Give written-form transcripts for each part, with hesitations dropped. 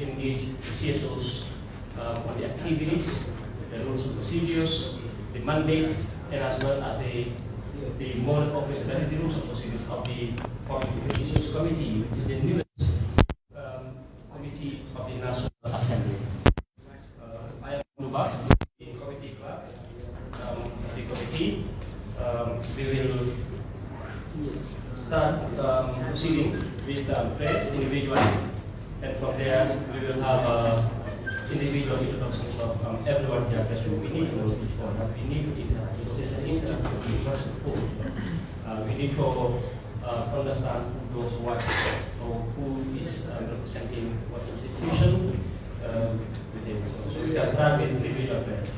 engage the CSOs on the activities, the rules and procedures, the mandate, and as well as the model operation, that is the rules and procedures of the Public Petitions Committee, which is the newest committee of the National Assembly. I am Nuba, the committee clerk. The committee, we will start proceedings with press individually, and from there we will have individual introductions of everyone here present. We need to know each other. We need to interact because it's an interactive person forum. We need to understand who those watching or who is representing what institution within. So we can start with individual press.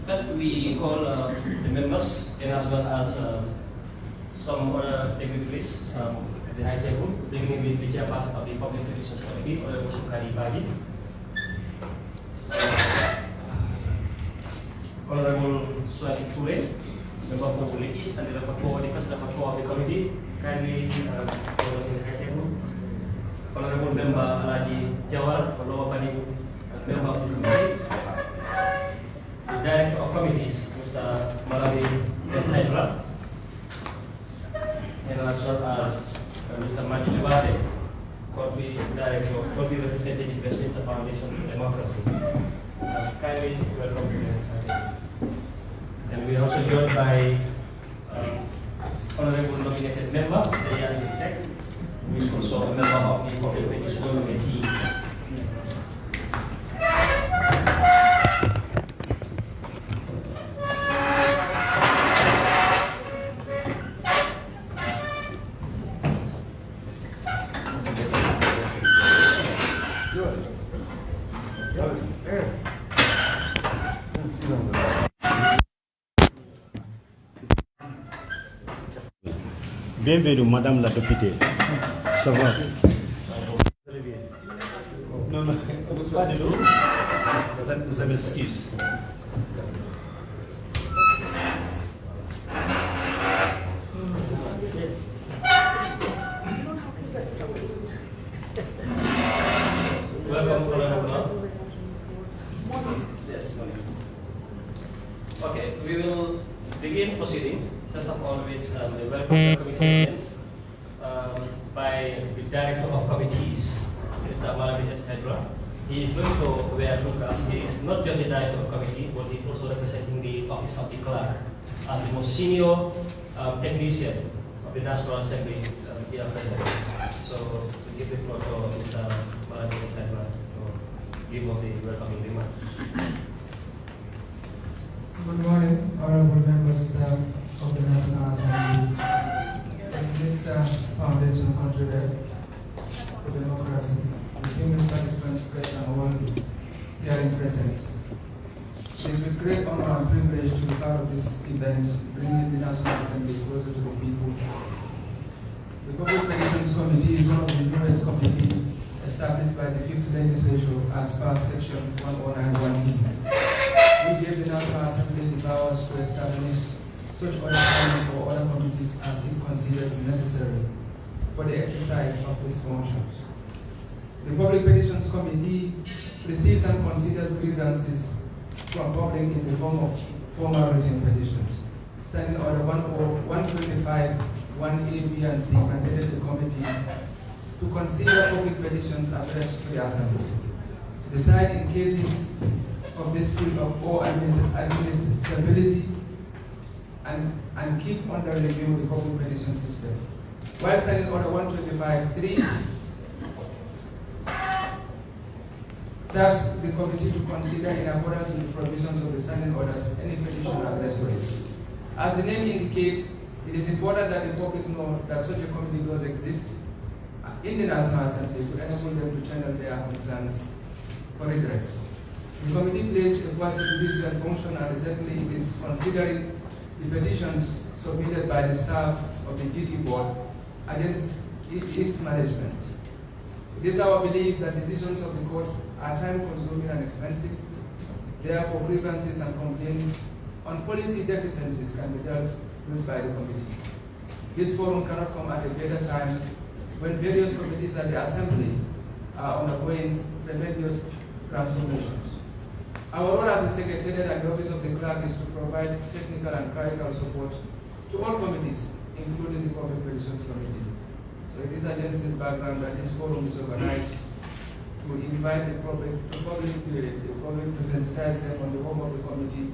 First, we call the members and as well as some other dignitaries, the high table, beginning with the chairperson of the Public Petitions Committee, 𝐿𝐿 Honorable Suati Ture, member of the East and the rapporteur, the first rapporteur of the committee, kindly follow us in the high table. Honorable Member Alhaji Jawar, Honorable member of the committee. The Director of Committees, Mr. Malawi 𝐿𝐿, and as well as Mr. Maju Jubade, Country Director, Country Representative, Westminster Foundation for Democracy. Kindly welcome to the and we are also joined by Honorable Nominated Member, the 𝐿𝐿, who is also a member of the Public Petitions Committee. Bienvenue, Madame la députée. Ça va? Non, non, pas de l'eau. Ça m'excuse. Welcome, Honorable. Yes. Okay, we will begin proceedings. First of all, with the welcome committee by the Director of Committees, Mr. Malawi 𝐿𝐿. He is going to wear two caps. He is not just the Director of Committees, but he is also representing the Office of the Clerk as the most senior technician of the National Assembly here present. So, we give the floor to Mr. Malawi 𝐿𝐿 to give us the welcoming remarks. Good morning, honorable members of the National Assembly, Westminster Foundation Contribute for Democracy, distinguished participants, press and all hearing present. It is with great honor and privilege to be part of this event, bringing the National Assembly closer to the people. The Public Petitions Committee is one of the newest committees established by the 5th Legislature as per Section 109(1)(b). We gave the National Assembly the powers to establish such other funding or other committees as it considers necessary for the exercise of its functions. The Public Petitions Committee receives and considers grievances from public in the form of formal written petitions. Standing Order 125, 1A, B, and C mandated the committee to consider public petitions addressed to the Assembly, to decide in cases of dispute or admissibility, and keep under review the public petition system. While Standing Order 125.3 tasked the committee to consider in accordance with the provisions of the standing orders any petition addressed to it. As the name indicates, it is important that the public know that such a committee does exist in the National Assembly to enable them to channel their concerns for redress. The committee plays a quasi-judicial function, and recently it is considering the petitions submitted by the staff of the GT board against its management. It is our belief that decisions of the courts are time-consuming and expensive. Therefore, grievances and complaints on policy deficiencies can be dealt with by the committee. This forum cannot come at a better time when various committees at the Assembly are undergoing tremendous transformations. Our role as the Secretariat and the Office of the Clerk is to provide technical and clerical support to all committees, including the Public Petitions Committee. So it is against this background that this forum is organized to invite the public to sensitize them on the work of the committee.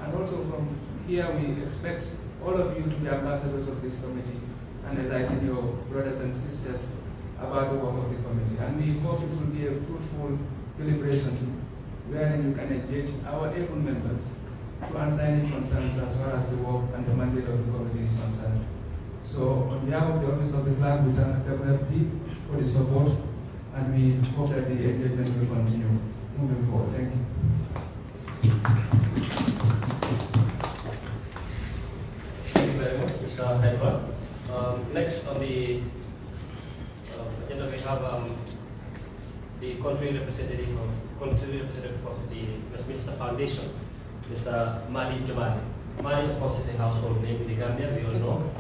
And also from here we expect all of you to be ambassadors of this committee and enlighten your brothers and sisters about the work of the committee. And we hope it will be a fruitful deliberation wherein you can engage our able members to answer any concerns as far as the work and the mandate of the committee is concerned. So on behalf of the Office of the Clerk, we thank WFP for the support, and we hope that the engagement will continue moving forward. Thank you. Thank you very much, Mr. Hedward. Next on the agenda, we have the country representative of the Westminster Foundation, Mr. Mali Jabali. Mali, of course, is a household name in the Gambia, we all know.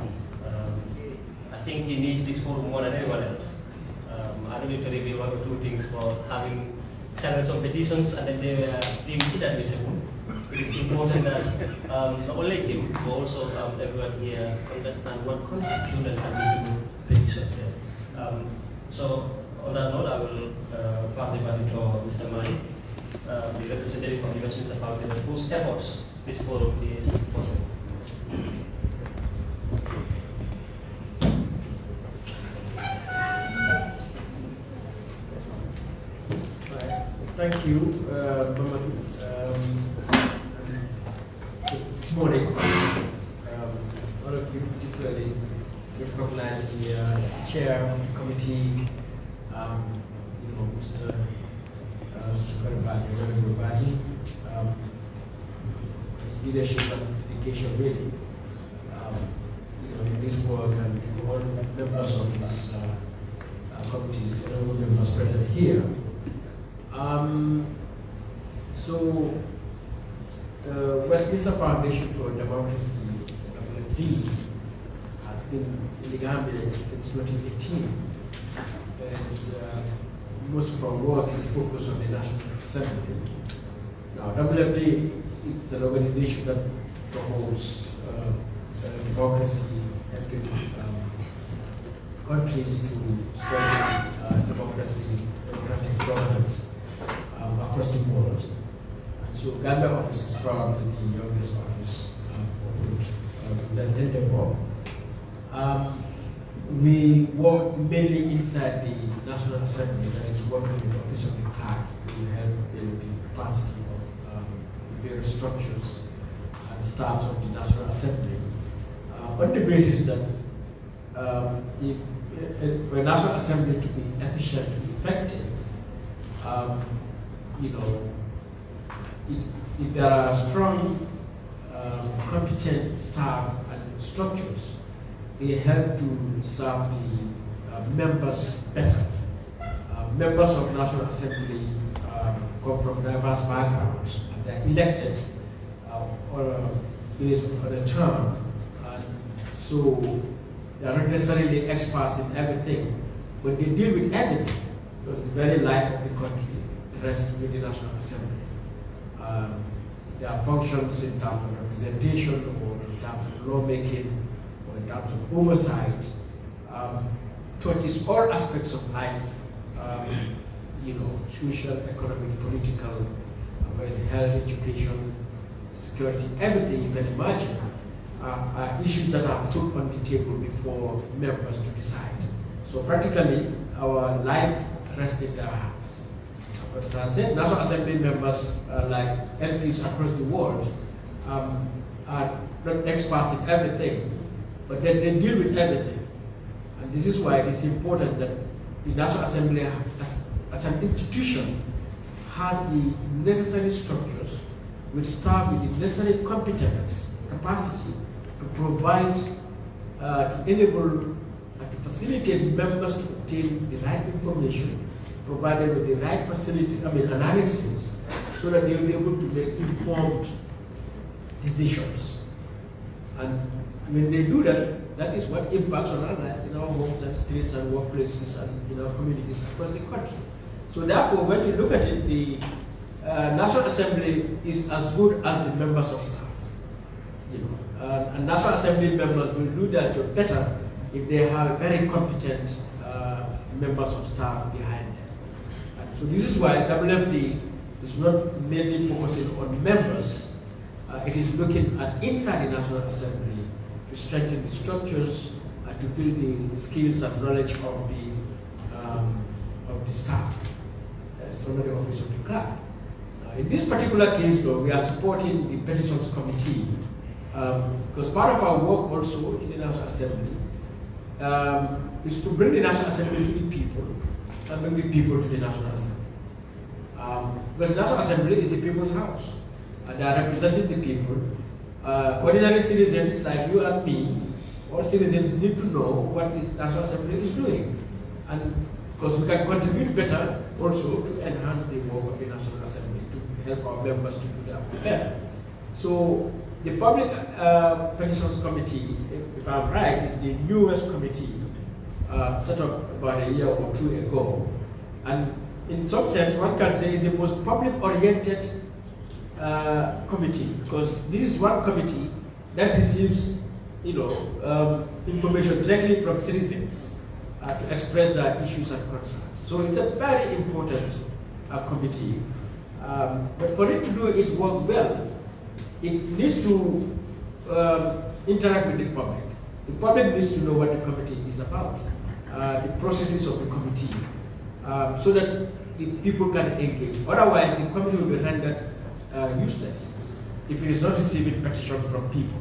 I think he needs this forum more than anyone else. I don't need to reveal one or two things for having channels of petitions and then they were deemed inadmissible. It is important that not only him, but also everyone here understand what constitutes an admissible petition. Yes. So on that note, I will pass the baton to Mr. Mali, the representative of the Westminster Foundation, whose efforts this forum is possible. Thank you, Mamadou. Good morning. All of you particularly recognize the chair of the committee, Mr. 𝐶𝐶, his leadership and dedication really, in this work, and to all members of his committees, the honorable members present here. So the Westminster Foundation for Democracy, WFD, has been in the Gambia since 2018, and most of our work is focused on the National Assembly. Now, WFD is an organization that promotes democracy, helping countries to strengthen democracy, democratic governance across the world. And so Gambia office is probably the youngest office of that endeavor. We work mainly inside the National Assembly, that is working with the Office of the Clerk to help build the capacity of various structures and staffs of the National Assembly. On the basis that for a National Assembly to be efficient and effective, if there are strong, competent staff and structures, they help to serve the members better. Members of National Assembly come from diverse backgrounds, and they're elected based on a term, and so they are not necessarily experts in everything, but they deal with everything, because the very life of the country rests with the National Assembly. There are functions in terms of representation, or in terms of lawmaking, or in terms of oversight, touches all aspects of life, social, economic, political, whereas health, education, security, everything you can imagine are issues that are put on the table before members to decide. So practically, our life rests in their hands. But as I said, National Assembly members, like MPs across the world, are not experts in everything, but they deal with everything. And this is why it is important that the National Assembly as an institution has the necessary structures with staff with the necessary competence, capacity to provide, to enable, to facilitate members to obtain the right information, provided with the right analysis, so that they will be able to make informed decisions. And when they do that, that is what impacts on our lives in our homes and streets and workplaces and in our communities across the country. So therefore, when you look at it, the National Assembly is as good as the members of staff. And National Assembly members will do their job better if they have very competent members of staff behind them. And so this is why WFD is not mainly focusing on members. It is looking at inside the National Assembly to strengthen the structures and to build the skills and knowledge of the staff. That's under the office of the clerk. In this particular case, though, we are supporting the Petitions Committee because part of our work also in the National Assembly is to bring the National Assembly to the people and bring the people to the National Assembly. Because the National Assembly is the people's house, and they are representing the people. Ordinary citizens like you and me, all citizens need to know what the National Assembly is doing, and because we can contribute better also to enhance the work of the National Assembly, to help our members to do their work better. So the Public Petitions Committee, if I'm right, is the newest committee set up about a year or two ago, and in some sense one can say is the most public-oriented committee, because this is one committee that receives, information directly from citizens to express their issues and concerns. So it's a very important committee. But for it to do its work well, it needs to interact with the public. The public needs to know what the committee is about, the processes of the committee, so that the people can engage. Otherwise, the committee will be rendered useless if it is not receiving petitions from people,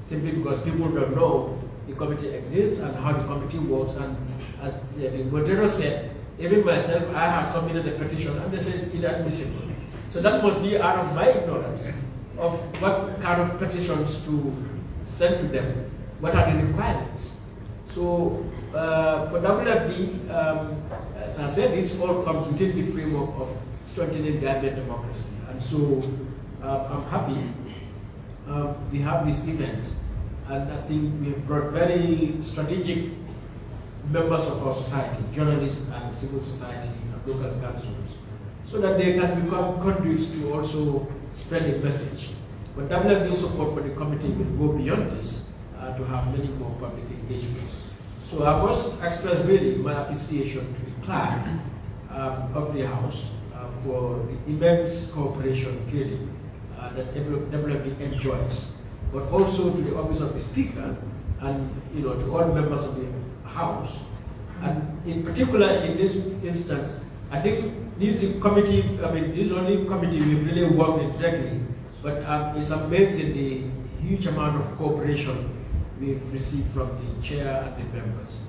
simply because people don't know the committee exists and how the committee works. And as the moderator said, even myself, I have submitted a petition and they say it's inadmissible. So that must be out of my ignorance of what kind of petitions to send to them, what are the requirements. So for WFD, as I said, this all comes within the framework of strengthening Gambian democracy. And so I'm happy we have this event, and I think we have brought very strategic members of our society, journalists and civil society and local councils, so that they can become conduits to also spread the message. But WFD support for the committee will go beyond this to have many more public engagements. So I must express really my appreciation to the clerk of the House for the immense cooperation clearly that WFD enjoys, but also to the office of the Speaker and to all members of the House. And in particular, in this instance, I think this is the committee, this is the only committee we've really worked with directly, but it's amazing the huge amount of cooperation we've received from the chair and the members.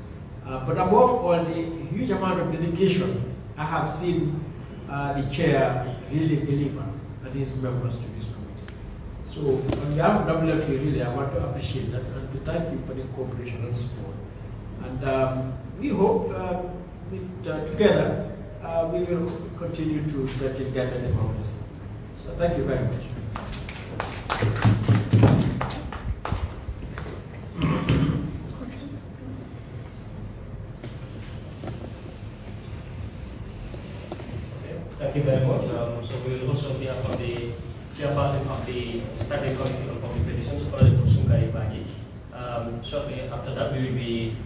But above all, the huge amount of dedication I have seen the chair really deliver and his members to this committee. So on behalf of WFD, really, I want to appreciate that and to thank you for the cooperation and support. And we hope together we will continue to strengthen Gambian democracy. So thank you very much. Thank you very much. So we will also hear from the chairperson of the Standing Committee on Public Petitions, Honorable 𝐏𝐿 Shortly after that, we will be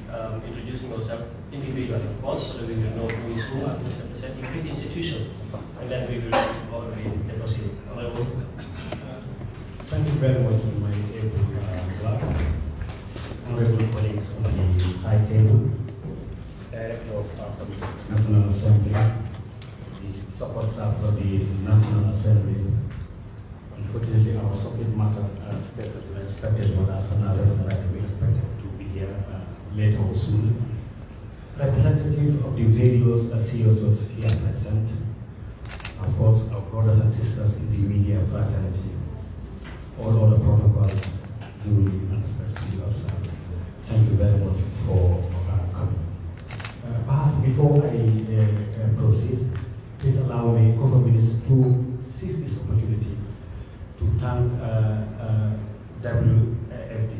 introducing ourselves individually, of course, so that we will know who is who and who is representing the institution, and then we will go on with the proceeding. Honorable. Thank you very much, my able clerk, honorable colleagues on the high table, Director of the National Assembly, the support staff of the National Assembly. Unfortunately, our subject matters are expected, but as an other right, we expected to be here later or soon. representatives of the various CSOs here present, of course, our brothers and sisters in the media fraternity, all other protocols duly and respectfully observed. Thank you very much for coming. Perhaps before I proceed, please allow me a couple of minutes to seize this opportunity to thank WFD,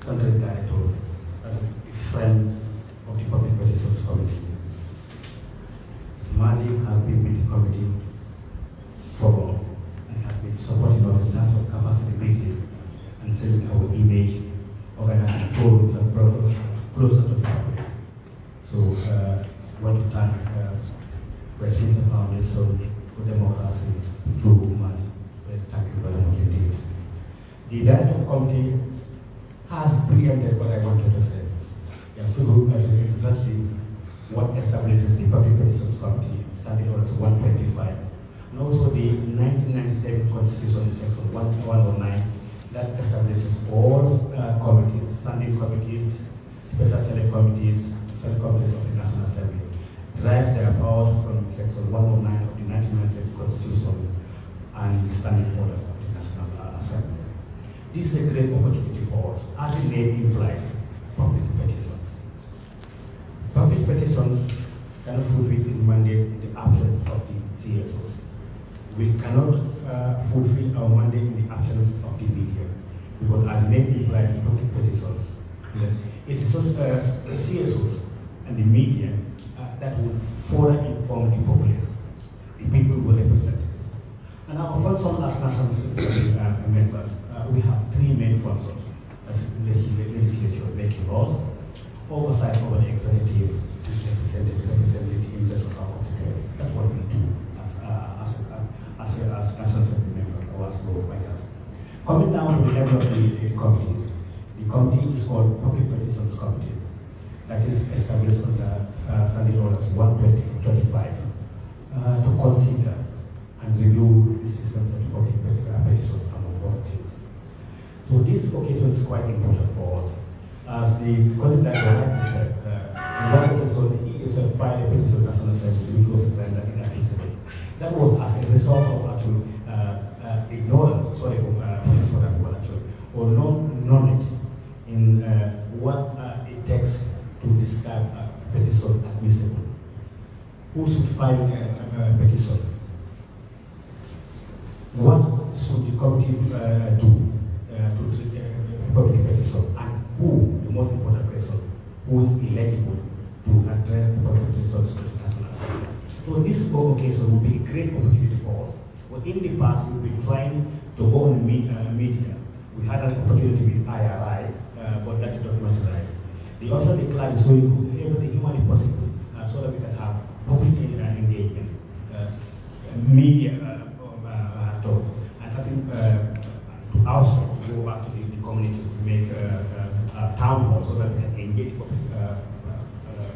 Country Director, as a friend of the Public Petitions Committee. Madi has been with the committee for long and has been supporting us in terms of capacity building and selling our image, organizing forums and brought us closer to the public. So I want to thank Westminster Foundation for Democracy through Madi. Thank you very much indeed. The Director of Committee has preempted what I wanted to say. He has told exactly what establishes the Public Petitions Committee, Standing Orders 125, and also the 1997 Constitution in Section 109 that establishes all committees, standing committees, special select committees, select committees of the National Assembly, derives their powers from Section 109 of the 1997 Constitution and the standing orders of the National Assembly. This is a great opportunity for us, as the name implies, public petitions. Public petitions cannot fulfill its mandates in the absence of the CSOs. We cannot fulfill our mandate in the absence of the media, because as the name implies, public petitions, it's just the CSOs and the media that will further inform the populace, the people who represent us. And our function as National Assembly members, we have three main functions: as legislature, making laws, oversight over the executive, representing the interests of our constituents. That's what we do as National Assembly members or as lawmakers. Coming down to the level of the committees, the committee is called Public Petitions Committee. That is established under Standing Orders 125 to consider and review the systems of public petitions among authorities. So this occasion is quite important for us. As the Content Director said, one episode, it filed a petition to the National Assembly, which was rendered inadmissible. That was as a result of actual ignorance, sorry for that word actually, or knowledge in what it takes to describe a petition admissible. Who should file a petition? What should the committee do to treat a public petition? And who, the most important question, who is eligible to address the public petitions to the National Assembly? So this occasion will be a great opportunity for us. But in the past, we've been trying to go on media. We had an opportunity with IRI, but that is documentalized. The also declared is doing everything humanly possible so that we can have public engagement, media talk, and I think to also go back to the community to make a town hall so that we can engage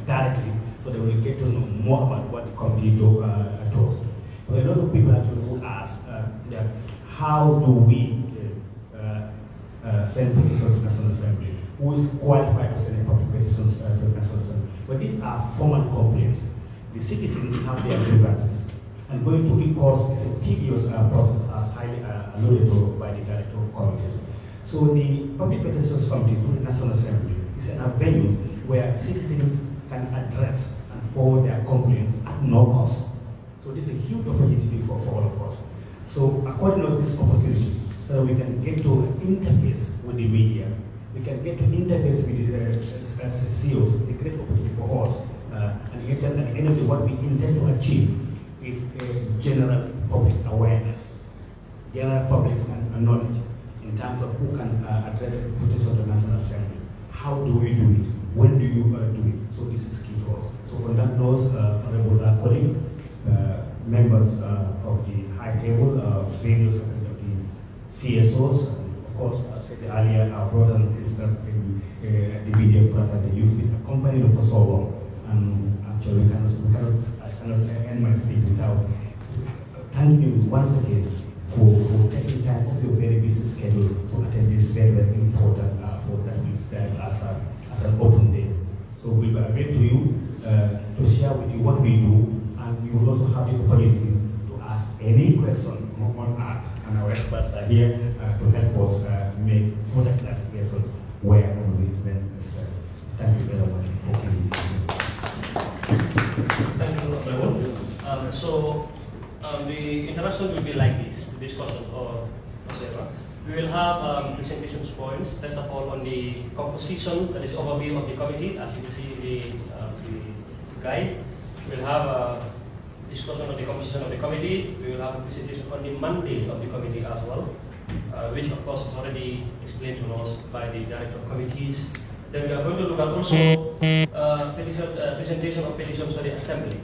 directly, so that we get to know more about what the committee does. But a lot of people actually will ask how do we send petitions to the National Assembly? Who is qualified to send public petitions to the National Assembly? But these are formal complaints. The citizens have their grievances. And going to recourse is a tedious process, as highly alluded to by the Director of Committees. So the Public Petitions Committee to the National Assembly is an avenue where citizens can address and forward their complaints at no cost. So this is a huge opportunity for all of us. So according to this opportunity, so that we can get to interface with the media, we can get to interface with the CEOs, it's a great opportunity for us. And he said at the end of the day, what we intend to achieve is a general public awareness, general public knowledge in terms of who can address the petitions of the National Assembly. How do we do it? When do you do it? So this is key to us. So on that note, honorable colleagues, members of the high table, various of the CSOs, and of course, as I said earlier, our brothers and sisters in the media fraternity, you've been accompanying us for so long, and actually I cannot end my speech without thanking you once again for taking time off your very busy schedule to attend this very, very important for that we stand as an open day. So we will avail to you to share with you what we do, and you will also have the opportunity to ask any question on art, and our experts are here to help us make further clarifications where and when necessary. Thank you very much for coming. Thank you, everyone. The interaction will be like this, the discussion or whatever. We will have presentations points, first of all on the composition, that is overview of the committee, as you can see in the guide. We'll have a discussion on the composition of the committee. We will have a presentation on the mandate of the committee as well, which of course is already explained to us by the director of committees. Then we are going to look at also presentation of petitions to the assembly.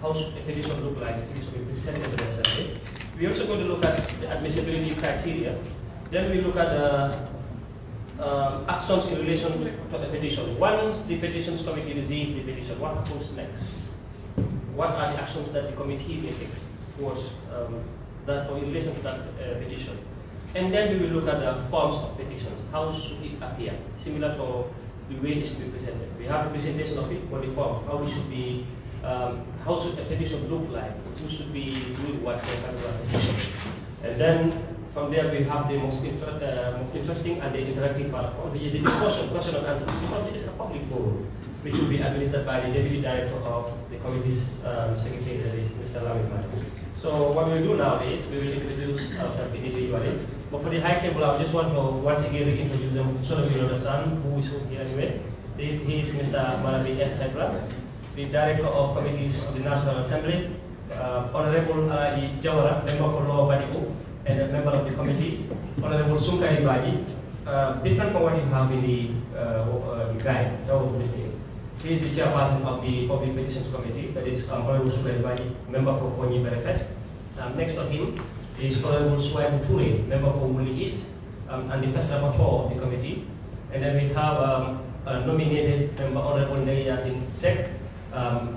How should a petition look like? It should be presented to the assembly. We are also going to look at the admissibility criteria. Then we look at actions in relation to the petition. Once the petitions committee receives the petition, what happens next? What are the actions that the committee will take towards that or in relation to that petition? And then we will look at the forms of petitions. How should it appear? Similar to the way it should be presented. We have a presentation of it, but the forms, how it should be, how should a petition look like? Who should be doing what kind of petition? And then from there we have the most interesting and the interactive part of it, which is the discussion, question and answer, because it is a public forum, which will be administered by the Deputy Director of the Committee's Secretary, that is Mr. Lamit. So what we will do now is we will introduce ourselves individually. But for the high table, I just want to once again reintroduce them so that we understand who is who here anyway. He is Mr. Malabi S. Hebra, the Director of Committees of the National Assembly, Honorable Ali Jawara, Member for Law Badiku, and a member of the committee, Honorable 𝐶𝐬𝐬𝐬𝐬, different from what you have in the guide. That was a mistake. He is the chairperson of the Public Petitions Committee, that is Honorable 𝐶𝐬𝐬𝐬𝐬, member for Fonyi Bereket. Next to him is Honorable 𝐶𝐬𝐬𝐬𝐬𝐬𝐬, member for Muli East, and the first rapporteur of the committee. And then we have a nominated member, Honorable 𝐁𝐚𝐬𝐬𝐬𝐬𝐬,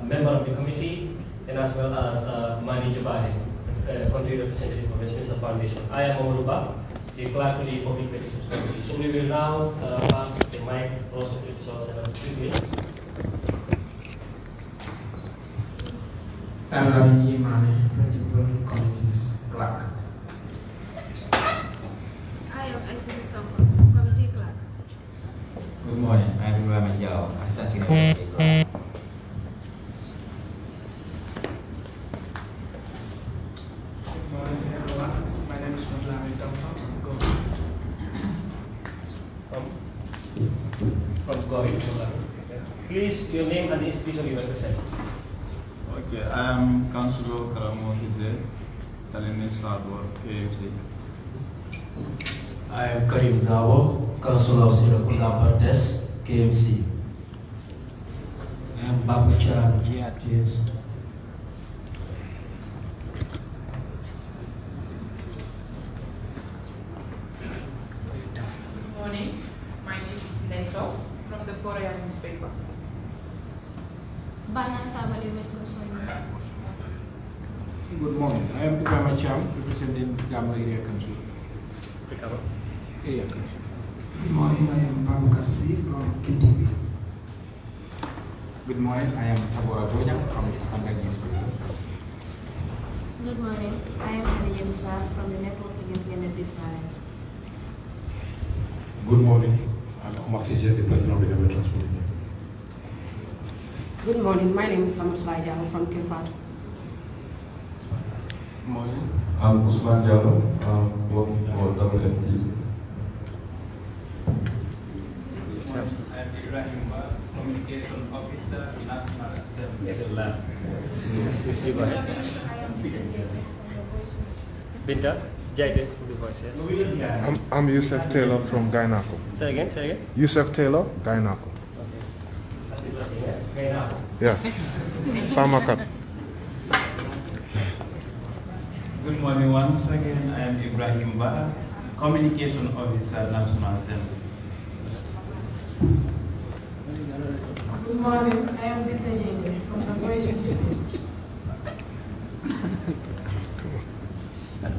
member of the committee, and as well as Mani Jabari, country representative of Westminster Foundation. I am Omaruba, the clerk to the Public Petitions Committee. So we will now pass the mic also to Mr. quickly. I'm Yimane, Principal Committees Clerk. I am Aisha Samba, Committee Clerk. Good morning, I am Rahman Yao, Assistant Secretary Clerk. Good morning, everyone. My name is Madlami From Government. Please, your name and the institution you represent. Okay, I am Councillor Karamo Size, Talene Sadwar, KFC. I am Karim Gabo, Councillor Sirakunda Bardes, KMC. I am Babu Chan, GRTS. Good morning. My name is Neso from the Korean newspaper. Bana Sabali West Coast. Good morning. I am Ibrahim Cham, representing Gama Area Council. Area Council. Good morning, I am Babu Kasi from KTV. Good morning, I am Tabora Boya from the Standard newspaper. Good morning. I am Adija Musa from the Network Against Gender-Based Violence. Good morning, I'm Omar Sijia, the President of the Government Transport Union. Good morning, my name is Samus Baijao from Kefat. Good morning, I'm Usman Jallo, working for WFD. I'm Ibrahim, Communication Officer, National Assembly. Yes, you go ahead. Binta, Jaide, the voice, yes. I'm Yusuf Taylor from 𝐏𝐻𝐿. Say again. Yusuf Taylor, 𝐏𝐻𝐿. Yes. Samakat. Good morning once again. I am Ibrahim Ba, Communication Officer, National Assembly. Good morning. I am Binta Jenge from the Voice newspaper.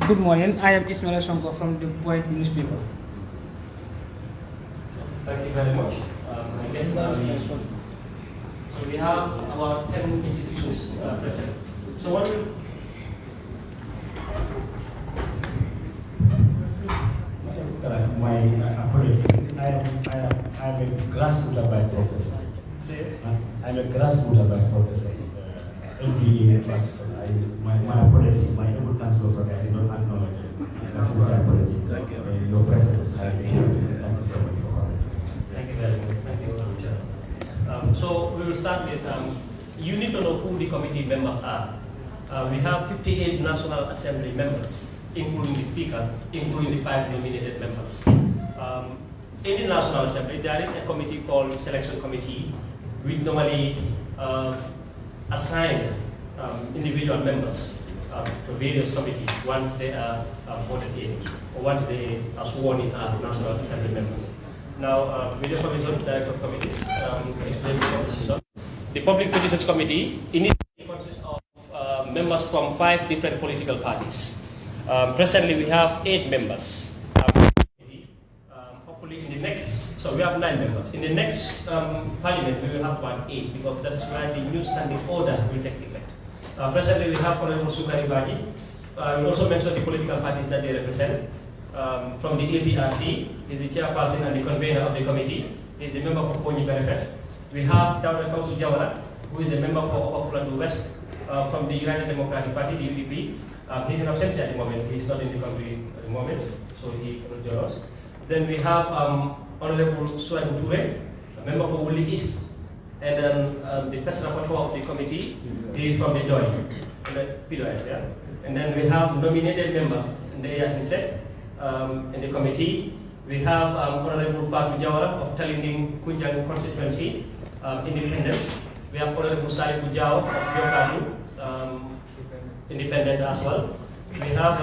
Good morning, I am Ismail Sonko from the Point newspaper. Thank you very much. I guess So we have about 10 institutions present. So what we my apologies. I am a grassroots by professor. I'm a grassroots by professor. MBA my apologies. My able council for I did not acknowledge my sincere apology. Thank you. Your presence. Thank you so much for coming. Thank you very much. Thank you, Chair. So we will start with, you need to know who the committee members are. We have 58 National Assembly members, including the Speaker, including the 5 nominated members. In the National Assembly, there is a committee called Selection Committee, which normally assign individual members to various committees once they are voted in, or once they are sworn in as National Assembly members. Now, Video Commission Director of Committees explain the composition. The Public Petitions Committee initially consists of members from 5 different political parties. Presently, we have 8 members. Hopefully, in the next, so we have 9 members. In the next Parliament, we will have 8 because that's where the new standing order will take effect. Presently, we have Honorable 𝐶𝐬𝐬𝐬𝐬. We also mentioned the political parties that they represent. From the APRC, is the chairperson and the convener of the committee. He is the member for 𝐂𝐬𝐬𝐬𝐬. We have Dr. 𝐿 who is the member for Upper Plateau West from the United Democratic Party, the UDP. He's in absence at the moment. He's not in the country at the moment, so he will join us. Then we have Honorable 𝐿𝐶𝐬𝐬𝐬𝐬𝐬, a member for Woolly East, and then the first rapporteur of the committee, he is from the PWS, yeah. And then we have nominated member, and they as said, in the committee. We have Honorable Fatou Jawara of 𝐶𝐚𝐭𝐢𝐿 constituency, independent. We have Honorable Salif Bujao of Jokatu, independent as well. We have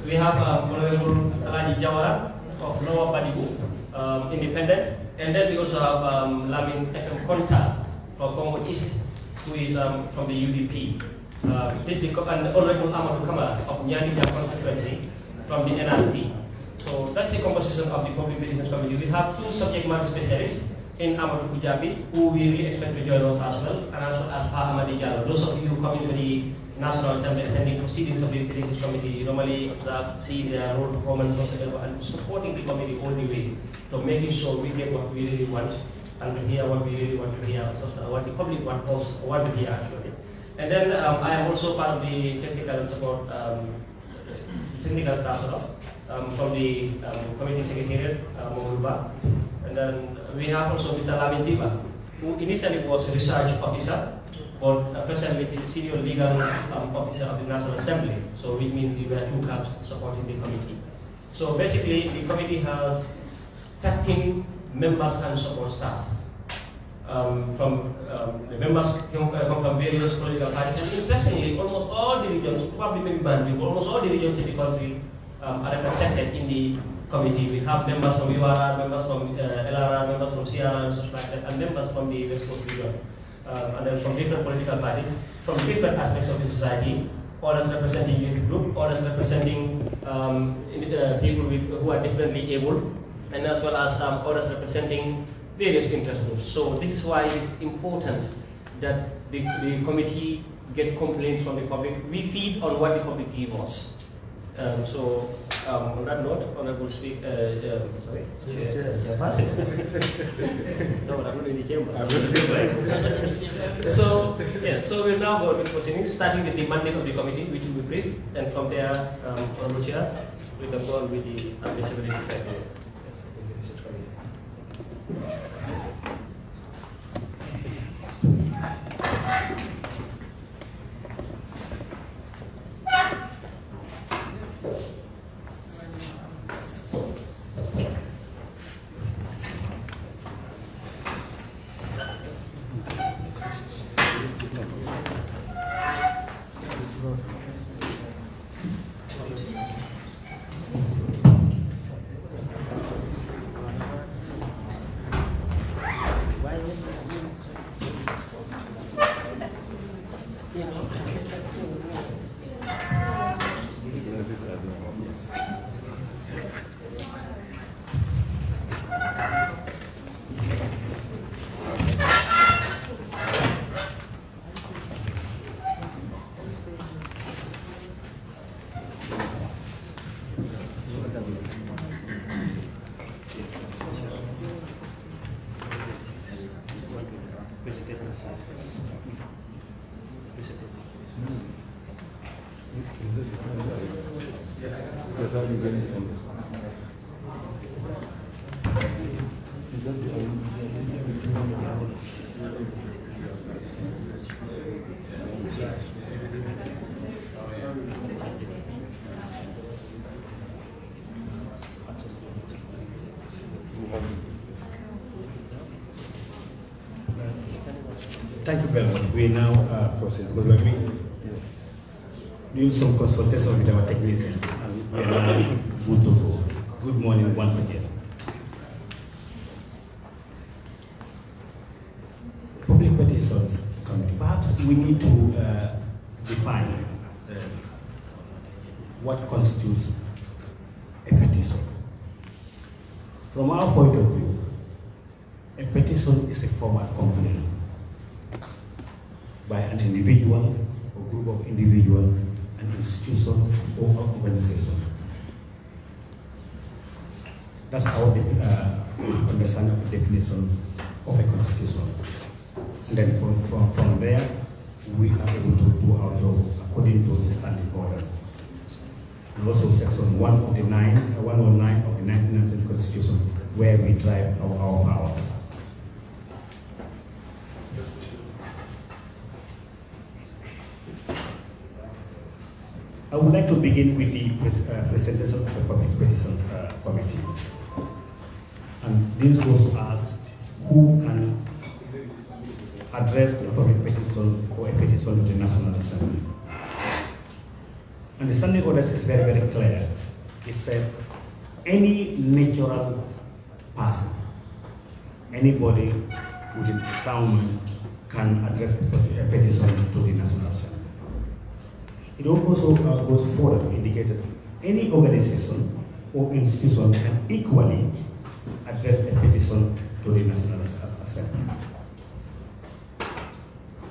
we have Honorable Alaji Jawara of Lower Badibu, independent. And then we also have Lamin FM Konta from Congo East, who is from the UDP. This is and Honorable Amadou Kamara of Nyadija constituency from the NRP. So that's the composition of the Public Petitions Committee. We have 2 subject matter specialists in Amadou Kujabi, who we really expect to join us as well, and also as Ahmadi Jallo. Those of you who come into the National Assembly attending proceedings of the Petitions Committee, you normally observe, see their role performance, and supporting the committee all the way to making sure we get what we really want and to hear what we really want to hear, what the public want us want to hear actually. And then I am also part of the technical support, technical staff from the committee secretariat, Mohuba. And then we have also Mr. Lamin Diba, who initially was a research officer, but presently the senior legal officer of the National Assembly. So which means we were 2 caps supporting the committee. So basically, the committee has 13 members and support staff. The members come from various political parties, and interestingly, almost all the regions, probably maybe Banjul, almost all the regions in the country are represented in the committee. We have members from URR, members from LRR, members from CRR, and such like that, and members from the West Coast region, and then from different political parties, from different aspects of the society. Others representing youth group, others representing people who are differently able, and as well as others representing various interest groups. So this is why it's important that the committee get complaints from the public. We feed on what the public gives us. On that note, Honorable Speaker, sorry? Chairperson. No, I'm not in the chamber. So we'll now go to proceedings, starting with the mandate of the committee, which will be brief, and from there, Honorable Chair, we can go on with the admissibility. Thank you very much. We now proceed. Good morning. Doing some consultation with our technicians, and we are now good to go. Good morning once again. Public petitions committee. Perhaps we need to define what constitutes a petition. From our point of view, a petition is a formal complaint by an individual or group of individuals, an institution or organization. That's our understanding of the definition of a constitution. And then from there, we are able to do our job according to the standing orders. And also section 109 of the 1990 Constitution, where we drive our powers. I would like to begin with the presentation of the Public Petitions Committee. And this goes to ask who can address the public petition or a petition to the National Assembly. And the standing orders is very, very clear. It said any natural person, anybody within sound mind can address a petition to the National Assembly. It also goes further to indicate that any organization or institution can equally address a petition to the National Assembly.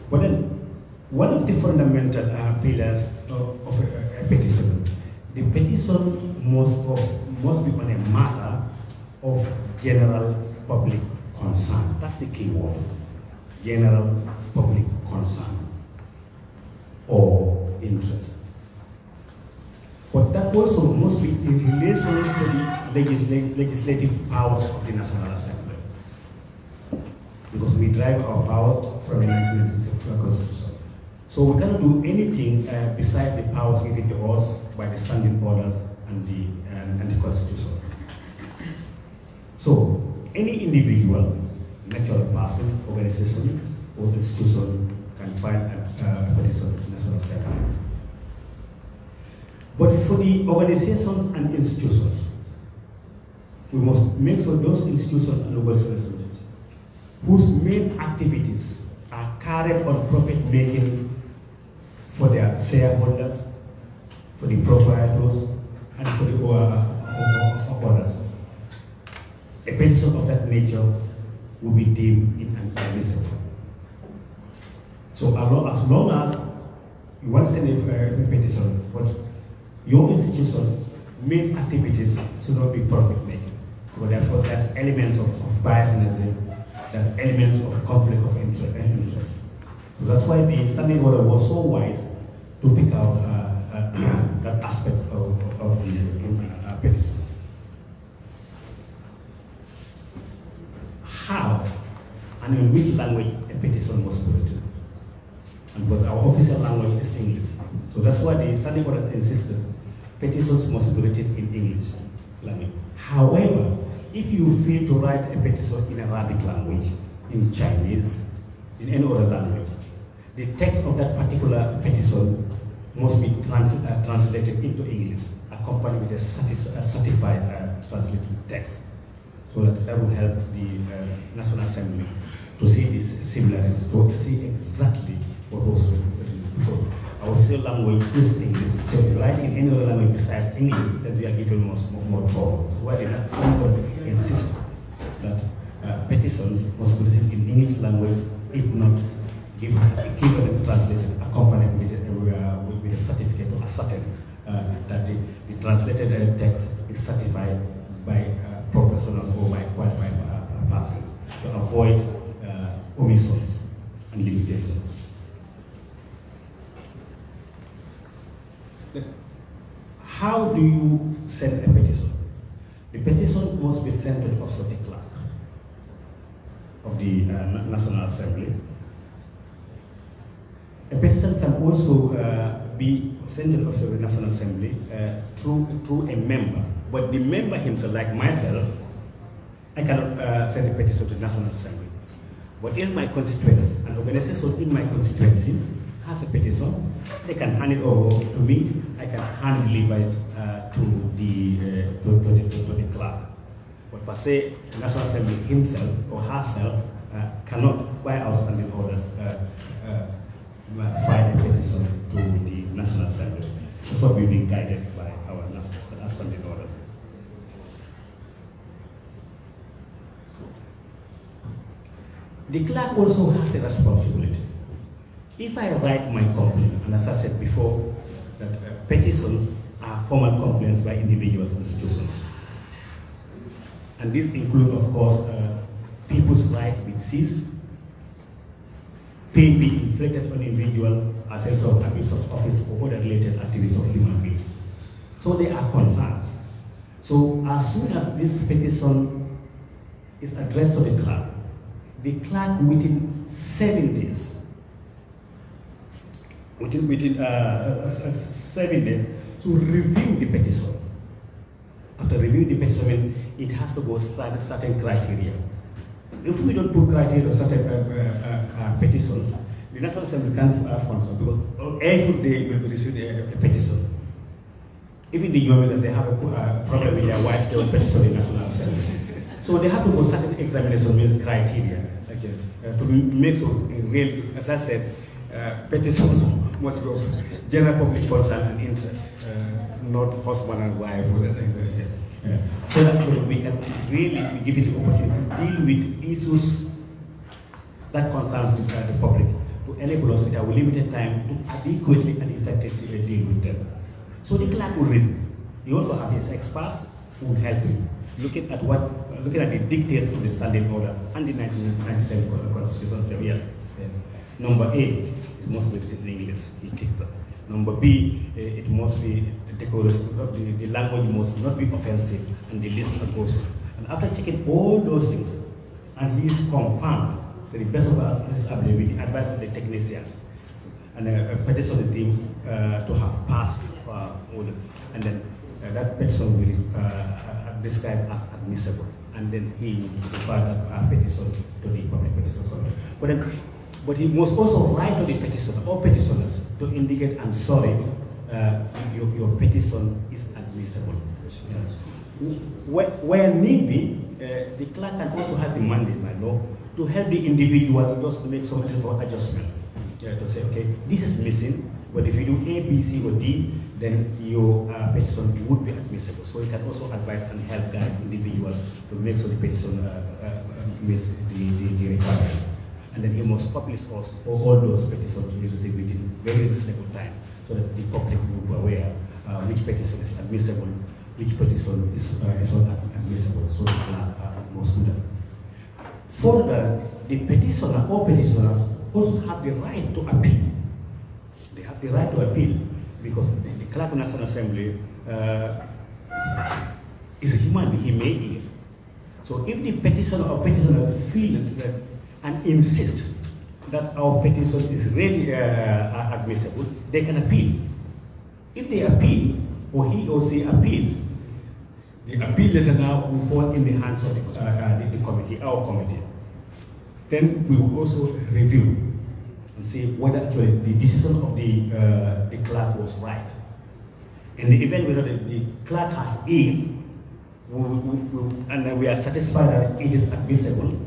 But then, one of the fundamental pillars of a petition, the petition must be on a matter of general public concern. That's the key word, general public concern or interest. But that also must be in relation to the legislative powers of the National Assembly. Because we drive our powers from the 1996 Constitution. So we cannot do anything besides the powers given to us by the standing orders and the Constitution. So any individual, natural person, organization, or institution can file a petition to the National Assembly. But for the organizations and institutions, we must make sure those institutions and organizations whose main activities are carried on profit making for their shareholders, for the proprietors, and for the others. A petition of that nature will be deemed inadmissible. So as long as you want to send a petition, but your institution main activities should not be profit making. But therefore there's elements of biasness, there's elements of conflict of interest. So that's why the standing order was so wise to pick out that aspect of the petition. How and in which language a petition was put? And because our official language is English. So that's why the standing order insisted petitions must be written in English language. However, if you feel to write a petition in Arabic language, in Chinese, in any other language, the text of that particular petition must be translated into English, accompanied with a certified translated text, so that will help the National Assembly to see these similarities, to see exactly what was written. Our official language is English, so if you write in any other language besides English, then we are given more trouble. Why did that standard insist that petitions must be written in English language, if not given translated, accompanied with a certificate to ascertain that the translated text is certified by professional or by qualified persons to avoid omissions and limitations. how do you send a petition? The petition must be sent to the office of the clerk of the National Assembly. A petition can also be sent to the office of the National Assembly through a member, but the member himself, like myself, I cannot send a petition to the National Assembly. But if my constituents, an organization in my constituency has a petition, they can hand it over to me. I can hand deliver it to the clerk. But per se, the National Assembly himself or herself cannot, by outstanding orders, file a petition to the National Assembly. That's what we've been guided by our National Assembly orders. The clerk also has a responsibility. If I write my complaint, and as I said before, that petitions are formal complaints by individuals and institutions. And these include, of course, people's rights being seized, pain being inflicted on individual as a result of abuse of office or other related activities of human beings. So they are concerns. So as soon as this petition is addressed to the clerk within 7 days, within 7 days, to review the petition. After reviewing the petition, means it has to go certain criteria. If we don't put criteria of certain petitions, the National Assembly can't function, because every day you will receive a petition. Even the young they have a problem with their wives, they will petition the National Assembly. So they have to go certain examination means criteria, actually, to make sure, in real, as I said, petitions must be of general public concern and interest, not husband and wife. So that we can really be given the opportunity to deal with issues that concerns the public, to enable us with our limited time to adequately and effectively deal with them. So the clerk will read. He also have his experts who will help him, looking at the dictates of the standing orders and the 1997 Constitution. So yes, number A, it must be written in English. He takes that. Number B, it must be decorous. The language must not be offensive, and the list goes on. And after checking all those things, and he is confirmed to the best of his ability, advice of the technicians, and a petition is deemed to have passed, and then that petition will be described as admissible, and then he will file that petition to the public petitions committee. But he must also write to the petitioner or petitioners to indicate, I'm sorry, your petition is admissible. Where need be, the clerk can also has the mandate by law to help the individual just to make some little adjustment. To say, okay, this is missing, but if you do A, B, C, or D, then your petition would be admissible. So you can also advise and help guide individuals to make sure the petition meets the requirement. And then he must publish all those petitions we receive within very reasonable time, so that the public will be aware which petition is admissible, which petition is not admissible, so the clerk must do that. Further, the petitioner or petitioners also have the right to appeal. They have the right to appeal, because the clerk of the National Assembly is a human being, he may hear. So if the petitioner or petitioner feels that and insist that our petition is really admissible, they can appeal. If they appeal, or he or she appeals, the appeal letter now will fall in the hands of the committee, our committee. Then we will also review and see whether actually the decision of the clerk was right. In the event whether the clerk has erred, and we are satisfied that it is admissible,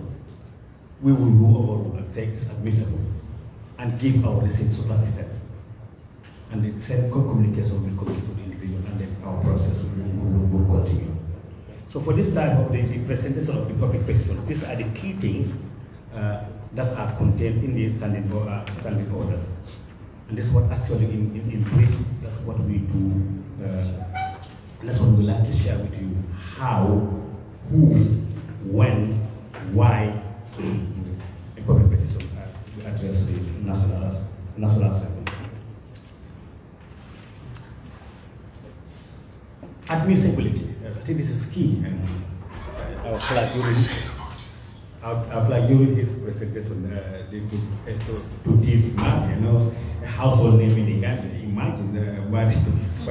we will overrule and say it's admissible and give our receipts to that effect. And the same communication will come to the individual, and then our process will continue. So for this type of the presentation of the public petition, these are the key things that are contained in the standing orders. And this is what actually in brief, that's what we do. That's what we like to share with you: how, who, when, why a public petition address the National Assembly. admissibility. I think this is key, and our flag during his presentation to this man, a household name in Uganda. Imagine why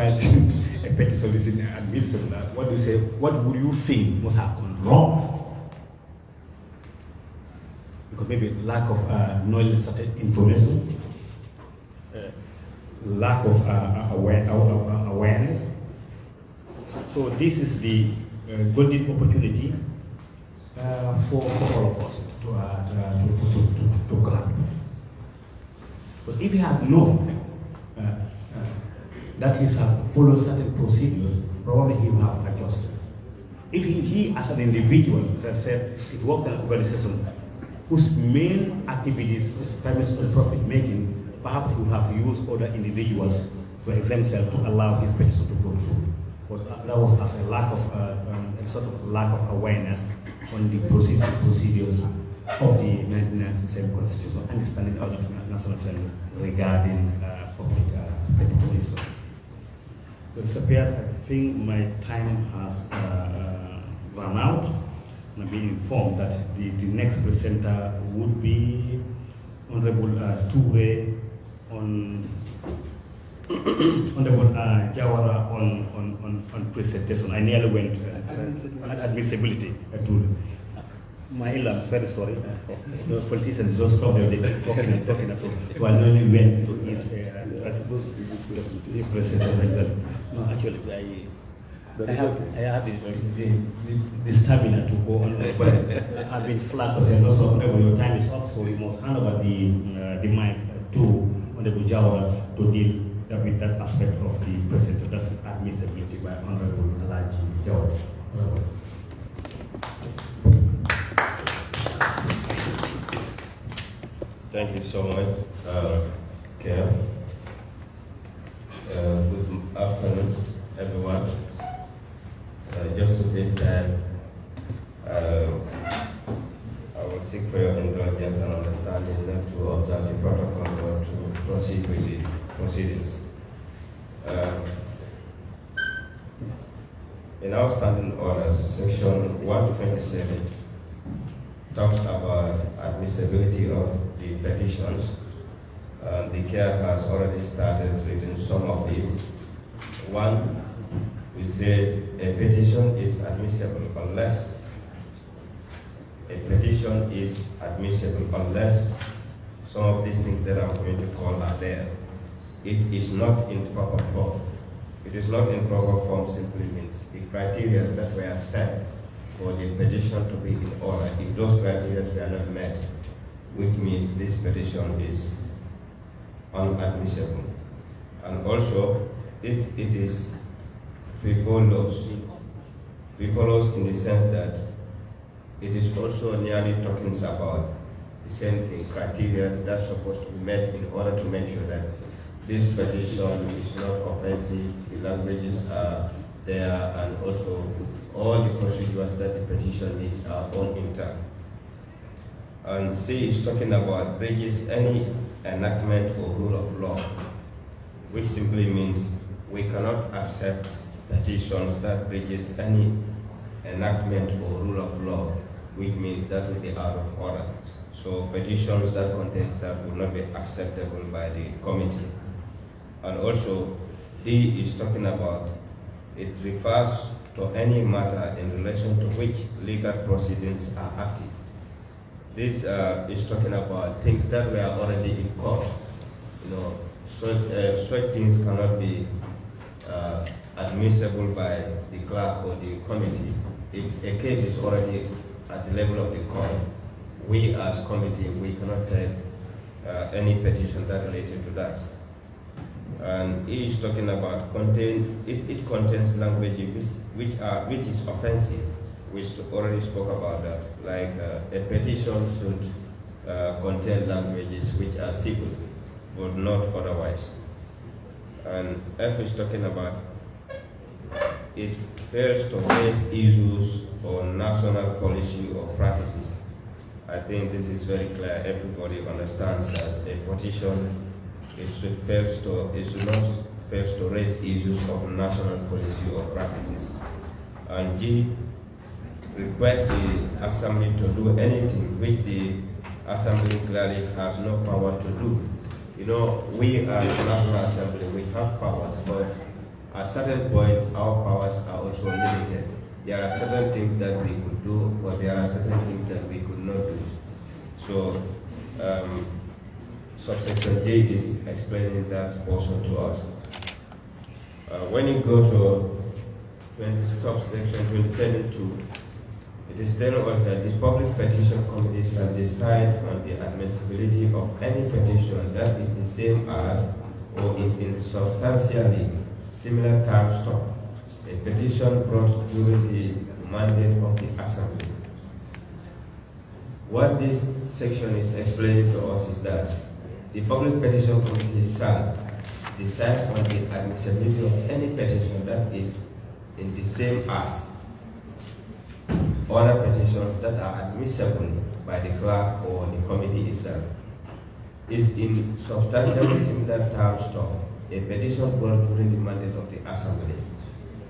a petition is admissible. What do you say? What would you think must have gone wrong? Because maybe lack of knowledge, certain information, lack of awareness. So this is the golden opportunity for all of us to grab. But if you have known that he has followed certain procedures, probably he will have adjusted. If he as an individual, as I said, it worked in an organization whose main activities is premised on profit making, perhaps he would have used other individuals to exempt himself to allow his petition to go through. But that was as a lack of a sort of lack of awareness on the procedures of the 1997 Constitution, understanding of the National Assembly regarding public petitions. So it appears I think my time has run out. I've been informed that the next presenter would be Honorable Toure on Honorable Jawara on presentation. I nearly went admissibility. My I'm very sorry. The politicians don't stop there. They keep talking and talking at all. So I nearly went to his presentation. No, actually, I have the stamina to go on, but I've been flat. Also, your time is up, so we must hand over the mic to Honorable Jawara to deal with that aspect of the presentation. That's admissibility by Honorable Alaji Jawara. Thank you so much, Kel. Good afternoon, everyone. Just to say that I will seek for your indulgence and understanding not to observe the protocol but to proceed with the proceedings. In our standing orders, section 127 talks about admissibility of the petitions. The CARE has already started reading some of these. One, we said a petition is admissible unless some of these things that I'm going to call are there. It is not in proper form. It is not in proper form simply means the criteria that were set for the petition to be in order. If those criteria were not met, which means this petition is unadmissible. And also, if it is frivolous in the sense that it is also nearly talking about the same thing, criteria that's supposed to be met in order to make sure that this petition is not offensive, the languages are there, and also all the procedures that the petition needs are on intact. And C is talking about breaches any enactment or rule of law, which simply means we cannot accept petitions that breaches any enactment or rule of law, which means that will be out of order. So petitions that contain that will not be acceptable by the committee. And also, D is talking about, it refers to any matter in relation to which legal proceedings are active. This is talking about things that were already in court. Such things cannot be admissible by the clerk or the committee. If a case is already at the level of the court, we as committee, we cannot take any petition that related to that. And he is talking about it contains language which is offensive. We already spoke about that. Like a petition should contain languages which are civil, but not otherwise. And F is talking about it fails to raise issues on national policy or practices. I think this is very clear. Everybody understands that a petition it should not fails to raise issues of national policy or practices. And G, request the Assembly to do anything which the Assembly clearly has no power to do. You know, we as the National Assembly, we have powers, but at certain point, our powers are also limited. There are certain things that we could do, but there are certain things that we could not do. So, subsection D is explaining that also to us. When you go to subsection 27.2, it is telling us that the Public Petition Committee shall decide on the admissibility of any petition that is the same as or is in substantially similar terms to a petition brought during the mandate of the Assembly. What this section is explaining to us is that the Public Petition Committee shall decide on the admissibility of any petition that is in the same as other petitions that are admissible by the clerk or the committee itself, is in substantially similar terms to a petition brought during the mandate of the Assembly.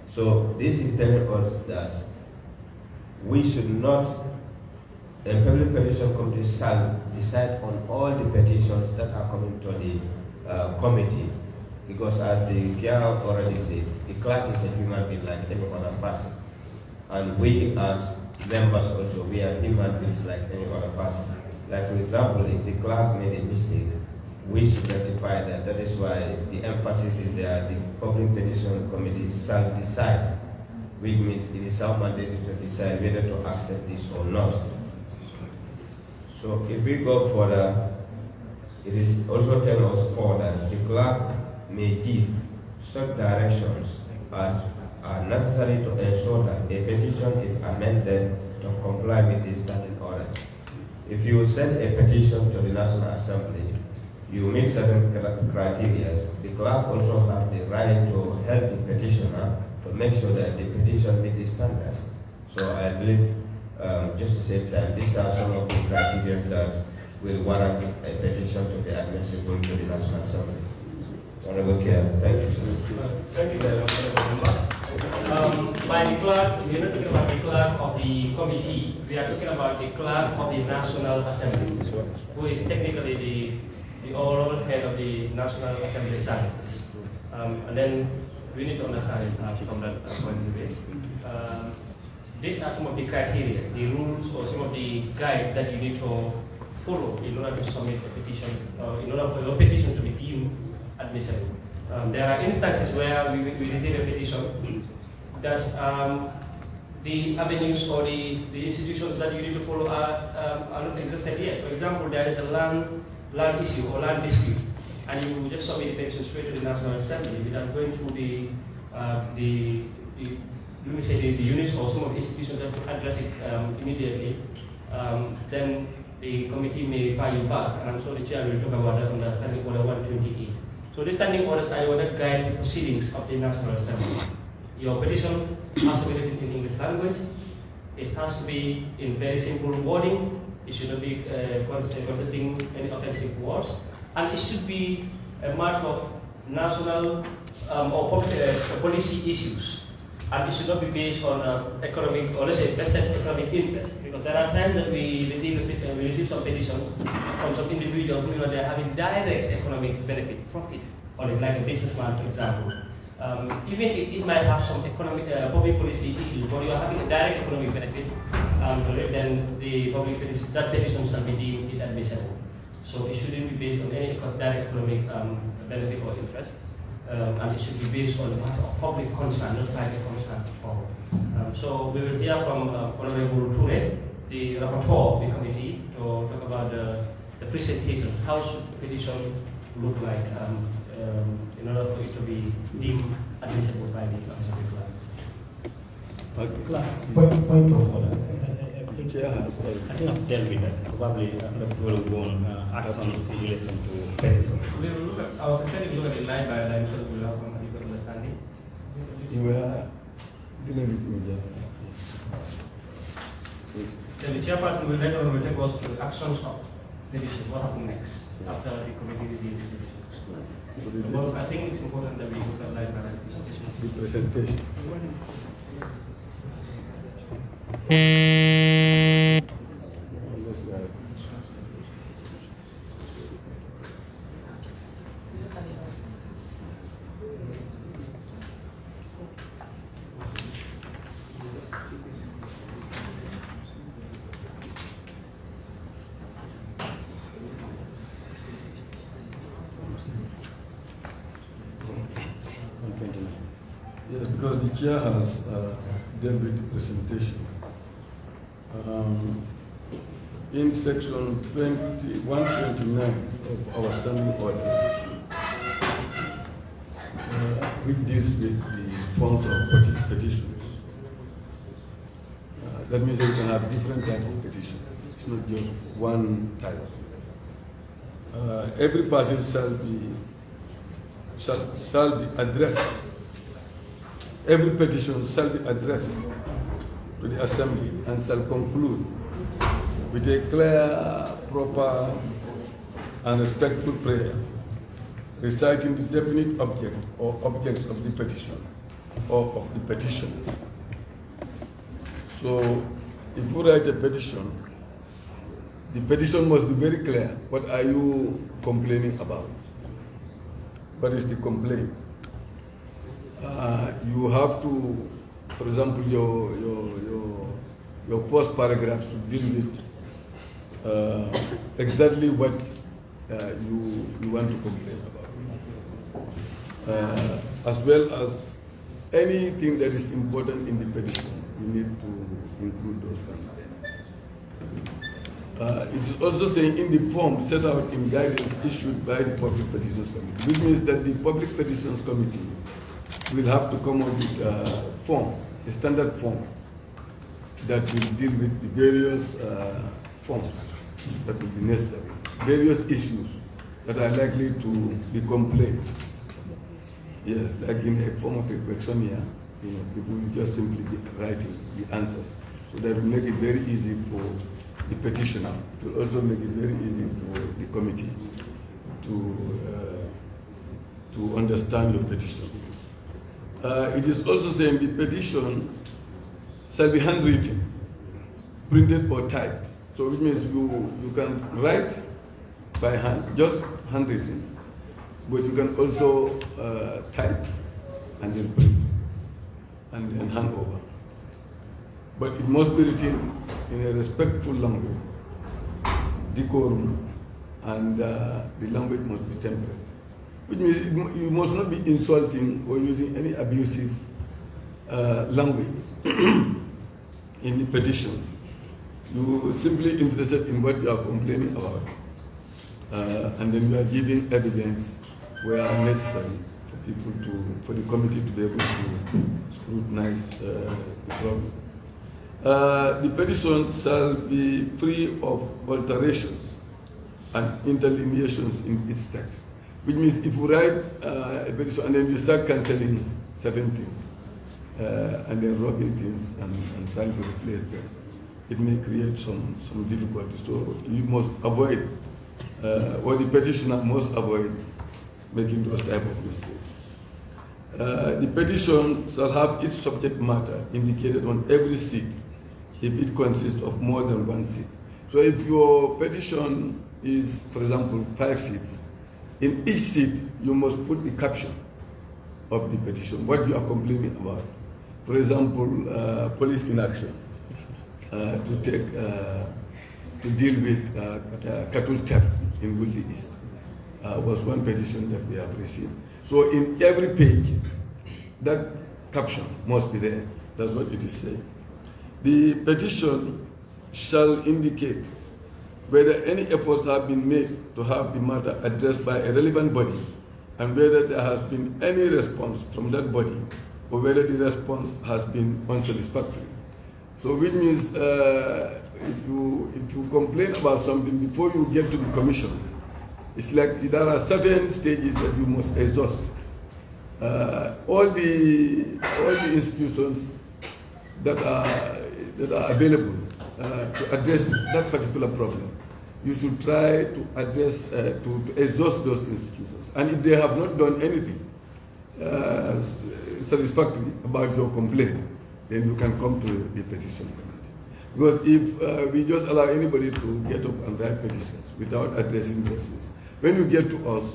So this is telling us that we should not, a Public Petition Committee shall decide on all the petitions that are coming to the committee, because as the chair already says, the clerk is a human being like any other person. And we as members also, we are human beings like any other person. Like for example, if the clerk made a mistake, we should rectify that. That is why the emphasis is there. The Public Petition Committee shall decide, which means it is our mandate to decide whether to accept this or not. So if we go further, it is also telling us further that the clerk may give such directions as are necessary to ensure that a petition is amended to comply with the standing orders. If you send a petition to the National Assembly, you meet certain criteria. The clerk also has the right to help the petitioner to make sure that the petition meets the standards. So I believe, just to save time, these are some of the criteria that will warrant a petition to be admissible to the National Assembly. Honorable Chair, thank you, sir. Thank you very much. By the clerk, we are not talking about the clerk of the committee, we are talking about the clerk of the National Assembly, who is technically the overall head of the National Assembly services. And then we need to understand it from that point of view. These are some of the criteria, the rules, or some of the guides that you need to follow in order to submit a petition, in order for your petition to be deemed admissible. There are instances where we receive a petition that the avenues or the institutions that you need to follow are not existed yet. For example, there is a land issue or land dispute, and you just submit a petition straight to the National Assembly without going through let me say the units or some of the institutions that could address it immediately. Then the committee may file you back, and I'm sure the chair will talk about that under Standing Order 128. So the standing orders are what that guides the proceedings of the National Assembly. Your petition has to be written in English language. It has to be in very simple wording. It should not be containing any offensive words, and it should be a matter of national or public policy issues. And it should not be based on economic, or let's say vested economic interest. Because there are times that we receive some petitions from some individuals who they are having direct economic benefit, profit, or like a businessman, for example. Even if it might have some economic, public policy issues, but you are having a direct economic benefit, then the public petition, that petition shall be deemed inadmissible. So it shouldn't be based on any direct economic benefit or interest. And it should be based on the matter of public concern, not private concern at all. So we will hear from Honorable Ture, the rapporteur of the committee, to talk about the presentation. How should the petition look like in order for it to be deemed admissible by the Assembly clerk? Point of order. I think I've dealt with that. Probably will go on actions in relation to petition. We will look at, I was intending to look at it line by line so that we will have a deeper understanding. Then the chairperson will later on take us to the actions of petition. What happens next after the committee reviews the petition? Well, I think it's important that we look at like the presentation. Yes, because the chair has dealt with the presentation. In section 129 of our standing orders, which deals with the forms of petitions. That means that you can have different types of petition. It's not just one type. Every person shall be addressed. Every petition shall be addressed to the Assembly and shall conclude with a clear, proper, and respectful prayer, reciting the definite object or objects of the petition or of the petitioners. So, if you write a petition, the petition must be very clear. What are you complaining about? What is the complaint? You have to, for example, your first paragraph should deal with exactly what you want to complain about, as well as anything that is important in the petition. You need to include those ones there. It is also saying in the form set out in guidance issued by the Public Petitions Committee, which means that the Public Petitions Committee will have to come up with a form, a standard form that will deal with the various forms that will be necessary, various issues that are likely to be complained. Yes, like in a form of a questionnaire, people will just simply be writing the answers. So that will make it very easy for the petitioner. It will also make it very easy for the committee to understand your petition. It is also saying the petition shall be handwritten, printed or typed. So it means you can write by hand, just handwritten, but you can also type and then print and then hand over. But it must be written in a respectful language, decorum, and the language must be temperate. Which means you must not be insulting or using any abusive language in the petition. You simply interested in what you are complaining about, and then you are giving evidence where necessary for the committee to be able to scrutinize the problem. The petition shall be free of alterations and interlineations in its text. Which means if you write a petition and then you start cancelling certain things, and then dropping things and trying to replace them, it may create some difficulties. So you must avoid, or the petitioner must avoid making those type of mistakes. The petition shall have its subject matter indicated on every seat if it consists of more than one seat. So if your petition is, for example, 5 seats, in each seat, you must put the caption of the petition, what you are complaining about. For example, police inaction to deal with cattle theft in Woodley East was one petition that we have received. So in every page, that caption must be there. That's what it is saying. The petition shall indicate whether any efforts have been made to have the matter addressed by a relevant body and whether there has been any response from that body or whether the response has been unsatisfactory. So which means if you complain about something before you get to the commission, it's like there are certain stages that you must exhaust. All the institutions that are available to address that particular problem, you should try to address, to exhaust those institutions. And if they have not done anything satisfactory about your complaint, then you can come to the petition committee. Because if we just allow anybody to get up and write petitions without addressing those things, when you get to us,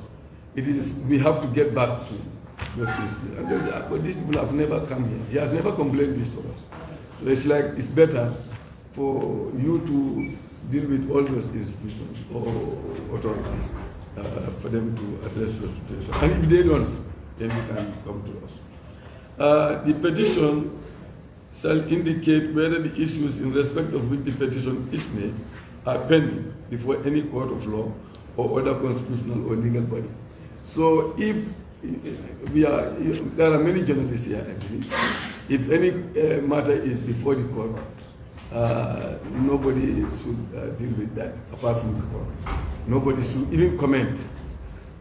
we have to get back to those institutions. And they say, but these people have never come here. He has never complained this to us. So it's like, it's better for you to deal with all those institutions or authorities for them to address your situation. And if they don't, then you can come to us. The petition shall indicate whether the issues in respect of which the petition is made are pending before any court of law or other constitutional or legal body. So if there are many journalists here, I believe. If any matter is before the court, nobody should deal with that apart from the court. Nobody should even comment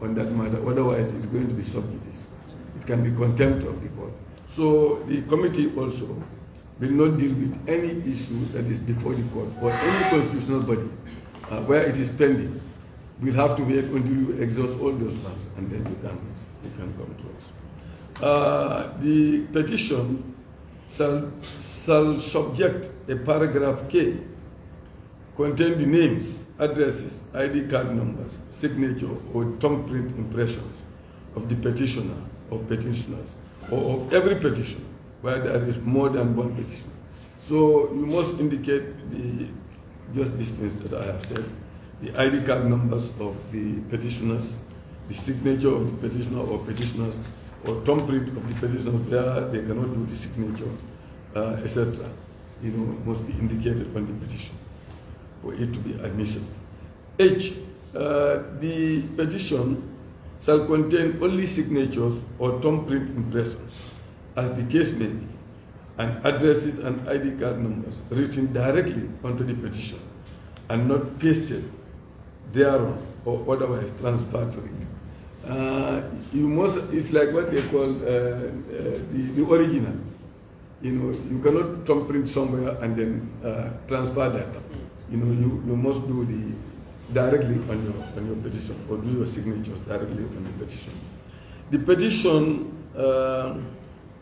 on that matter, otherwise it's going to be sub judice. It can be contempt of the court. So the committee also will not deal with any issue that is before the court or any constitutional body where it is pending. We'll have to wait until you exhaust all those ones, and then you can come to us. The petition shall subject a paragraph K contain the names, addresses, ID card numbers, signature, or thumbprint impressions of the petitioner, of petitioners, or of every petition where there is more than one petition. So you must indicate just these things that I have said: the ID card numbers of the petitioners, the signature of the petitioner or petitioners, or thumbprint of the petitioners where they cannot do the signature, etc. Must be indicated on the petition for it to be admissible. H, the petition shall contain only signatures or thumbprint impressions, as the case may be, and addresses and ID card numbers written directly onto the petition and not pasted thereon or otherwise transferred to it. It's like what they call the original. You cannot thumbprint somewhere and then transfer that. You must do directly on your petition, or do your signatures directly on the petition. The petition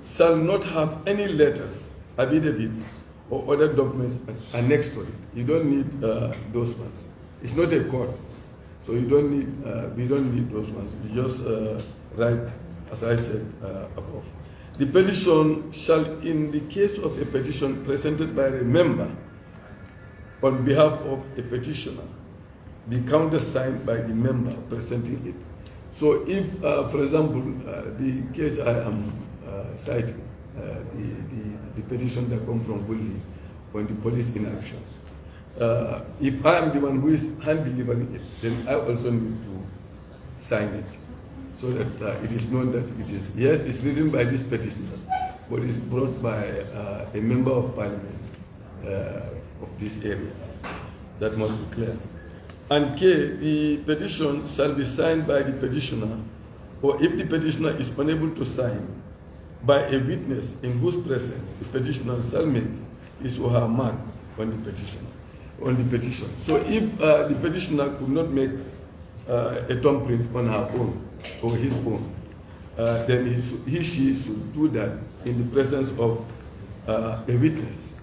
shall not have any letters, affidavits, or other documents annexed to it. You don't need those ones. It's not a court, so we don't need those ones. We just write, as I said above. The petition shall, in the case of a petition presented by a member on behalf of a petitioner, be countersigned by the member presenting it. So if, for example, the case I am citing, the petition that comes from Bulli on the police inaction, if I am the one who is hand delivering it, then I also need to sign it, so that it is known that it is, yes, it's written by these petitioners, but it's brought by a member of parliament of this area. That must be clear. And K, the petition shall be signed by the petitioner, or if the petitioner is unable to sign, by a witness in whose presence the petitioner shall make his or her mark on the petition. So if the petitioner could not make a thumbprint on her own or his own, then she should do that in the presence of a witness,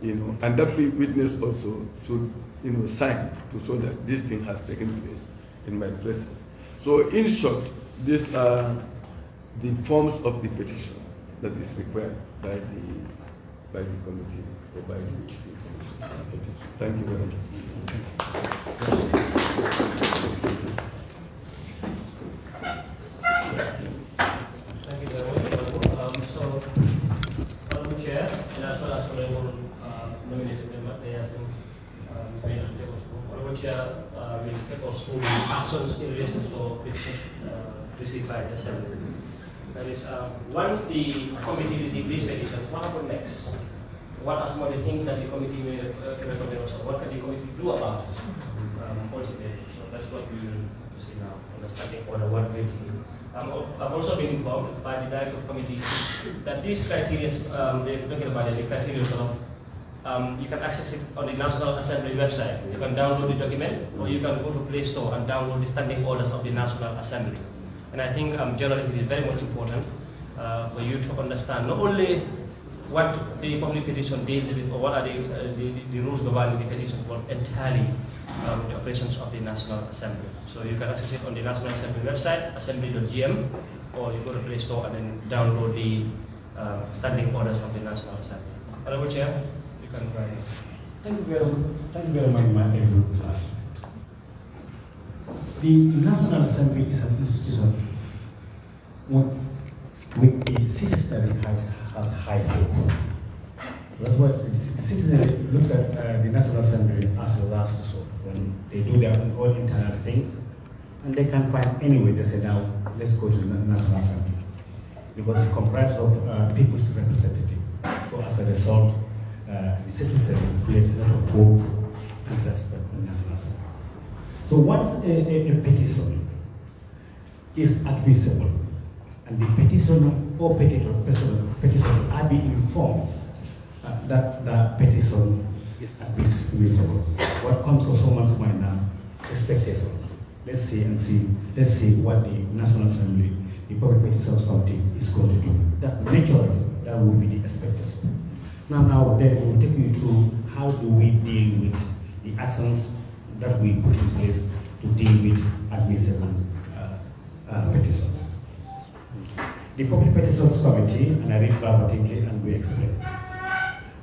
and that witness also should, sign to show that this thing has taken place in my presence. So in short, these are the forms of the petition that is required by the committee or by the commission. Thank you very much. Thank you very much. So, Madam Chair, and as well as Honorable nominated member, there are some Honorable Chair will take us through actions in relation to petitions received by the Assembly. That is, once the committee receives this petition, what happens next? What are some of the things that the committee may recommend also? What can the committee do about it ultimately? So that's what we will see now, understanding order 120. I've also been informed by the Director of Committee that these criteria, they're talking about the criteria of you can access it on the National Assembly website. You can download the document, or you can go to Play Store and download the standing orders of the National Assembly. And I think journalism is very much important for you to understand not only what the public petition deals with, or what are the rules governing the petition, but entirely the operations of the National Assembly. So you can access it on the National Assembly website, assembly.gm, or you go to Play Store and then download the standing orders of the National Assembly. Honorable Chair, you can go ahead. Thank you very much, my able class. The National Assembly is an institution with a citizenry has high hope. That's why the citizenry looks at the National Assembly as a last resort when they do their own internal things, and they can't find any way. They say, now let's go to the National Assembly, because it comprises of people's representatives. So as a result, the citizenry places a lot of hope and respect in the National Assembly. So once a petition is admissible, and the petitioner or petitioner are being informed that the petition is admissible, what comes to someone's mind now? Expectations. Let's see what the National Assembly, the Public Petitions Committee is going to do. That naturally, that will be the expectation. Now then we'll take you through how do we deal with the actions that we put in place to deal with admissible petitions. The Public Petitions Committee, and I read verbatimly and we explain.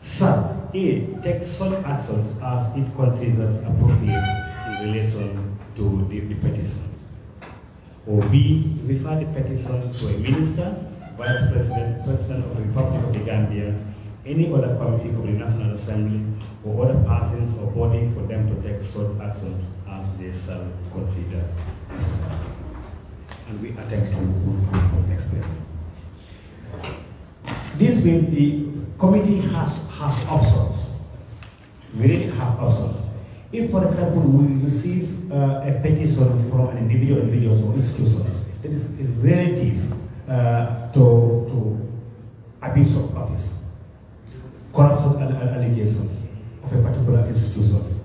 Shall A, take such actions as it considers appropriate in relation to the petition. Or B, refer the petition to a minister, vice president, president of the Republic of the Gambia, any other committee of the National Assembly, or other persons or body for them to take such actions as they shall consider necessary. And we attempt to explain. This means the committee has options. We really have options. If, for example, we receive a petition from an individual or institution that is relative to abuse of office, corruption allegations of a particular institution,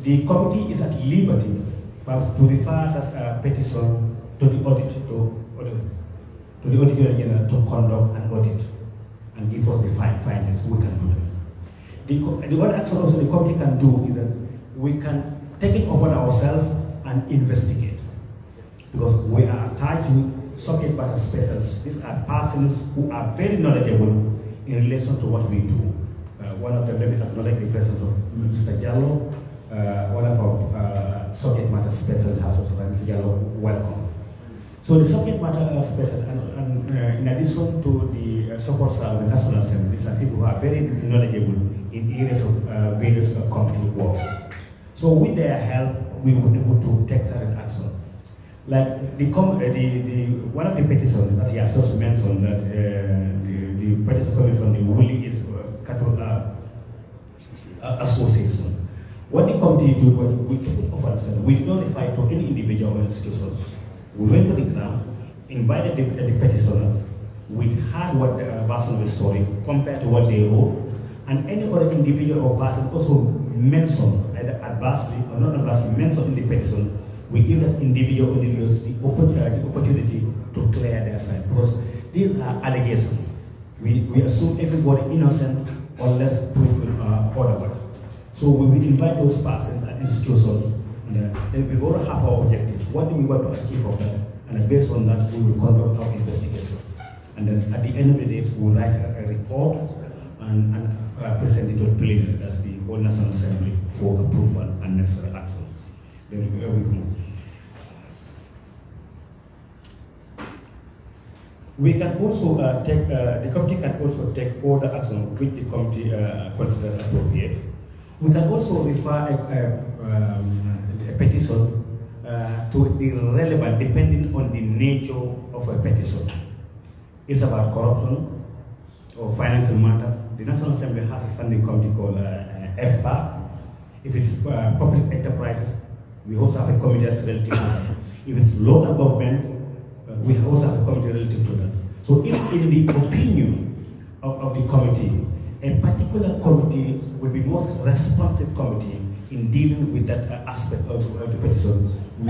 the committee is at liberty to refer that petition to the Auditor General to conduct an audit and give us the findings. We can do that. The other action also the committee can do is that we can take it upon ourselves and investigate, because we are attached to subject matter specialists. These are persons who are very knowledgeable in relation to what we do. One of them, let me acknowledge the presence of Mr. Jallo, one of our subject matter specialists has also, Mr. Jallo, welcome. So the subject matter specialist, and in addition to the support staff of the National Assembly, these are people who are very knowledgeable in areas of various committee works. So with their help, we were able to take certain actions. Like one of the petitions that he has just mentioned, that the petition coming from the Woolly is Cattle Association. What the committee did was we took it over ourselves. We notified to any individual or institution. We went to the ground, invited the petitioners. We heard what the version of the story compared to what they wrote, and any other individual or person also mentioned, either adversely or not adversely, mentioned in the petition. We give that individuals the opportunity to clear their side, because these are allegations. We assume everybody innocent unless proven otherwise. So we will invite those persons and institutions, and then we will have our objectives. What do we want to achieve of that? And based on that, we will conduct our investigation. And then at the end of the day, we will write a report and present it to the plenary, that's the whole National Assembly, for approval and necessary actions. Then we move. We can also the committee can also take all the action which the committee considers appropriate. We can also refer a petition to the relevant, depending on the nature of a petition. It's about corruption or financial matters. The National Assembly has a standing committee called FPAC. If it's public enterprises, we also have a committee that's relative to that. If it's local government, we also have a committee relative to that. So if in the opinion of the committee, a particular committee will be most responsive committee in dealing with that aspect of the petition. We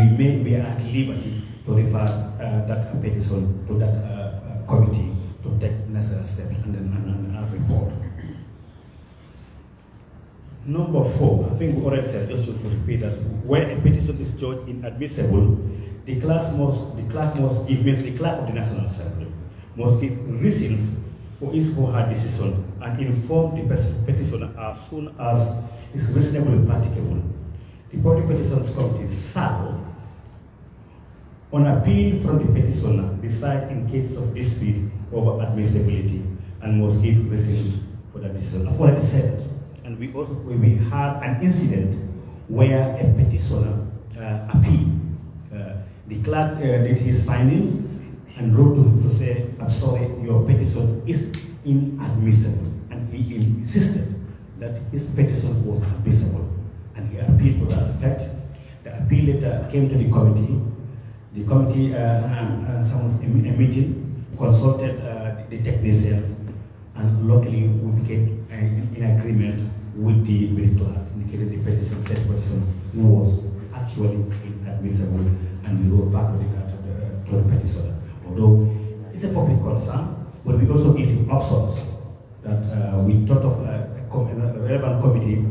are at liberty to refer that petition to that committee to take necessary steps and then report. Number 4, I think we already said, just to repeat that, where a petition is judged inadmissible, the clerk of the National Assembly must give reasons for his or her decision and inform the petitioner as soon as is reasonably practicable. The Public Petitions Committee shall, on appeal from the petitioner, decide in case of dispute over admissibility and must give reasons for that decision. I've already said it. And we had an incident where a petitioner appealed. The clerk did his finding and wrote to him to say, I'm sorry, your petition is inadmissible. And he insisted that his petition was admissible. And he appealed to that effect. The appeal letter came to the committee. The committee summoned a meeting, consulted the technicians, and luckily we became in agreement with the clerk, indicating the petition was actually inadmissible, and we wrote back to the petitioner. Although it's a public concern, but we also give him options that we thought of a relevant committee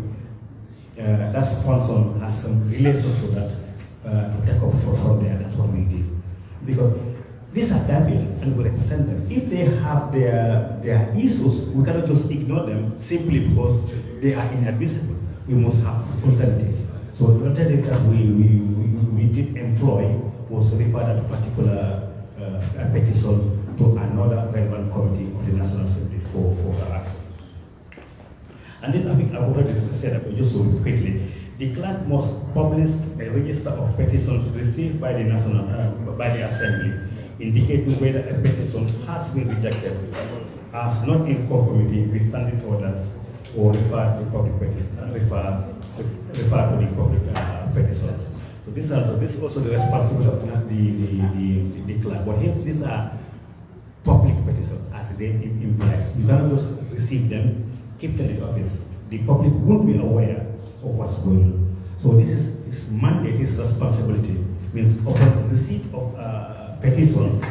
that sponsor has some relations to that to take up from there. That's what we did. Because these are Gambians and we represent them. If they have their issues, we cannot just ignore them simply because they are inadmissible. We must have alternatives. So the alternative that we did employ was to refer that particular petition to another relevant committee of the National Assembly for action. And this, I think I've already said, but just so quickly, the clerk must publish a register of petitions received by the Assembly, indicating whether a petition has been rejected as not in conformity with standing orders or refer to the public petitions. So this is also the responsibility of the clerk. But hence, these are public petitions, as the name implies. You cannot just receive them, keep them in the office. The public won't be aware of what's going on. So this is his mandate, his responsibility. Means upon receipt of petitions,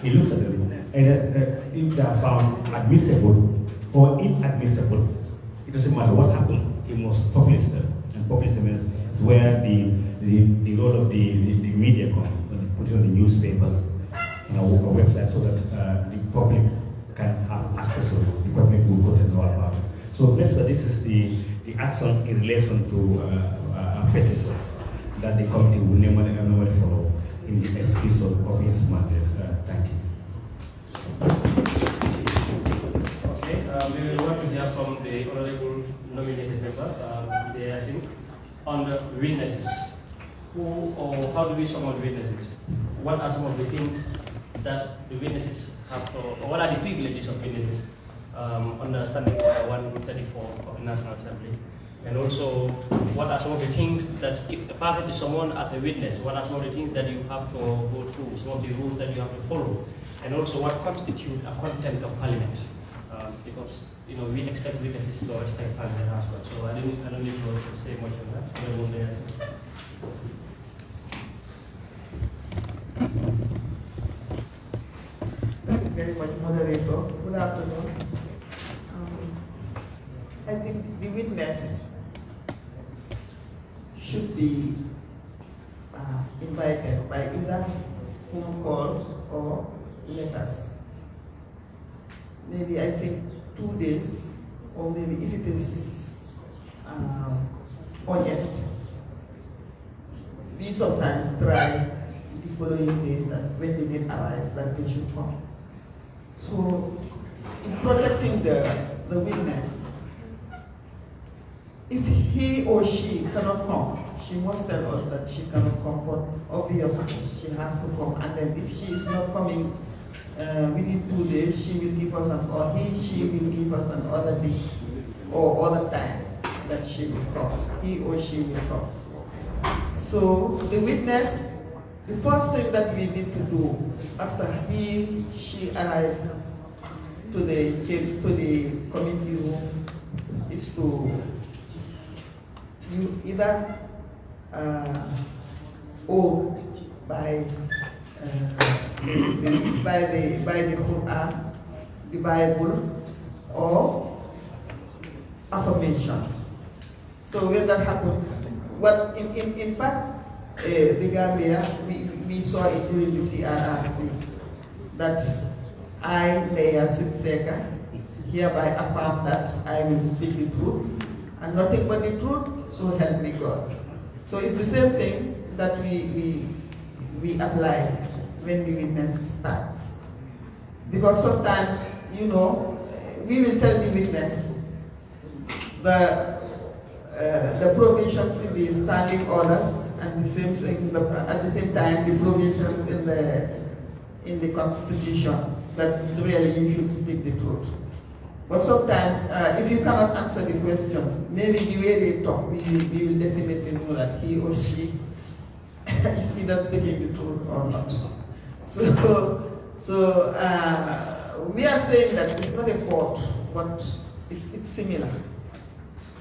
he looks at them, and if they are found admissible or inadmissible, it doesn't matter what happened, he must publish them. And publish them is where the role of the media comes, put it on the newspapers and our website so that the public can have access to it, the public will go to know about it. So basically this is the action in relation to petitions that the committee will normally follow in the execution of its mandate. Thank you. Okay, we will want to hear from the honorable nominated member, they are on the witnesses. Who or how do we summon witnesses? What are some of the things that the witnesses have to, or what are the privileges of witnesses under Standing Order 134 of the National Assembly? And also, what are some of the things that if a person is summoned as a witness, what are some of the things that you have to go through, some of the rules that you have to follow? And also, what constitutes a contempt of Parliament? Because we expect witnesses to respect Parliament as well. So I don't need to say much on that. Thank you very much, Moderator. Good afternoon. I think the witness should be invited by either phone calls or letters. Maybe I think 2 days, or maybe if it is urgent, we sometimes try the following day that when the date arrives that they should come. So in protecting the witness, if he or she cannot come, she must tell us that she cannot come, but obviously she has to come. And then if she is not coming within 2 days, she will give us she will give us an other day or other time that she will come. He or she will come. So the witness, the first thing that we need to do after she arrived to the committee room is to you either oath by the Quran, the Bible, or affirmation. So when that happens, well, in fact, the Gambia, we saw it during the TRRC that I, 𝐀𝐬𝐬𝐬𝐬, hereby affirm that I will speak the truth and nothing but the truth, so help me God. So it's the same thing that we apply when the witness starts. Because sometimes, you know, we will tell the witness the provisions in the standing orders and the same thing, at the same time the provisions in the Constitution that really you should speak the truth. But sometimes, if you cannot answer the question, maybe the way they talk, we will definitely know that he or she is either speaking the truth or not. So we are saying that it's not a fault, but it's similar.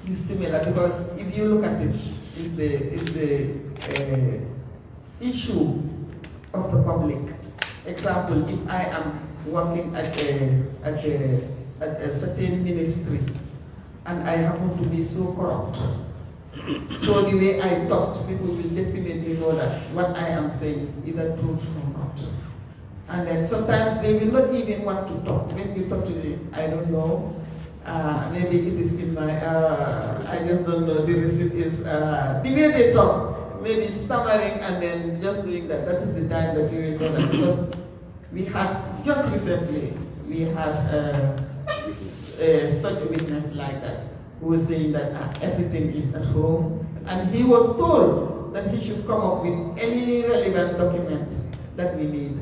It's similar because if you look at it, it's the issue of the public. Example, if I am working at a certain ministry and I happen to be so corrupt, so the way I talk, people will definitely know that what I am saying is either truth or not. And then sometimes they will not even want to talk. When you talk to them, I don't know, maybe it is in my, I just don't know, the receipt is, the way they talk, maybe stammering and then just doing that. That is the time that you will know that. Because we had, just recently, we had such a witness like that, who was saying that everything is at home. And he was told that he should come up with any relevant document that we need.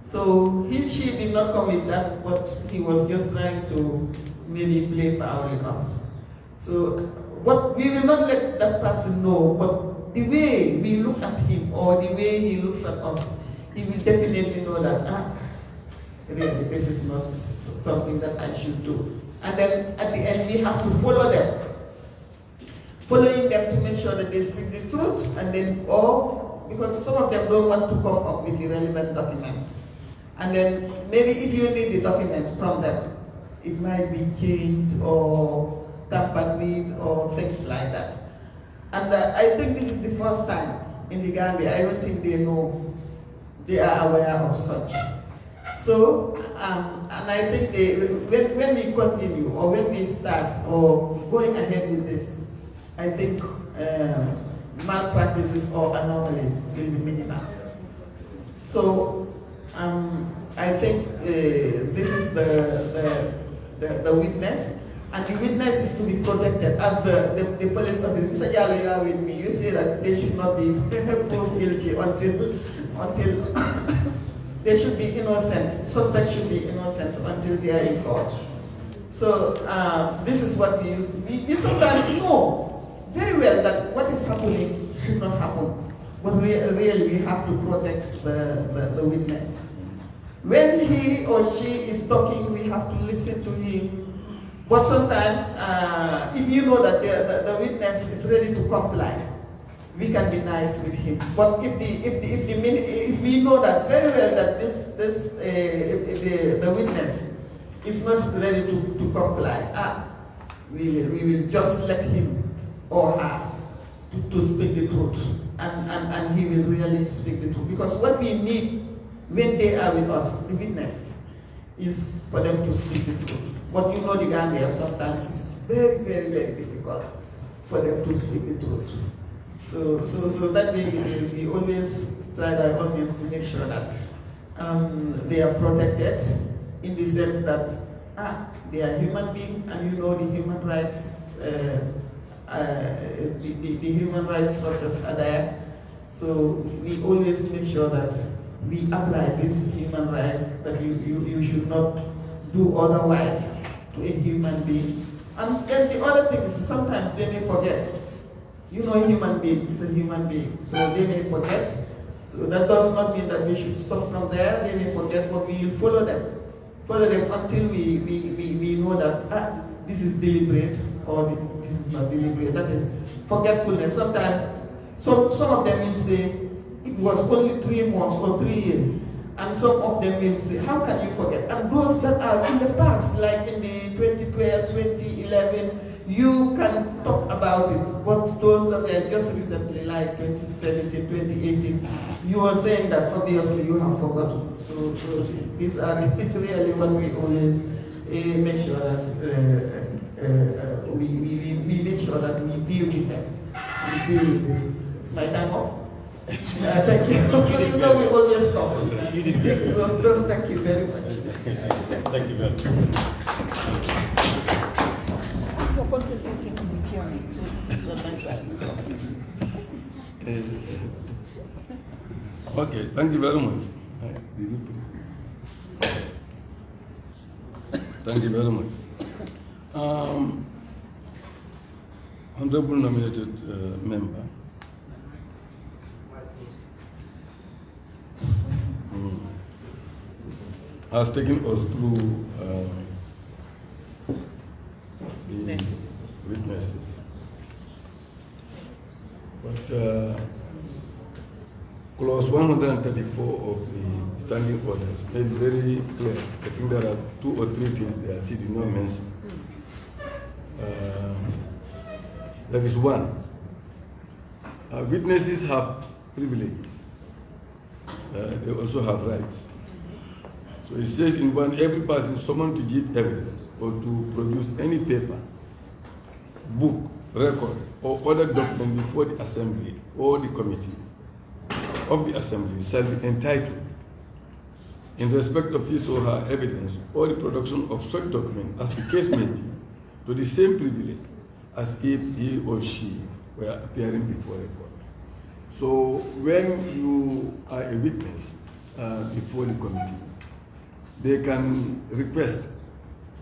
So she did not come with that, but he was just trying to maybe play foul with us. So what we will not let that person know, but the way we look at him or the way he looks at us, he will definitely know that, really, this is not something that I should do. And then at the end, we have to follow them. Following them to make sure that they speak the truth, and then, or because some of them don't want to come up with the relevant documents. And then maybe if you need the document from them, it might be changed or tampered with or things like that. And I think this is the first time in the Gambia. I don't think they know, they are aware of such. So, and I think when we continue or when we start or going ahead with this, I think malpractices or anomalies will be minimal. So, I think this is the witness, and the witness is to be protected as the police officer. Mr. Jallo, you are with me. You say that they should not be proved guilty until they should be innocent. Suspects should be innocent until they are in court. So this is what we use. We sometimes know very well that what is happening should not happen, but really we have to protect the witness. When he or she is talking, we have to listen to him. But sometimes, if you know that the witness is ready to comply, we can be nice with him. But if we know that very well that the witness is not ready to comply, we will just let him or her to speak the truth, and he will really speak the truth. Because what we need when they are with us, the witness, is for them to speak the truth. But you know the Gambia sometimes it's very, very, very difficult for them to speak the truth. So that means we always try our audience to make sure that they are protected in the sense that they are human beings, and you know the human rights, the human rights structures are there. So we always make sure that we apply these human rights, that you should not do otherwise to a human being. And then the other thing is sometimes they may forget. You know, a human being is a human being, so they may forget. So that does not mean that we should stop from there. They may forget, but we will follow them follow them until we know that this is deliberate or this is not deliberate. That is forgetfulness. Sometimes some of them will say it was only 3 months or 3 years. And some of them will say, how can you forget? And those that are in the past, like in the 2012, 2011, you can talk about it. But those that are just recently, like 2017, 2018, you are saying that obviously you have forgotten. So these are really when we always make sure that we make sure that we deal with them. We deal with this. Is my time up? Thank you. You know we always stop. You did good. So thank you very much. Thank you very much. You're concentrating on the hearing, so this is what my side. Okay, thank you very much. Thank you very much. Honorable nominated member. Has taken us through the witnesses. But clause 134 of the standing orders made very clear. I think there are 2 or 3 things there she did not mention. That is one. Witnesses have privileges. They also have rights. So it says in one, every person summoned to give evidence or to produce any paper, book, record, or other document before the assembly or the committee of the assembly shall be entitled, in respect of his or her evidence or the production of such document as the case may be, to the same privilege as if he or she were appearing before a court. So when you are a witness before the committee, they can request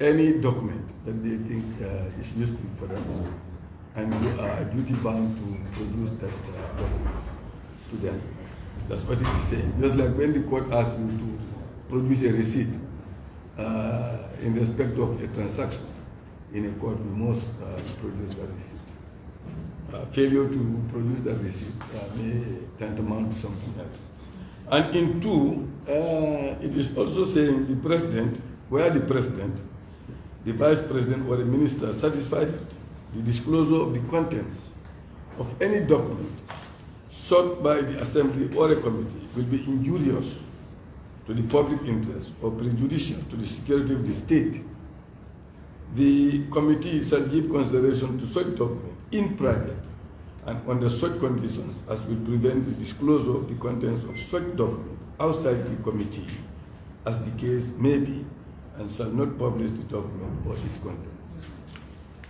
any document that they think is useful for them, and you are duty bound to produce that document to them. That's what it is saying. Just like when the court asks you to produce a receipt in respect of a transaction in a court, you must produce that receipt. Failure to produce that receipt may tantamount to something else. And in 2, it is also saying the president, where the president, the vice president, or the minister satisfied that the disclosure of the contents of any document sought by the assembly or a committee will be injurious to the public interest or prejudicial to the security of the state. The committee shall give consideration to such document in private and under such conditions as will prevent the disclosure of the contents of such document outside the committee as the case may be, and shall not publish the document or its contents.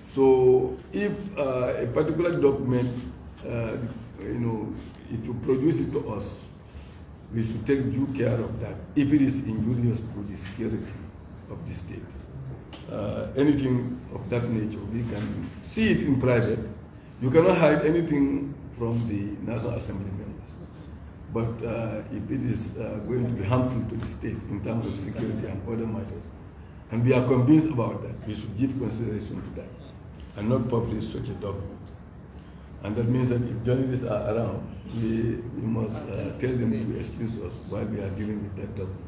So if a particular document, if you produce it to us, we should take due care of that if it is injurious to the security of the state. Anything of that nature, we can see it in private. You cannot hide anything from the National Assembly members. But if it is going to be harmful to the state in terms of security and other matters, and we are convinced about that, we should give consideration to that and not publish such a document. And that means that if journalists are around, we must tell them to excuse us while we are dealing with that document.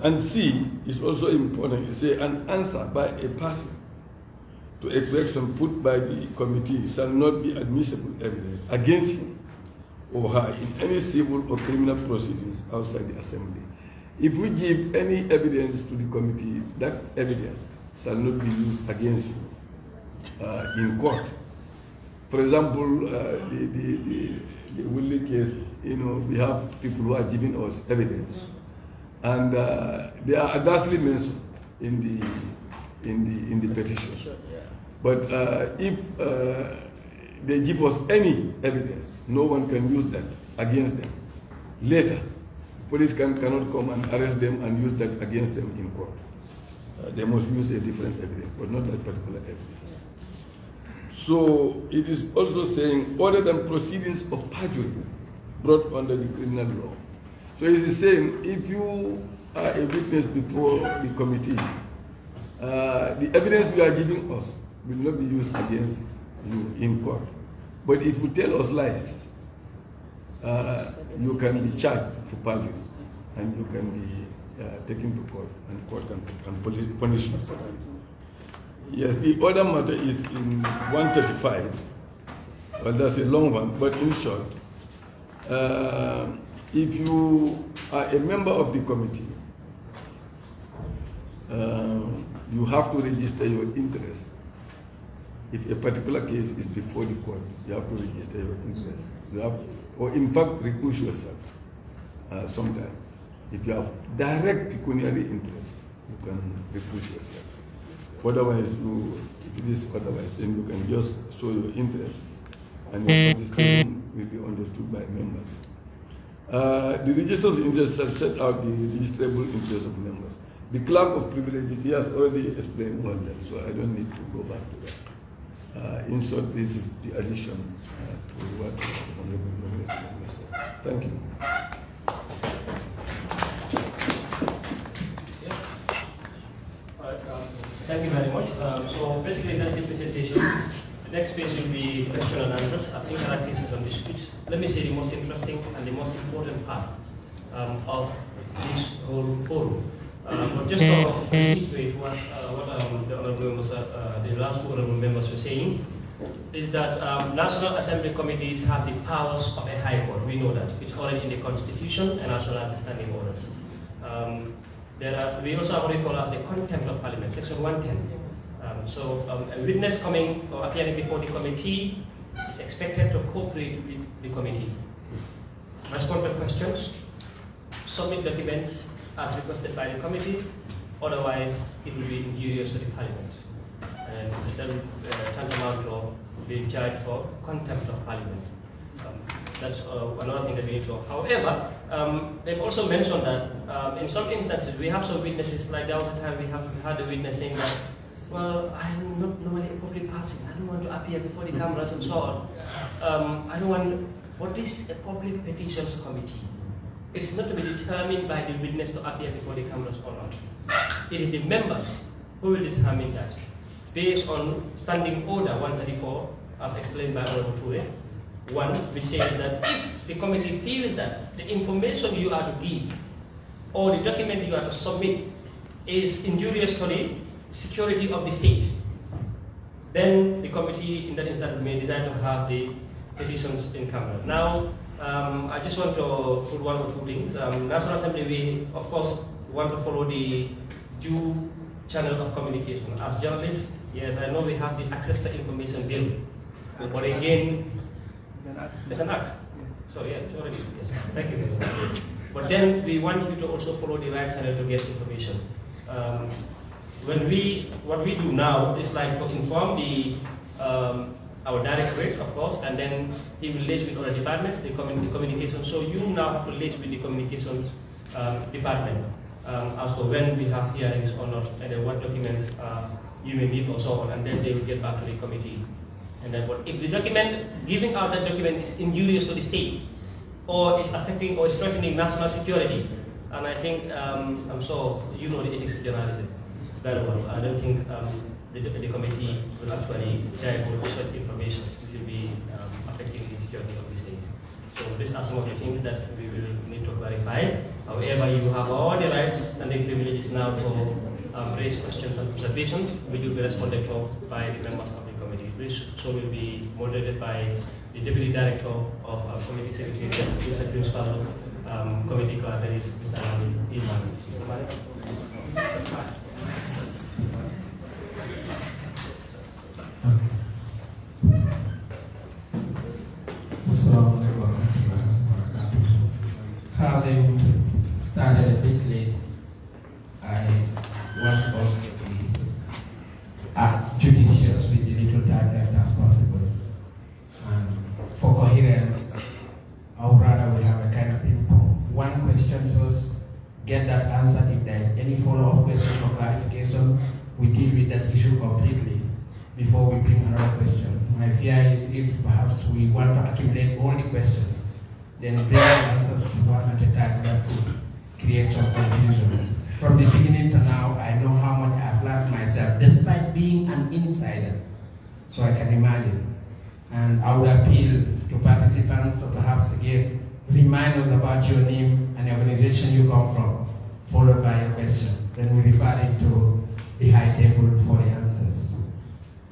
And C is also important. It says an answer by a person to a question put by the committee shall not be admissible evidence against him or her in any civil or criminal proceedings outside the assembly. If we give any evidence to the committee, that evidence shall not be used against you in court. For example, the Willie case, we have people who are giving us evidence, and they are adversely mentioned in the petition. But if they give us any evidence, no one can use that against them. Later, the police cannot come and arrest them and use that against them in court. They must use a different evidence, but not that particular evidence. So it is also saying, other than proceedings of perjury brought under the criminal law. So it is saying, if you are a witness before the committee, the evidence you are giving us will not be used against you in court. But if you tell us lies, you can be charged for perjury, and you can be taken to court, and court can punish you for that. Yes, the other matter is in 135. Well, that's a long one, but in short, if you are a member of the committee, you have to register your interest. If a particular case is before the court, you have to register your interest. You have, or in fact, recuse yourself sometimes. If you have direct pecuniary interest, you can recuse yourself. Otherwise, if it is otherwise, then you can just show your interest, and your participation will be understood by members. The register of interest has set out the registrable interest of members. The clerk of privileges, he has already explained all that, so I don't need to go back to that. In short, this is the addition to what the Honorable Member said. Thank you. Thank you very much. So basically that's the presentation. The next phase will be question and answers. I think interactive on disputes. Let me say the most interesting and the most important part of this whole forum. But just to reiterate what the honorable members, the last honorable members were saying, is that National Assembly committees have the powers of a high court. We know that. It's already in the Constitution and as well as the standing orders. We also have what we call as the Contempt of Parliament, Section 110. A witness coming or appearing before the committee is expected to cooperate with the committee, respond to questions, submit documents as requested by the committee, otherwise it will be injurious to the Parliament. And then tantamount to being charged for contempt of Parliament. That's another thing that we need to. However, they've also mentioned that in some instances we have some witnesses, like there was a time we have had a witness saying that, well, I'm not normally a public person, I don't want to appear before the cameras and so on. I don't want, what is a public petitions committee? It's not to be determined by the witness to appear before the cameras or not. It is the members who will determine that, based on Standing Order 134, as explained by Honorable Ture. One, which says that if the committee feels that the information you are to give or the document you are to submit is injurious to the security of the state, then the committee in that instance may decide to have the petitions in camera. Now, I just want to put one or two things. National Assembly, we of course want to follow the due channel of communication. As journalists, yes, I know we have the access to information bill, but again, it's an act. So yeah, it's already, yes. Thank you. But then we want you to also follow the right channel to get information. What we do now is like to inform the our directorates, of course, and then he will liaise with other departments, the communication. So you now have to liaise with the communications department as to when we have hearings or not, and then what documents you may need or so on, and then they will get back to the committee. And then if the document, giving out that document is injurious to the state, or is affecting or is threatening national security, and I think, I'm sure you know the ethics of journalism very well. I don't think the committee will actually divulge such information which will be affecting the security of the state. So these are some of the things that we will need to clarify. However, you have all the rights and the privileges now to raise questions and observations, which will be responded to by the members of the committee. This so will be moderated by the Deputy Director of Committee Secretariat, Mr. Principal, Committee Clerk, that is Mr. Ali Iman. Mr. Malik? Having started a bit late, I want us to be as judicious with the little time left as possible. And for coherence, I would rather we have a kind of one question first, get that answered. If there is any follow-up question or clarification, we deal with that issue completely before we bring another question. My fear is if perhaps we want to accumulate all the questions, then bring the answers one at a time, that could create some confusion. From the beginning to now, I know how much I've learned myself, despite being an insider. So I can imagine. And I would appeal to participants to perhaps again remind us about your name and the organization you come from, followed by a question. Then we refer it to the high table for the answers.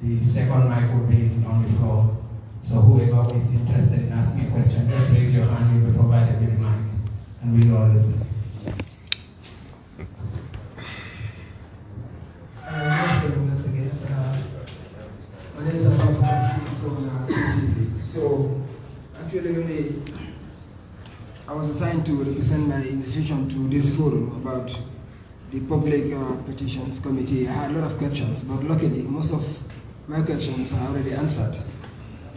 The second mic will be on the floor. So whoever is interested in asking a question, just raise your hand, you'll be provided with the mic, and we'll all listen. Once again, my name is Abba from TV. So, actually, I was assigned to represent my institution to this forum about the Public Petitions Committee. I had a lot of questions, but luckily, most of my questions are already answered.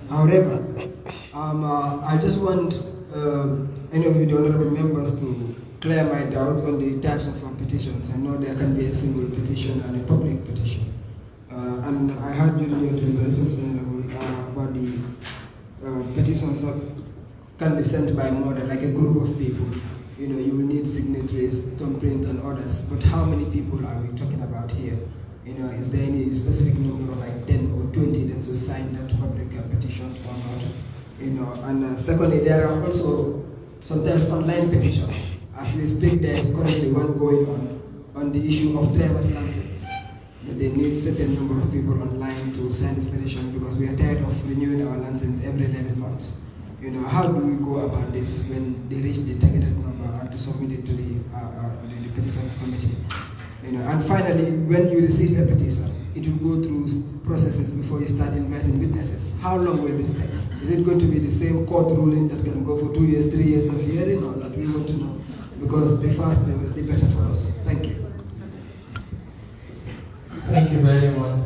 However, I just want any of you, the honorable members, to clear my doubt on the types of petitions. I know there can be a single petition and a public petition. And I heard during your deliberations, about the petitions that can be sent by more than like a group of people. You know, you will need signatories, thumbprint, and others. But how many people are we talking about here? You know, is there any specific number of like 10 or 20 that will sign that public petition or not? You know, and secondly, there are also sometimes online petitions. As we speak, there is currently one going on the issue of driver's license. That they need certain number of people online to sign this petition because we are tired of renewing our license every 11 months. You know, how do we go about this when they reach the targeted number and to submit it to the petitions committee? You know, and finally, when you receive a petition, it will go through processes before you start inviting witnesses. How long will this take? Is it going to be the same court ruling that can go for 2 years, 3 years of hearing, or not? We want to know, because the faster the better for us. Thank you. Thank you very much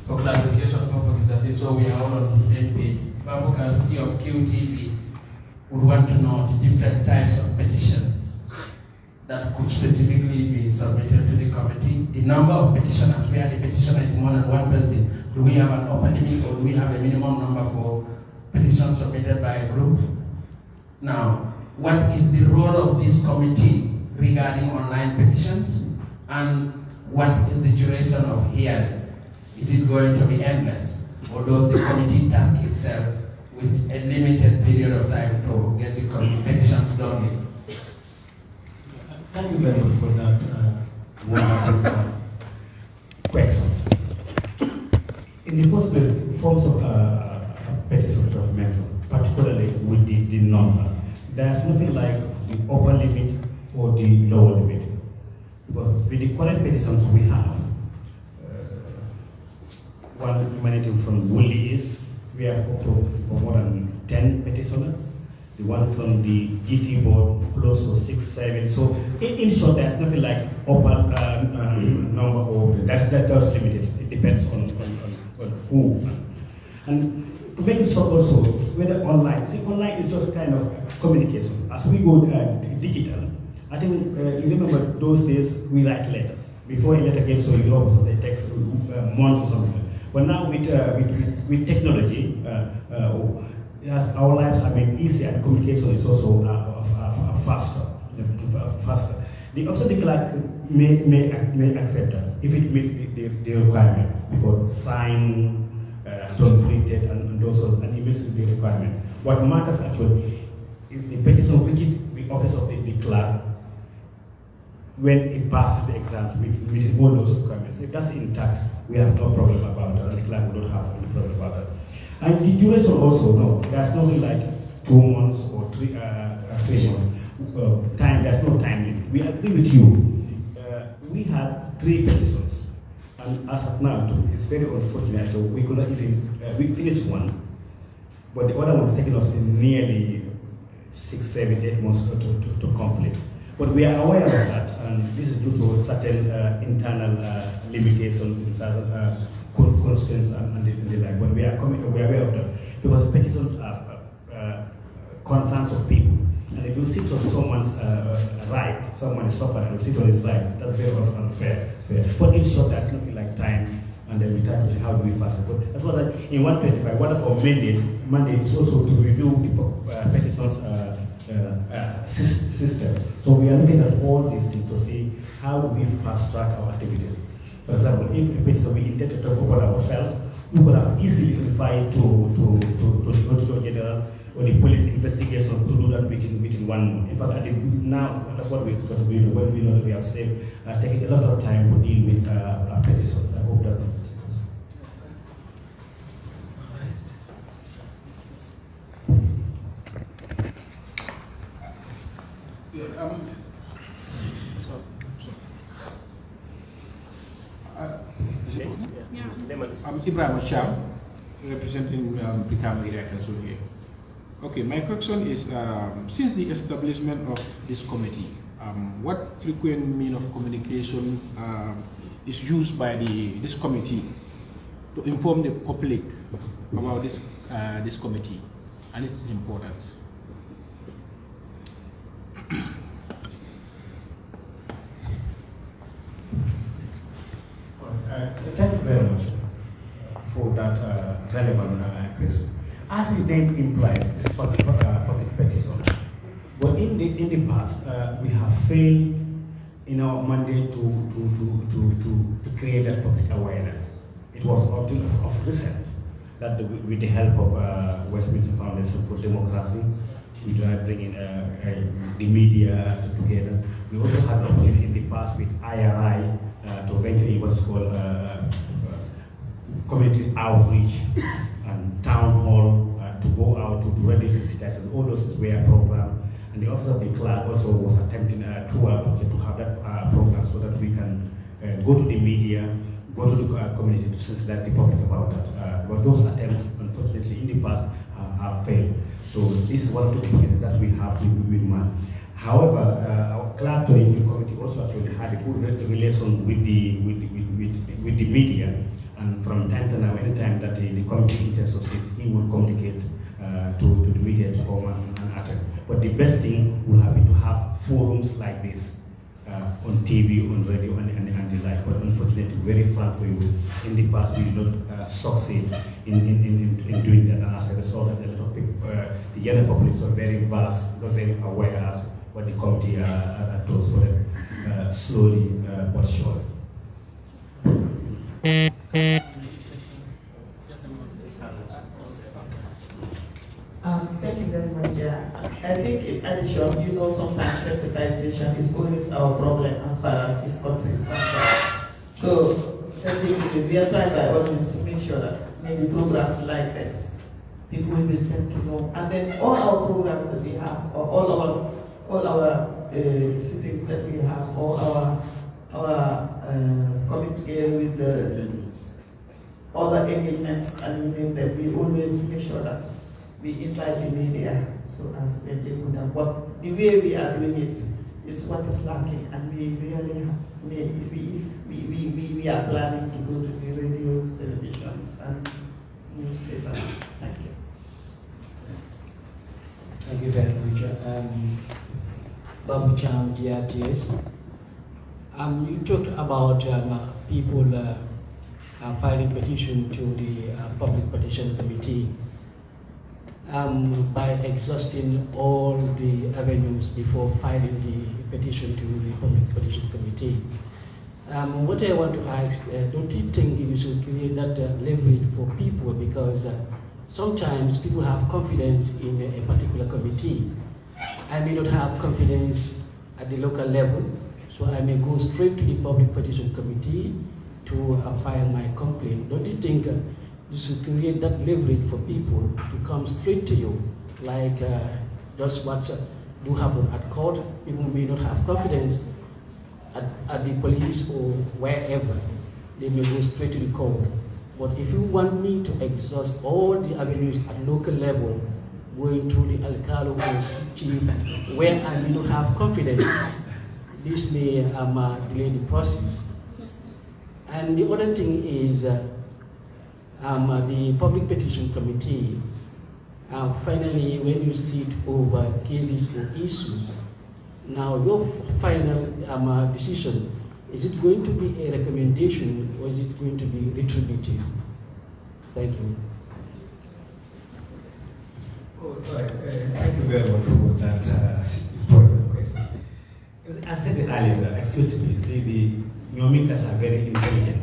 for clarification purposes. That is so we are all on the same page. Advocacy of QTV would want to know the different types of petition that could specifically be submitted to the committee, the number of petitioners, where the petitioner is more than one person. Do we have an upper limit, or do we have a minimum number for petitions submitted by a group? Now, what is the role of this committee regarding online petitions, and what is the duration of hearing? Is it going to be endless, or does the committee task itself with a limited period of time to get the petitions done with? Thank you very much for that wonderful questions. In the first place, forms of petitions of mention, particularly with the number, there's nothing like the upper limit or the lower limit. Because with the current petitions we have, one emanating from Woolly is, we have up to more than 10 petitioners. The one from the GT board, close to 6, 7. So in short, there's nothing like upper number, or that's limited. It depends on who. And to make it short also, whether online, see, online is just kind of communication. As we go digital, I think you remember those days we write letters. Before a letter gets so long, so it takes months or something. But now with technology, as our lives are made easier, and communication is also faster. The clerk may accept that if it meets the requirement, because signed, printed, and those sorts, and it meets the requirement. What matters actually is the petition reaches the office of the clerk when it passes the exams, meeting all those requirements. If that's intact, we have no problem about that, and the clerk will not have any problem about that. And the duration also, no, there's nothing like 2 months or 3 months. Time, there's no time limit. We agree with you. We had 3 petitions, and as of now, it's very unfortunate. So we could not even, we finished one, but the other one is taking us nearly 6, 7, 8 months to complete. But we are aware of that, and this is due to certain internal limitations in certain constraints and the like. But we are aware of that, because petitions are concerns of people. And if you sit on someone's right, someone is suffering, and you sit on his right, that's very unfair. But in short, there's nothing like time, and then we try to see how do we pass it. But that's what in 125, one of our mandate is also to review the petitions system. So we are looking at all these things to see how we fast track our activities. For example, if a petition we intend to talk about ourselves, we could have easily referred to the Auditor General or the police investigation to do that within 1 month. In fact, now that's what we sort of do when we know that we have saved, taking a lot of time to deal with petitions. I hope that answers your question. I'm Ibrahim Cham, representing Brikam area council here. Okay, my question is, since the establishment of this committee, what frequent mean of communication is used by this committee to inform the public about this committee and its importance? Thank you very much for that relevant question. As the name implies, this is public petition. But in the past, we have failed in our mandate to create that public awareness. It was until of recent that with the help of Westminster Foundation for Democracy, we tried bringing the media together. We also had an opportunity in the past with IRI to venture in what's called community outreach and town hall to go out to radio stations. All those were a program. And the office of the clerk also was attempting through our project to have that program so that we can go to the media, go to the community to sensitize the public about that. But those attempts, unfortunately, in the past have failed. So this is one of the things that we have to man. However, our clerk committee also actually had a good relation with the media, and from time to now, anytime that the committee interacts, he would communicate to the media to come and attend. But the best thing would have been to have forums like this on TV, on radio, and the like. But unfortunately, very frank for you, in the past we did not succeed in doing that. And as a result, a lot of people, the general populace are very vast, not very aware as what the committee does for them, slowly but surely. Thank you very much. Yeah. I think in addition, sometimes sensitization is always our problem as far as this country is concerned. So I think we are trying by all means to make sure that maybe programs like this, people will tend to know. And then all our programs that we have, or all our sittings that we have, all our coming together with the other engagements, and we always make sure that we invite the media so as they could have what the way we are doing it is what is lacking, and we really if we are planning to go to the radios, televisions, and newspapers. Thank you. Thank you very much. Babu Cham, DRTS. You talked about people filing petition to the Public Petition Committee. By exhausting all the avenues before filing the petition to the Public Petition Committee. What I want to ask, don't you think you should create that leverage for people, because sometimes people have confidence in a particular committee. I may not have confidence at the local level, so I may go straight to the Public Petition Committee to file my complaint. Don't you think you should create that leverage for people to come straight to you, like just what do happen at court? People may not have confidence at the police or wherever. They may go straight to the court. But if you want me to exhaust all the avenues at local level, going to the alcalde or chief, where I may not have confidence, this may delay the process. And the other thing is, the Public Petition Committee, finally, when you sit over cases or issues, now your final decision, is it going to be a recommendation or is it going to be retributive? Thank you. Thank you very much for that important question. As I said earlier, excuse me, see, the Nyomikas are very intelligent.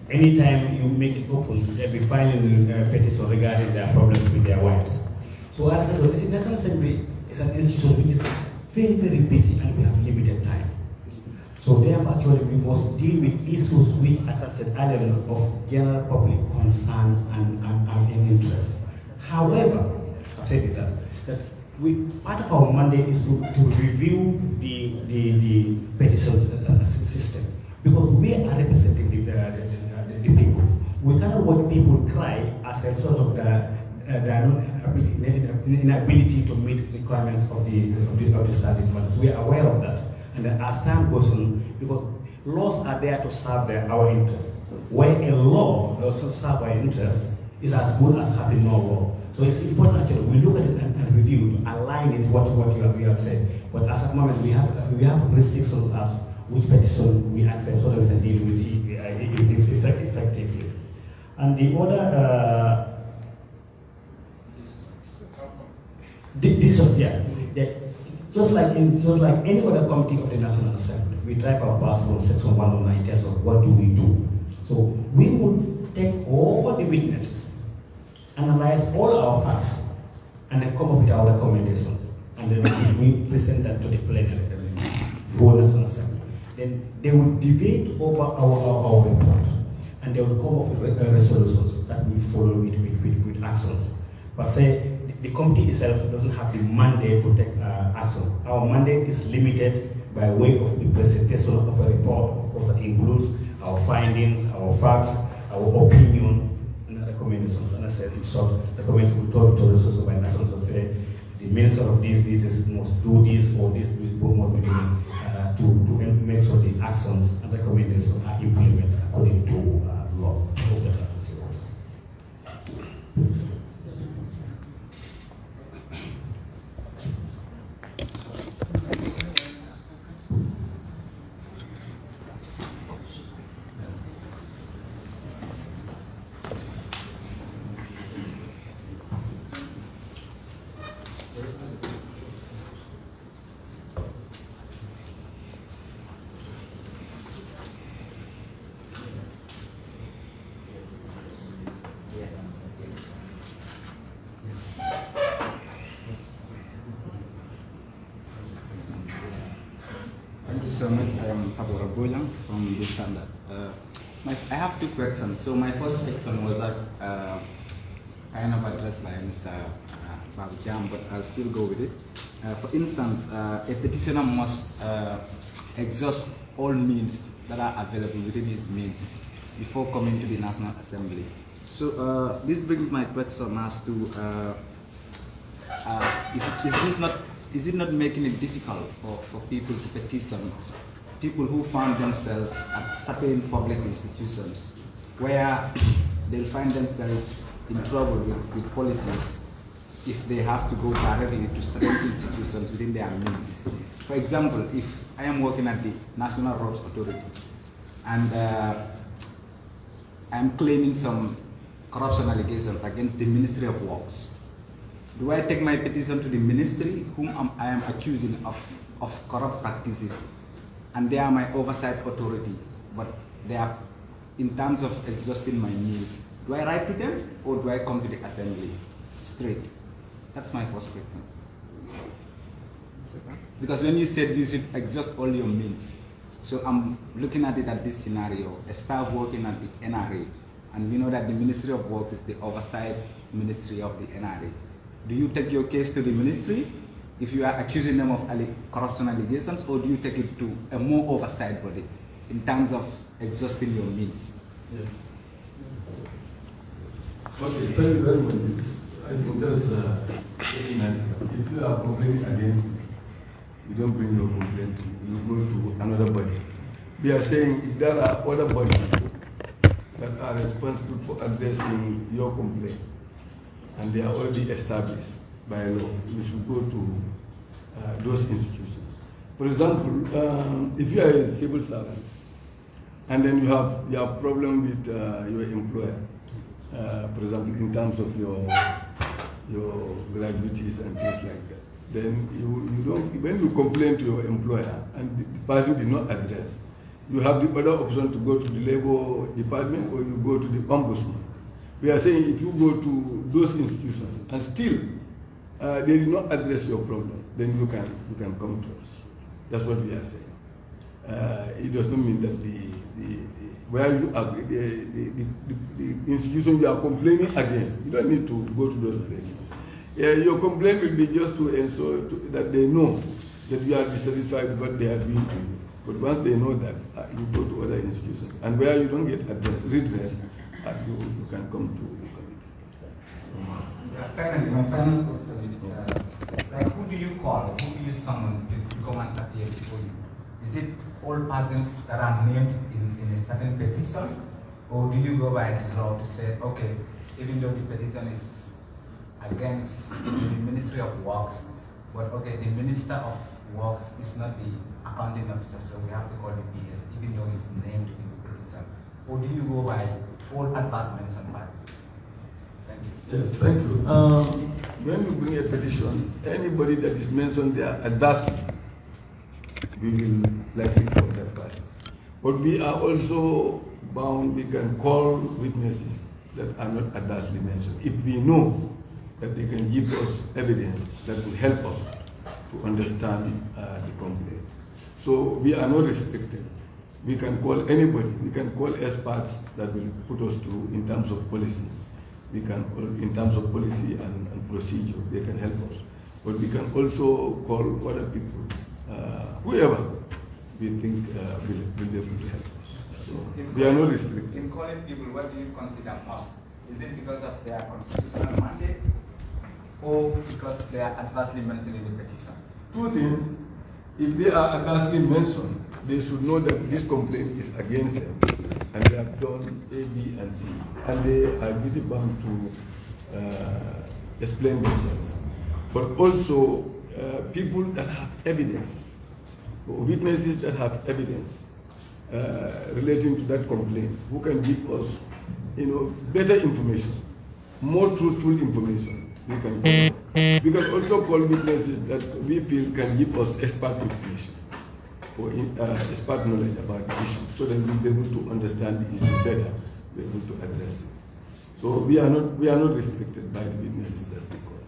Anytime you make it open, they'll be filing petitions regarding their problems with their wives. So as I said, the National Assembly is an institution which is very, very busy and we have limited time. So therefore, actually, we must deal with issues which, as I said earlier, of general public concern and interest. However, I've said it that part of our mandate is to review the petitions system, because we are representing the people. We cannot watch people cry as a sort of the inability to meet the requirements of the standing models. We are aware of that. And then as time goes on, because laws are there to serve our interests. Where a law doesn't serve our interests, is as good as having no law. So it's important actually we look at it and review to align it what you have said. But as at the moment we have restrictions as which petition we accept so that we can deal with it effectively. And the other just like any other committee of the National Assembly, we drive our bus from section 109 in terms of what do we do. So we would take all the witnesses, analyze all our facts, and then come up with our recommendations. And then we present that to the plenary, the whole National Assembly. Then they would debate over our report, and they would come up with resolutions that we follow with actions. But say, the committee itself doesn't have the mandate to take action. Our mandate is limited by way of the presentation of a report, of course, that includes our findings, our facts, our opinion, and recommendations. And I said, in short, the recommendations will talk to the resources by nations and say, the minister of this must do this, or this must be done to make sure the actions and recommendations are implemented according to law. I hope that answers your question. Thank you so much. I am Tabora Boyang from the Standard. I have two questions. So my first question was that kind of addressed by Mr. Babucham, but I'll still go with it. For instance, a petitioner must exhaust all means that are available within his means before coming to the National Assembly. So this brings my question as to is it not making it difficult for people to petition, people who find themselves at certain public institutions where they'll find themselves in trouble with policies if they have to go directly to certain institutions within their means. For example, if I am working at the National Roads Authority and I'm claiming some corruption allegations against the Ministry of Works, do I take my petition to the ministry whom I am accusing of corrupt practices, and they are my oversight authority, but they are in terms of exhausting my needs? Do I write to them or do I come to the assembly straight? That's my first question. Because when you said you should exhaust all your means, so I'm looking at it at this scenario, a staff working at the NRA, and we know that the Ministry of Works is the oversight ministry of the NRA. Do you take your case to the ministry if you are accusing them of corruption allegations, or do you take it to a more oversight body in terms of exhausting your means? Yeah. Okay, thank you very much. I think that's if you are complaining against me, you don't bring your complaint to me, you go to another body. We are saying if there are other bodies that are responsible for addressing your complaint, and they are already established by law, you should go to those institutions. For example, if you are a civil servant, and then you have problem with your employer, for example, in terms of your your gratuities and things like that. Then you don't, when you complain to your employer and the person did not address, you have the other option to go to the labor department or you go to the ombudsman. We are saying if you go to those institutions and still they did not address your problem, then you can come to us. That's what we are saying. It does not mean that where you agree, the institution you are complaining against, you don't need to go to those places. Your complaint will be just to ensure that they know that you are dissatisfied with what they are doing to you. But once they know that, you go to other institutions. And where you don't get redress, you can come to the committee. Finally, my final question is, like, who do you call, who do you summon to come and appear before you? Is it all persons that are named in a certain petition? Or do you go by the law to say, okay, even though the petition is against the Ministry of Works, but okay, the Minister of Works is not the accounting officer, so we have to call the PS, even though it's named in the petition? Or do you go by all advancements on past? Thank you. Yes, thank you. When you bring a petition, anybody that is mentioned there adversely, we will likely call that person. But we are also bound, we can call witnesses that are not adversely mentioned. If we know that they can give us evidence that will help us to understand the complaint. So we are not restricted. We can call anybody. We can call experts that will put us through in terms of policy. We can, in terms of policy and procedure, they can help us. But we can also call other people, whoever we think will be able to help us. So we are not restricted. In calling people, what do you consider must? Is it because of their constitutional mandate, or because they are adversely mentioned in the petition? Two things. If they are adversely mentioned, they should know that this complaint is against them, and they have done A, B, and C, and they are really bound to explain themselves. But also, people that have evidence, or witnesses that have evidence relating to that complaint, who can give us, better information, more truthful information. We can also call witnesses that we feel can give us expert information or expert knowledge about the issue, so that we'll be able to understand the issue better, be able to address it. So we are not restricted by the witnesses that we call.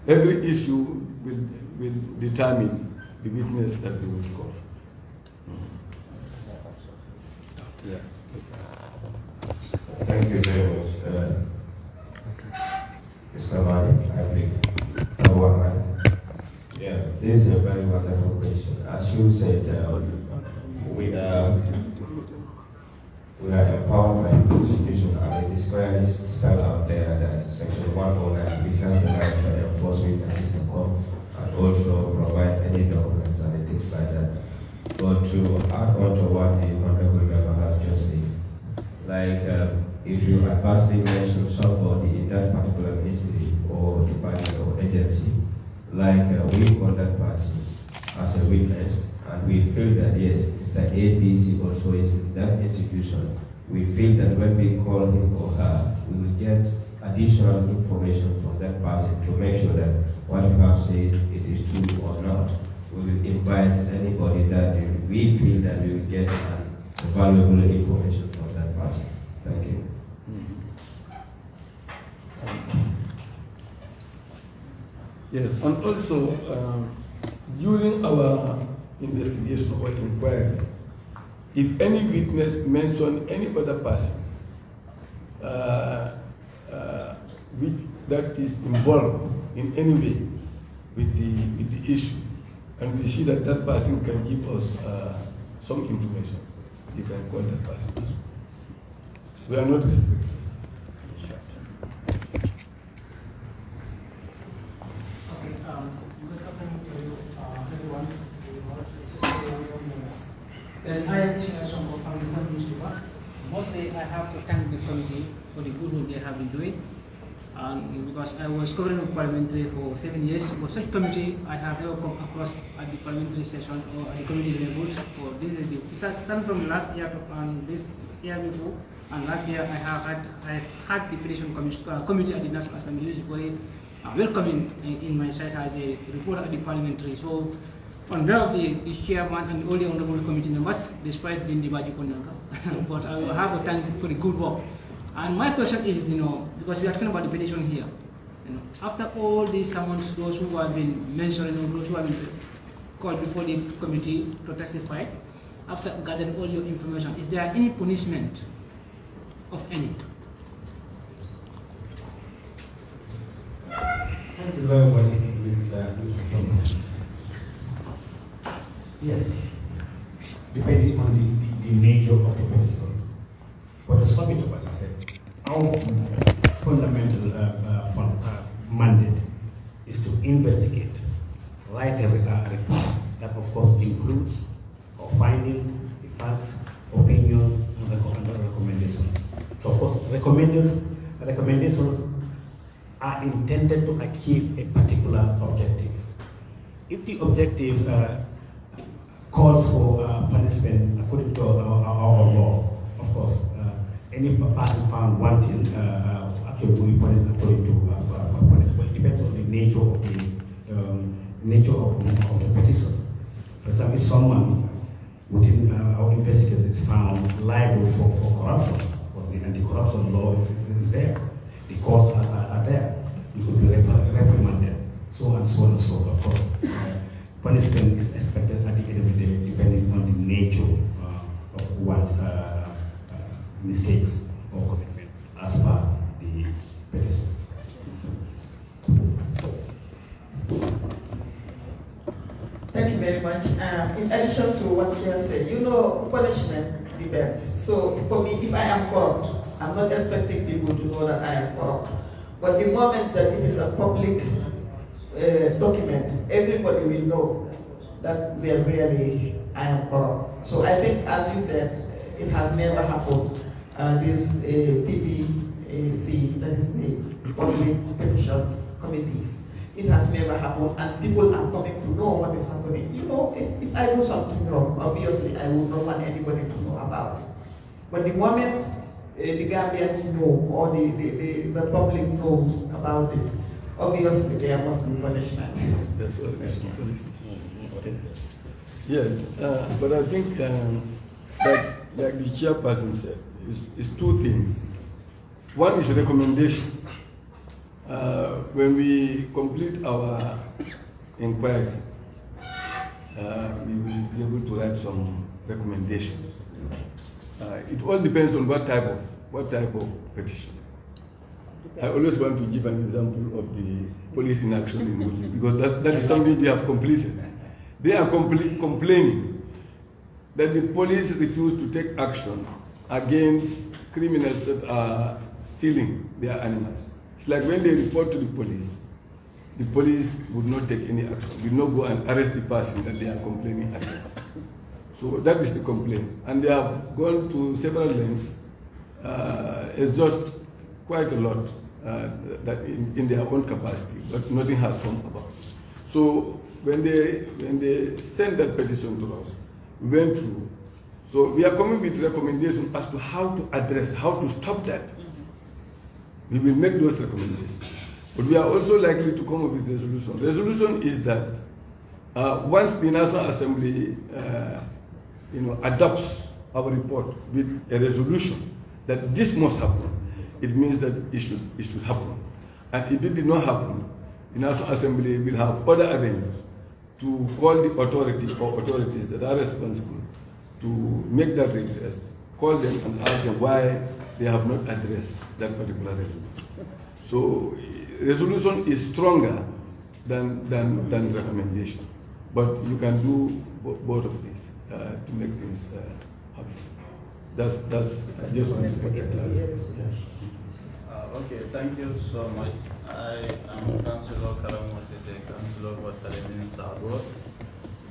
Every issue will determine the witness that we will call. Yeah. Thank you very much. Mr. Mani, I believe. Yeah, this is a very wonderful question. As you said, we are empowered by the Constitution, and it is clearly spelled out there that Section 109, we have the right to enforce witnesses to come and also provide any documents and things like that. But to add on to what the Honorable Member has just said, like if you adversely mention somebody in that particular ministry or department or agency, like we call that person as a witness, and we feel that yes, Mr. ABC also is in that institution, we feel that when we call him or her, we will get additional information from that person to make sure that what you have said, it is true or not. We will invite anybody that we feel that we will get valuable information from that person. Thank you. Yes, and also during our investigation or inquiry, if any witness mention any other person that is involved in any way with the issue, and we see that that person can give us some information, you can call that person. We are not restricted. Then I am from the newspaper. Mostly I have to thank the committee for the good work they have been doing. And because I was covering the parliamentary for 7 years, for such committee I have never come across at the parliamentary session or at the committee level. For this is the starting from last year and this year before, and last year I had the petition committee at the National Assembly, welcoming in my side as a reporter at the parliamentary. So, on behalf of the chairman and all the honorable committee members, despite being the Bajikonanga, but I will have a thank you for the good work. And my question is, because we are talking about the petition here, after all these summons, those who have been mentioned, those who have been called before the committee to testify, after gathering all your information, is there any punishment of any? Thank you very much, Mr. Sommers. Yes, depending on the nature of the petition. But the subject of, as I said, our fundamental mandate is to investigate, write a report that of course includes our findings, the facts, opinions, and recommendations. So of course, recommendations are intended to achieve a particular objective. If the objective calls for punishment according to our law, of course, any person found wanting actually will be punished according to punishment. But it depends on the nature of the petition. For example, if someone within our investigators is found liable for corruption, because the anti-corruption law is there, the courts are there, you could be reprimanded, so on and so on and so on. Of course, punishment is expected at the end of the day, depending on the nature of one's mistakes or commitments as per the petition. Thank you very much. In addition to what Chair said, punishment depends. So for me, if I am corrupt, I'm not expecting people to know that I am corrupt. But the moment that it is a public document, everybody will know that really I am corrupt. So I think, as you said, it has never happened. This PPC, that is the Public Petition Committees, it has never happened, and people are coming to know what is happening. If I do something wrong, obviously I would not want anybody to know about it. But the moment the Gambians know, or the public knows about it, obviously there must be punishment. That's what it is. Yes, but I think that, like the chairperson said, is two things. One is recommendation. When we complete our inquiry, we will be able to write some recommendations. It all depends on what type of petition. I always want to give an example of the police inaction in Woodley, because that is something they have completed. They are complaining that the police refuse to take action against criminals that are stealing their animals. It's like when they report to the police would not take any action, will not go and arrest the person that they are complaining against. So that is the complaint. And they have gone to several lengths, exhaust quite a lot that in their own capacity, but nothing has come about. So when they sent that petition to us, we went through. So we are coming with recommendations as to how to address, how to stop that. We will make those recommendations. But we are also likely to come up with resolution. Resolution is that once the National Assembly adopts our report with a resolution that this must happen, it means that it should happen. And if it did not happen, the National Assembly will have other avenues to call the authority or authorities that are responsible to make that request, call them and ask them why they have not addressed that particular resolution. So resolution is stronger than recommendation, but you can do both of these to make things happen. That's I just want to make it clear. Okay, thank you so much. I am Councillor 𝐏𝐿 Councillor for 𝐶𝐿 Southward,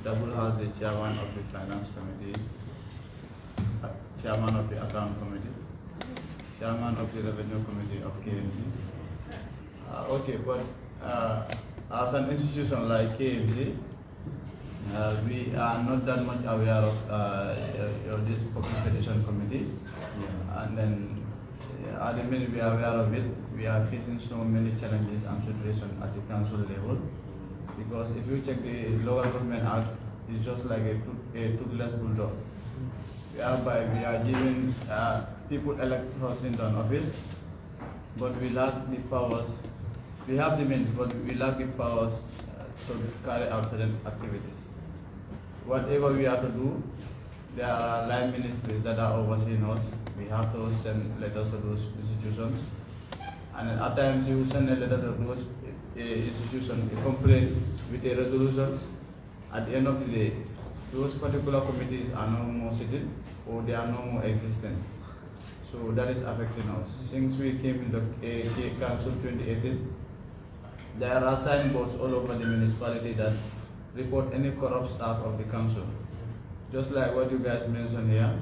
double as the chairman of the Finance Committee, chairman of the Account Committee, chairman of the Revenue Committee of KMC. Okay, but as an institution like KMC, we are not that much aware of this Public Petition Committee, and then At the minute we are aware of it, we are facing so many challenges and situations at the council level. Because if you check the Local Government Act, it's just like a toothless bulldog. Whereby we are giving people elect us into an office, but we lack the powers. We have the means, but we lack the powers to carry out certain activities. Whatever we have to do, there are line ministries that are overseeing us. We have to send letters to those institutions. And at times you send a letter to those institutions, a complaint with a resolutions. At the end of the day, those particular committees are no more sitting or they are no more existent. So that is affecting us. Since we came in the council 2018, there are signboards all over the municipality that report any corrupt staff of the council. Just like what you guys mentioned here,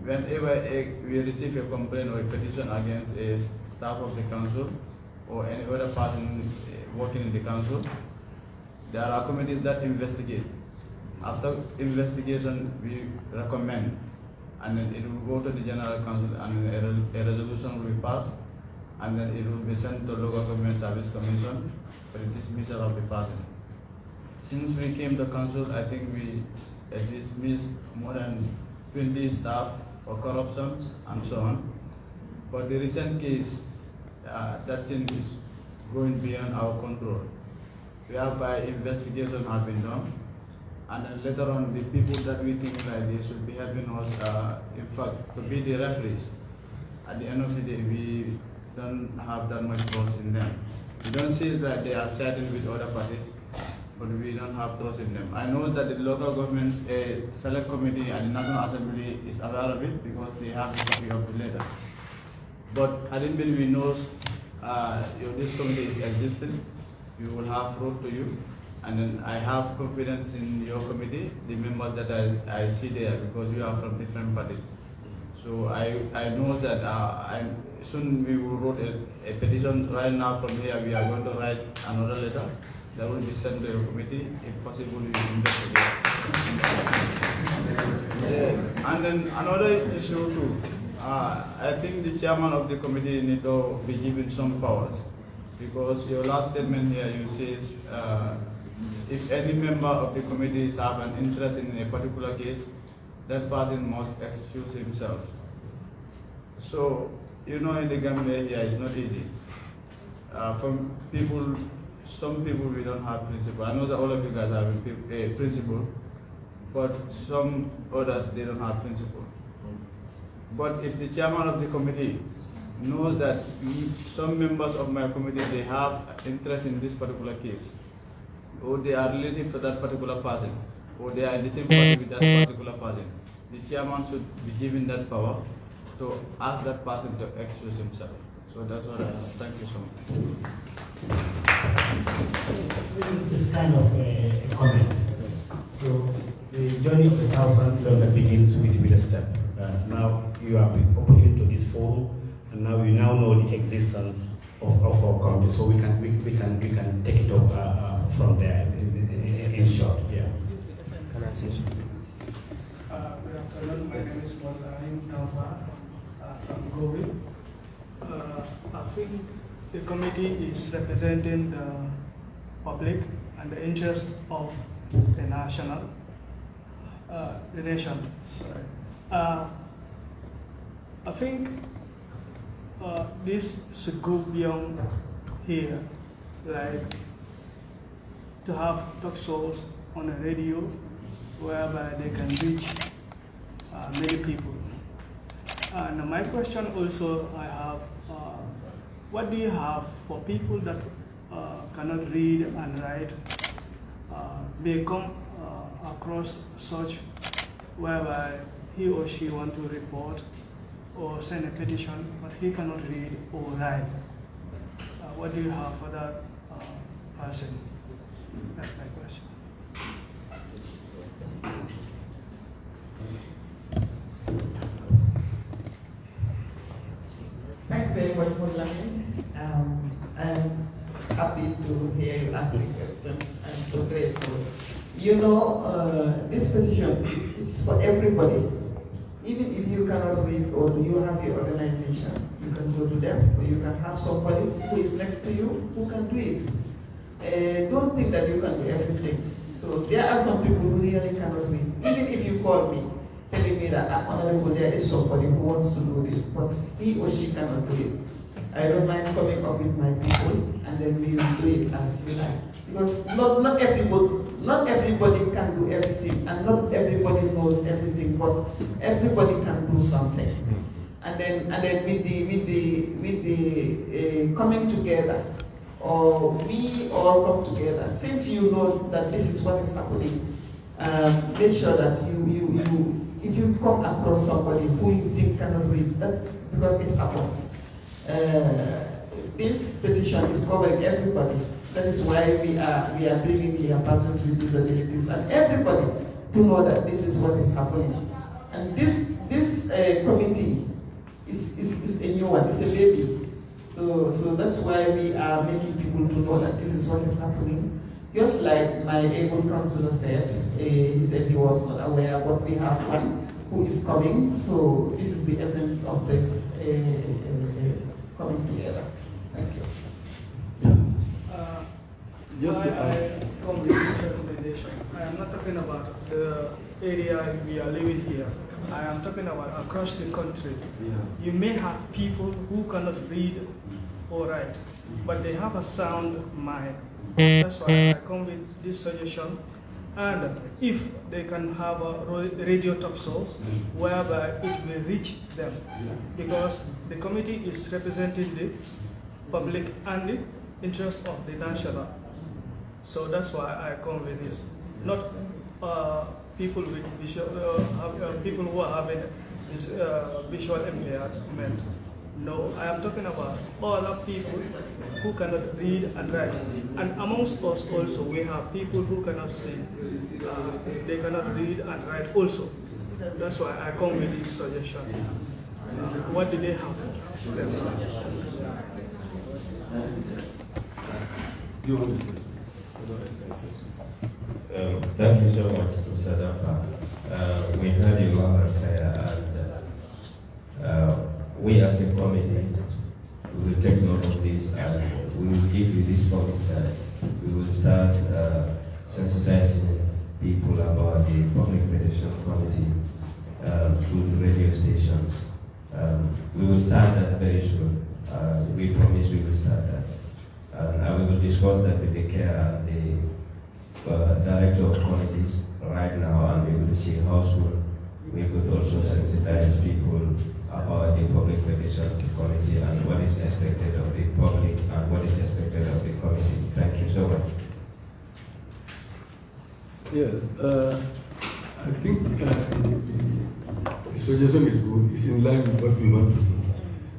whenever we receive a complaint or a petition against a staff of the council or any other person working in the council, there are committees that investigate. After investigation, we recommend, and then it will go to the General Council, and a resolution will be passed, and then it will be sent to Local Government Service Commission for the dismissal of the person. Since we came to council, I think we dismissed more than 20 staff for corruption and so on. But the recent case, that thing is going beyond our control, whereby investigation have been done, and then later on the people that we think like they should be helping us, in fact, to be the referees. At the end of the day, we don't have that much trust in them. We don't see that they are siding with other parties, but we don't have trust in them. I know that the local government's select committee and the National Assembly is aware of it because they have a copy of the letter. But hadn't been we knows this committee is existing, we will have wrote to you. And then I have confidence in your committee, the members that I see there, because you are from different parties. So I know that soon we will write a petition. Right now from here we are going to write another letter that will be sent to your committee. If possible, you will investigate. And then another issue too. I think the chairman of the committee need to be given some powers, because your last statement here you says if any member of the committee have an interest in a particular case, that person must excuse himself. So, you know, in the Gambia here, it's not easy. Some people we don't have principle. I know that all of you guys have a principle, but some others, they don't have principle. But if the chairman of the committee knows that some members of my committee, they have interest in this particular case, or they are related to that particular person, or they are in the same party with that particular person, the chairman should be given that power to ask that person to excuse himself. So that's what I have. Thank you so much. This kind of a comment. So the journey of 1,000 kilometers begins with a step. Now you have been opportune to this forum, and now you now know the existence of our country. So we can take it up from there in short. Yeah. Good afternoon. My name is Ibrahim from 𝐏𝐻𝐜. I think the committee is representing the public and the interest of the nation. I think this should go beyond here, like to have talk shows on the radio whereby they can reach many people. And my question also I have, what do you have for people that cannot read and write? They come across such whereby he or she want to report or send a petition, but he cannot read or write. What do you have for that person? That's my question. Thank you very much, Mulani. I'm happy to hear you asking questions. I'm so grateful. You know, this petition is for everybody. Even if you you cannot read or you have your organization, you can go to them, or you can have somebody who is next to you who can do it. Don't think that you can do everything. So there are some people who really cannot read. Even if you call me, telling me that honorable, there is somebody who wants to do this, but he or she cannot do it. I don't mind coming up with my people, and then we will do it as you like. Because not everybody can do everything, and not everybody knows everything, but everybody can do something. And then with the coming together, or we all come together. Since you know that this is what is happening, make sure that if you come across somebody who you think cannot read, that because it happens. This petition is covering everybody. That is why we are bringing here persons with disabilities and everybody to know that this is what is happening. And this committee is a new one. It's a baby. So that's why we are making people to know that this is what is happening. Just like my able counselor said, he said he was not aware, but we have one who is coming. So this is the essence of this coming together. Thank you. Just to add. I come with this recommendation. I am not talking about the area we are living here. I am talking about across the country. You may have people who cannot read or write, but they have a sound mind. That's why I come with this suggestion. And if they can have a radio talk shows whereby it will reach them, because the committee is representing the public and the interest of the national. So that's why I come with this. Not people with visual, people who are having this visual impairment. No, I am talking about other people who cannot read and write. And amongst us also, we have people who cannot see. They cannot read and write also. That's why I come with this suggestion. What do they have? You want to say thank you so much, Mr. Dafa. We heard you loud and clear, and we as a committee will take note of this, and we will give you this promise that we will start sensitizing people about the public petition committee through the radio stations. We will start that very soon. We promise we will start that. And we will discuss that with the care and the director of committees right now, and we will see how soon we could also sensitize people about the public petition committee and what is expected of the public and what is expected of the committee. Thank you so much. Yes, I think the suggestion is good. It's in line with what we want to do.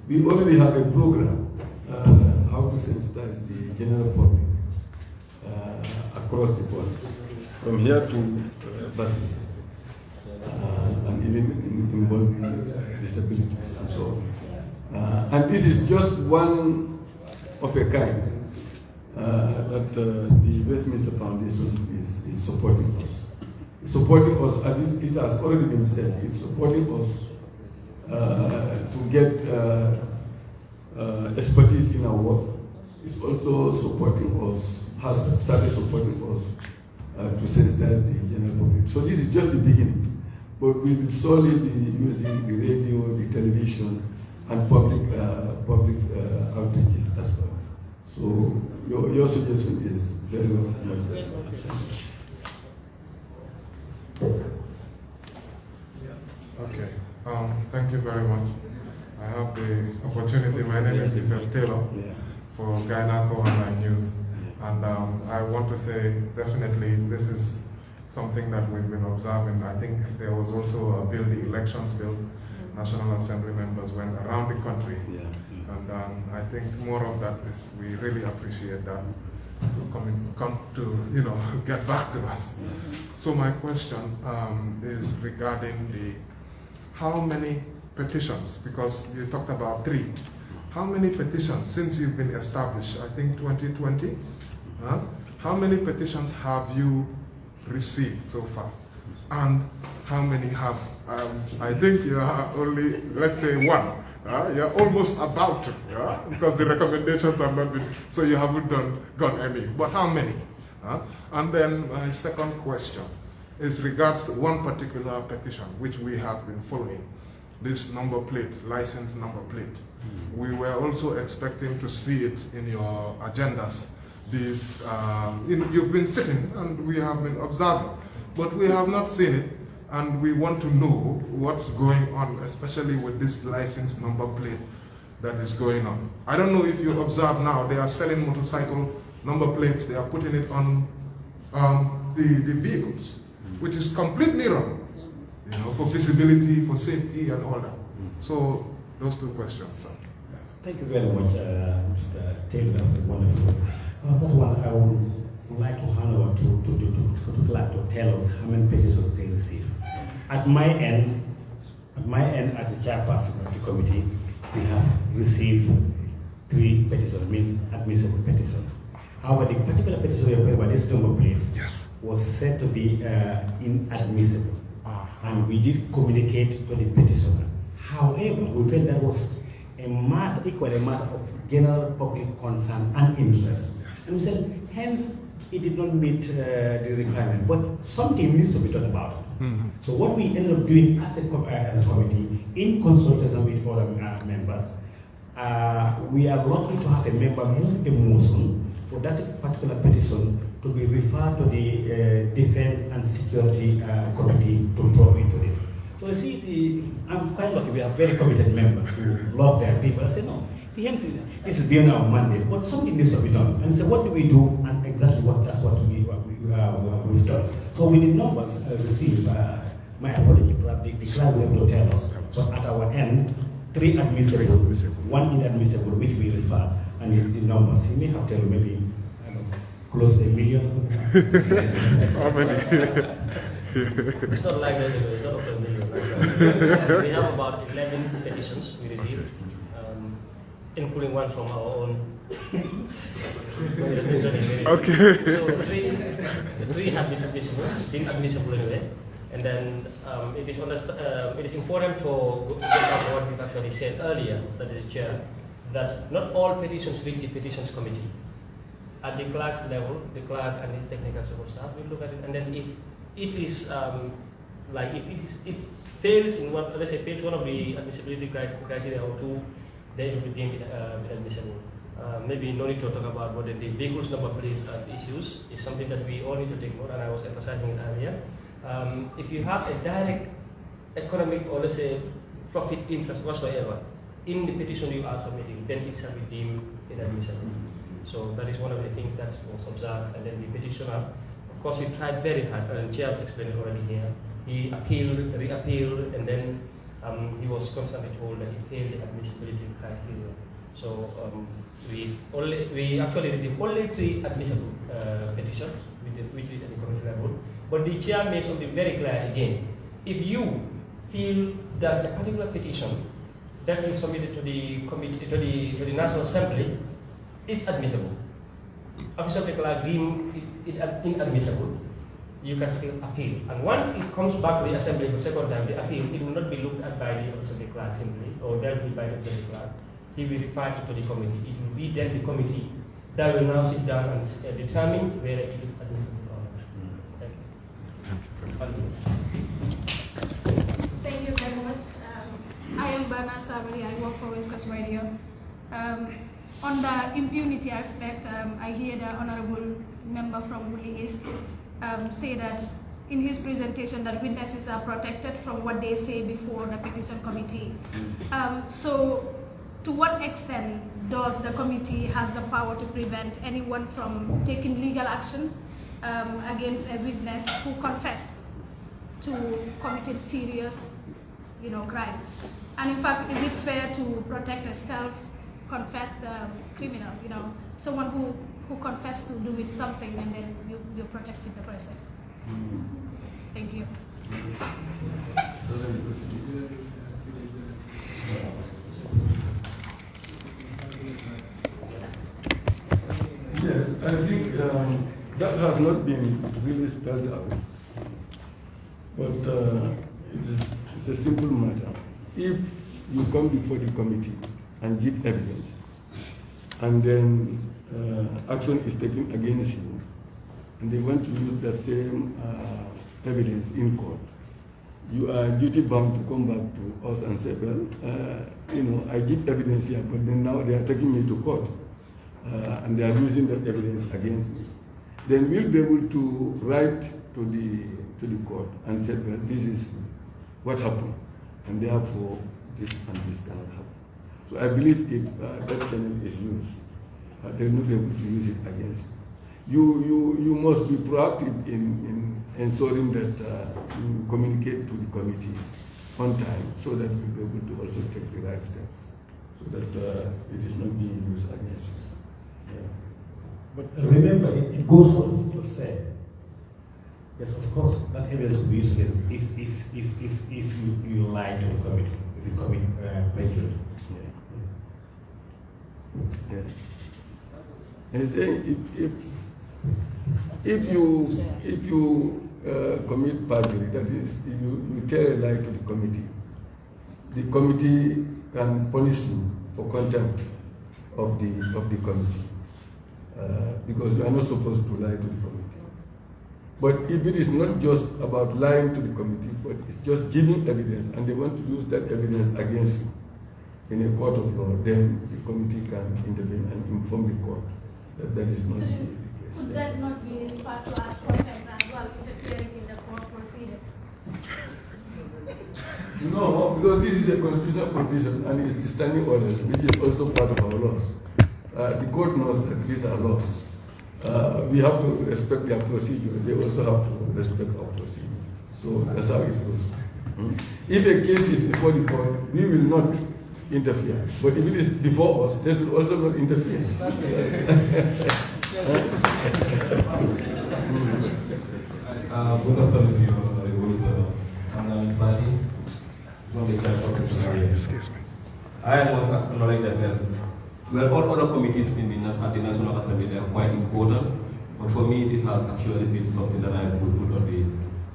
We already have a program how to sensitize the general public across the board, from here to Basi, and even involving disabilities and so on. And this is just one of a kind that the Westminster Foundation is supporting us. It's supporting us, as it has already been said, it's supporting us to get expertise in our work. It's also supporting us, has started supporting us to sensitize the general public. So this is just the beginning, but we will solely be using the radio, the television, and public outreaches as well. So your suggestion is very much accepted. Okay, thank you very much. I have the opportunity. My name is Giselle Taylor for 𝐏𝐻𝐿 News, and I want to say definitely this is something that we've been observing. I think there was also a bill, the elections bill. National Assembly members went around the country, and I think more of that is, we really appreciate that to come to get back to us. So my question is regarding how many petitions, because you talked about 3. How many petitions since you've been established? I think 2020. How many petitions have you received so far? And how many have? I think you are only, let's say, one. You're almost about to, because the recommendations have not been, so you haven't got any. But how many? And then my second question is regards to one particular petition which we have been following, this number plate, license number plate. We were also expecting to see it in your agendas. This, you've been sitting and we have been observing, but we have not seen it, and we want to know what's going on, especially with this license number plate that is going on. I don't know if you observe now, they are selling motorcycle number plates, they are putting it on the vehicles, which is completely wrong, for visibility, for safety and all that. So those two questions, sir. Yes. Thank you very much, Mr. Taylor. That's wonderful. That one I would like to hand over to Clark to tell us how many petitions they receive. At my end as the chairperson of the committee, we have received 3 petitions, means admissible petitions. However, the particular petition referred by this number plate was said to be inadmissible, and we did communicate to the petitioner. However, we felt that was equally a matter of general public concern and interest. And we said, hence, it did not meet the requirement, but something needs to be done about it. So what we ended up doing as a committee, in consultation with other members, we are lucky to have a member move a motion for that particular petition to be referred to the Defense and Security Committee to talk into it. So you see, I'm quite lucky. We have very committed members who love their people. I say, no, this is beyond our mandate, but something needs to be done. And so what do we do? And exactly that's what we've done. So we did not receive, my apology, perhaps the client will have to tell us, but at our end, 3 admissible, 1 inadmissible, which we refer, and the numbers, he may have to tell you maybe, I don't know, close to 1 million or something. How many? It's not like that, it's not over 1 million. We have about 11 petitions we received, including one from our own. Okay. So 3 have been admissible anyway. And then it is important to get out what we've actually said earlier, that is Chair, that not all petitions reach the petitions committee. At the clerk's level, the clerk and his technical support staff will look at it, and then if it is it fails in what, let's say, fails one of the admissibility criteria or 2, then it will be deemed inadmissible. Maybe no need to talk about whether the vehicles number plate issues is something that we all need to take note, and I was emphasizing it earlier. If you have a direct economic or, let's say, profit interest whatsoever in the petition you are submitting, then it shall be deemed inadmissible. So that is one of the things that was observed. And then the petitioner, of course, he tried very hard, and Chair explained it already here. He appealed, re-appealed, and then he was constantly told that he failed the admissibility criteria. So we actually received only 3 admissible petitions which is at the committee level. But the Chair made something very clear again. If you feel that the particular petition that you submitted to the committee, to the National Assembly, is admissible, official people are deemed it inadmissible, you can still appeal. And once it comes back to the Assembly for the second time, the appeal, it will not be looked at by the Assembly clerk simply, or dealt with by the Assembly clerk. He will refer it to the committee. It will be then the committee that will now sit down and determine whether it is admissible or not. Thank you. Thank you very much. I am Bana Sabari. I work for West Coast Radio. On the impunity aspect, I hear the Honorable Member from Woolly East say that in his presentation that witnesses are protected from what they say before the petition committee. So to what extent does the committee has the power to prevent anyone from taking legal actions against a witness who confessed to committed serious, crimes? And in fact, is it fair to protect a self-confessed criminal, someone who confessed to doing something and then you're protecting the person? Thank you. Yes, I think that has not been really spelled out. but it's a simple matter. If you come before the committee and give evidence, and then action is taken against you, and they want to use that same evidence in court, you are duty bound to come back to us and say, well, I give evidence here, but then now they are taking me to court, and they are using that evidence against me. Then we'll be able to write to the court and say, well, this is what happened, and therefore this and this cannot happen. So I believe if that channel is used, they will not be able to use it against you. You must be proactive in ensuring that you communicate to the committee on time, so that we'll be able to also take the right steps, so that it is not being used against you. Yeah. But remember, it goes on to say, yes, of course, that evidence will be used if you lie to the committee, if you commit perjury. Yeah. And saying if you commit perjury, that is, you tell a lie to the committee can punish you for contempt of the committee, because you are not supposed to lie to the committee. But if it is not just about lying to the committee, but it's just giving evidence, and they want to use that evidence against you in a court of law, then the committee can intervene and inform the court that that is not the case. Could that not be referred to as contempt as well, interfering in the court proceeding? No, because this is a constitutional provision and it's the standing orders, which is also part of our laws. The court knows that these are laws. We have to respect their procedure. They also have to respect our procedure. So that's how it goes. If a case is before the court, we will not interfere. But if it is before us, they should also not interfere. Good afternoon to you, Honorables. I'm Badi from the Child Protection area. Excuse me. I must acknowledge that well, all other committees at the National Assembly are quite important, but for me, this has actually been something that I would put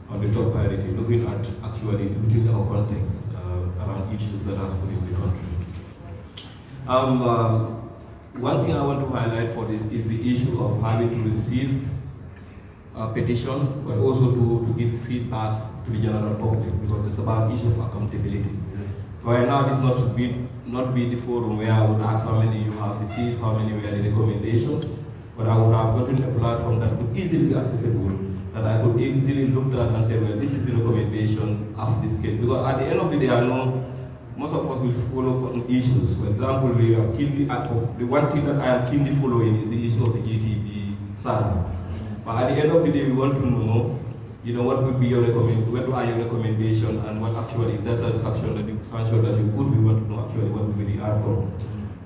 on the top priority, looking at actually within our context around issues that are happening in the country. One thing I want to highlight for this is the issue of having to receive a petition, but also to give feedback to the general public, because it's about issue of accountability. Right now, this should not be the forum where I would ask how many you have received, how many were the recommendations, but I would have gotten a platform that could easily be accessible, that I could easily look at and say, well, this is the recommendation of this case. Because at the end of the day, I know most of us will follow on issues. For example, we are keenly the one thing that I am keenly following is the issue of the GTB SARA. But at the end of the day, we want to know, what would be your recommendation, what are your recommendations, and what actually, if there's a sanction that you could, we want to know actually what would be the outcome.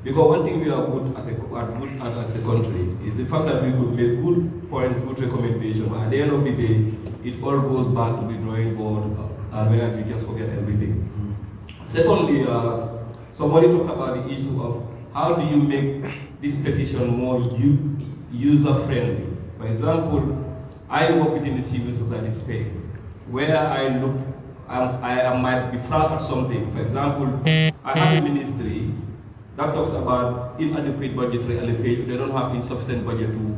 Because one thing we are good as a country is the fact that we could make good points, good recommendations, but at the end of the day, it all goes back to the drawing board, and where we just forget everything. Secondly, somebody talked about the issue of how do you make this petition more user-friendly. For example, I work within the civil society space, where I might be proud of something. For example, I have a ministry that talks about inadequate budgetary allocation. They don't have insufficient budget to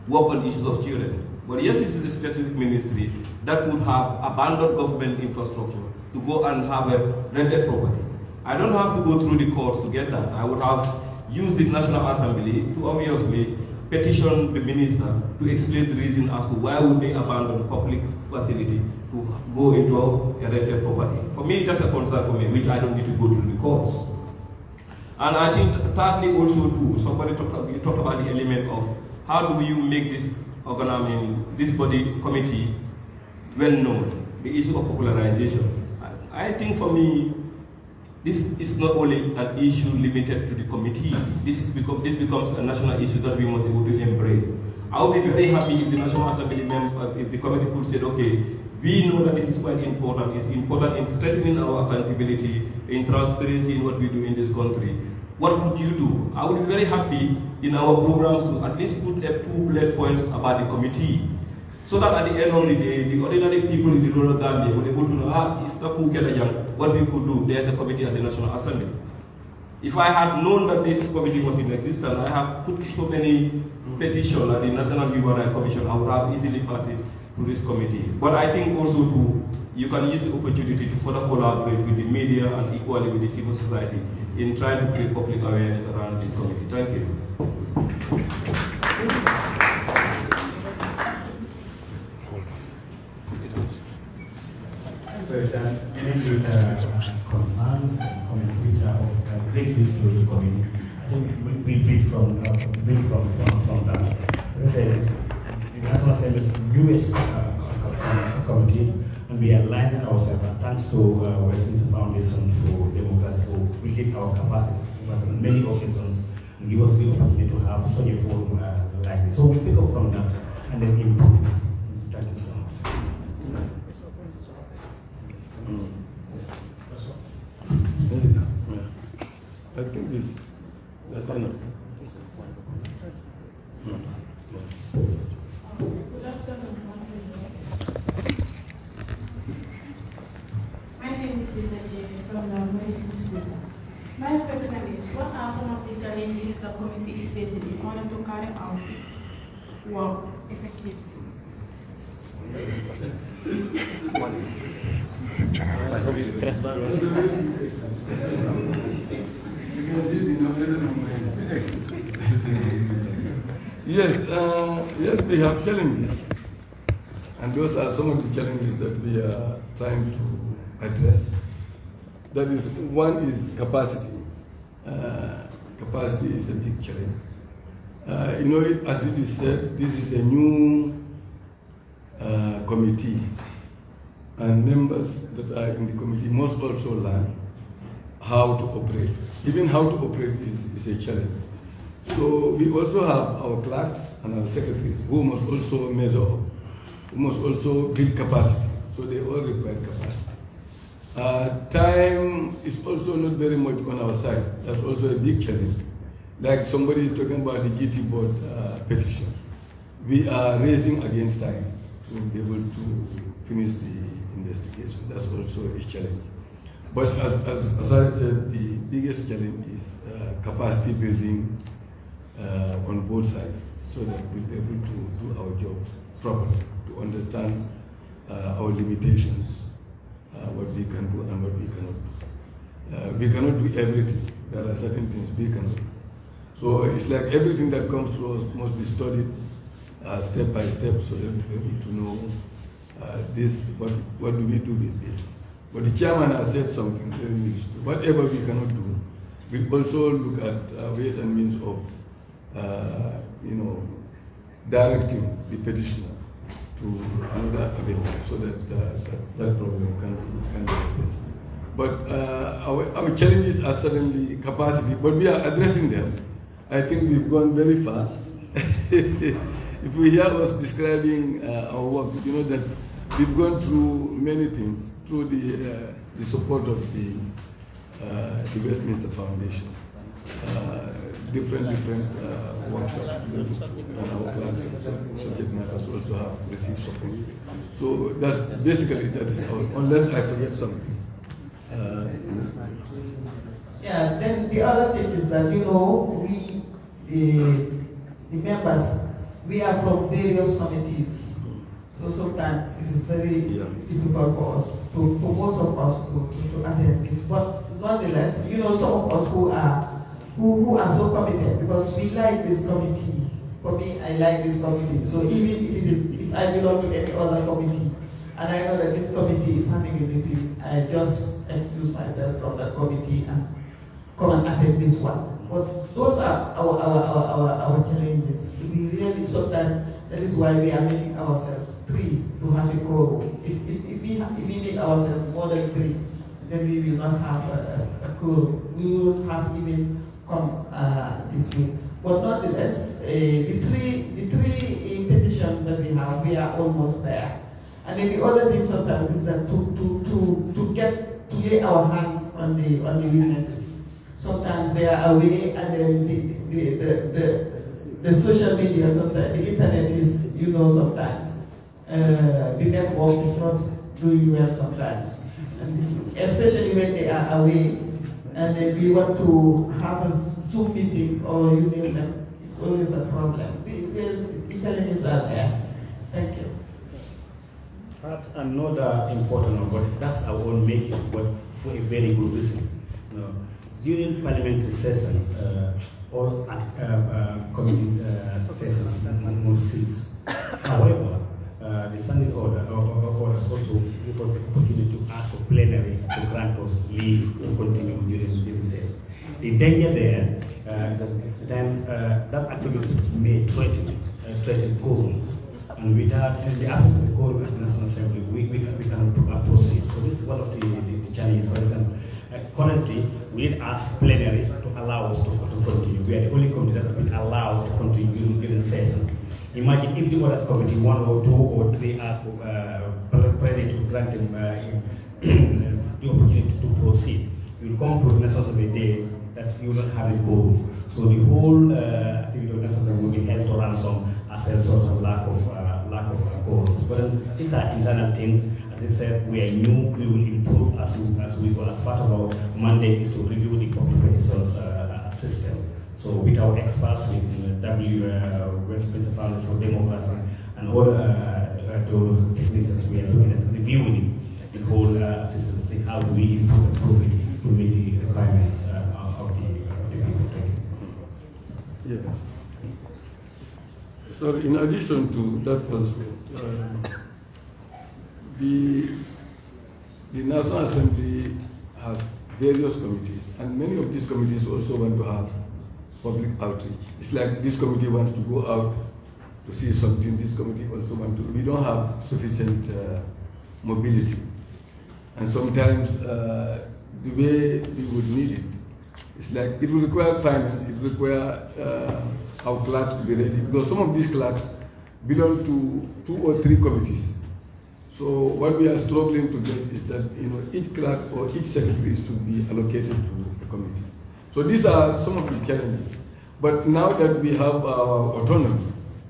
work on issues of children. But yes, this is a specific ministry that would have abandoned government infrastructure to go and have a rented property. I don't have to go through the courts to get that. I would have used the National Assembly to obviously petition the minister to explain the reason as to why would they abandon public facility to go into a rented property. For me, that's a concern for me, which I don't need to go through the courts. And I think thirdly also too, somebody talked about the element of how do you make this body committee well known, the issue of popularization. I think for me, this is not only an issue limited to the committee. This becomes a national issue that we must be able to embrace. I would be very happy if the National Assembly member, if the committee could say, okay, we know that this is quite important. It's important in strengthening our accountability, in transparency in what we do in this country. What could you do? I would be very happy in our programs to at least put 2 bullet points about the committee. So that at the end of the day, the ordinary people in the rural Gambia were able to know, if the 𝐾𝐬𝐬𝐬, what we could do, there's a committee at the National Assembly. If I had known that this committee was in existence, I have put so many petitions at the National Human Rights Commission, I would have easily passed it to this committee. But I think also you can use the opportunity to further collaborate with the media and equally with the civil society in trying to create public awareness around this committee. Thank you. Concerns and comments which are of great use to the committee. I think we build from that. As I said, the National Assembly's newest committee, and we are aligning ourselves, and thanks to Westminster Foundation for Democracy for building our capacity on many occasions and give us the opportunity to have such a forum like this. So we pick up from that and then improve. Thank you so much. I think that's enough. My name is 𝐿𝐿 from the Municipal School. My question is, what are some of the challenges the committee is facing in order to carry out its work effectively? Yes, we have challenges, and those are some of the challenges that we are trying to address. That is, one is capacity. Capacity is a big challenge. As it is said, this is a new committee, and members that are in the committee must also learn how to operate. Even how to operate is a challenge. So we also have our clerks and our secretaries who must also measure up, who must also build capacity. So they all require capacity. Time is also not very much on our side. That's also a big challenge. Like somebody is talking about the GT board petition. We are racing against time to be able to finish the investigation. That's also a challenge. But as I said, the biggest challenge is capacity building on both sides, so that we'll be able to do our job properly, to understand our limitations, what we can do and what we cannot do. We cannot do everything. There are certain things we cannot do. So it's like everything that comes to us must be studied step by step, so that we'll be able to know what do we do with this. But the chairman has said something very useful. Whatever we cannot do, we also look at ways and means of directing the petitioner to another avenue, so that that problem can be addressed. But our challenges are certainly capacity, but we are addressing them. I think we've gone very far. If we hear us describing our work, you know that we've gone through many things through the support of the Westminster Foundation, different workshops, and our plans and subject matters also have received support. So that's basically, that is all, unless I forget something. Yeah, then the other thing is that, we, the members, we are from various committees. So sometimes it is very difficult for us, for most of us to attend this. But nonetheless, some of us who are so committed, because we like this committee. For me, I like this committee. So even if I belong to any other committee, and I know that this committee is having a meeting, I just excuse myself from that committee and come and attend this one. But those are our challenges. We really, sometimes that is why we are making ourselves 3 to have a quorum. If we make ourselves more than 3, then we will not have a quorum. We will have even come this week. But nonetheless, the three petitions that we have, we are almost there. And then the other thing sometimes is that to lay our hands on the witnesses. Sometimes they are away, and then the social media, sometimes the internet is, sometimes the network is not doing well sometimes, and especially when they are away, and if we want to have a Zoom meeting or you name them, it's always a problem. The challenges are there. Thank you. That's another important one, but that's our own making, but for a very good reason. During parliamentary sessions, all committee sessions must cease. However, the standing orders also give us the opportunity to ask for plenary to grant us leave to continue during the session. The danger there is that then that activity may threaten quorum. And without the absence of the quorum at the National Assembly, we cannot proceed. So this is one of the challenges. For example, currently, we did ask plenary to allow us to continue. We are the only committee that has been allowed to continue during the session. Imagine if the other committee, 1 or 2 or 3, asked for plenary to grant them the opportunity to proceed. You will come to the National Assembly day that you will not have a quorum. So the whole activity of the National Assembly will be held to ransom as a source of lack of quorum. But these are internal things. As I said, we are new. We will improve as we go. As part of our mandate is to review the public petitions system. So with our experts, with West Principal Foundation for Democracy and other those techniques that we are looking at reviewing the whole system to see how do we improve it to meet the requirements of the people. Yes. So in addition to that person, the National Assembly has various committees, and many of these committees also want to have public outreach. It's like this committee wants to go out to see something, this committee also wants to. We don't have sufficient mobility. And sometimes the way we would need it, it's like it will require finance, it will require our clerks to be ready, because some of these clerks belong to 2 or 3 committees. So what we are struggling to get is that each clerk or each secretary should be allocated to a committee. So these are some of the challenges. But now that we have our autonomy,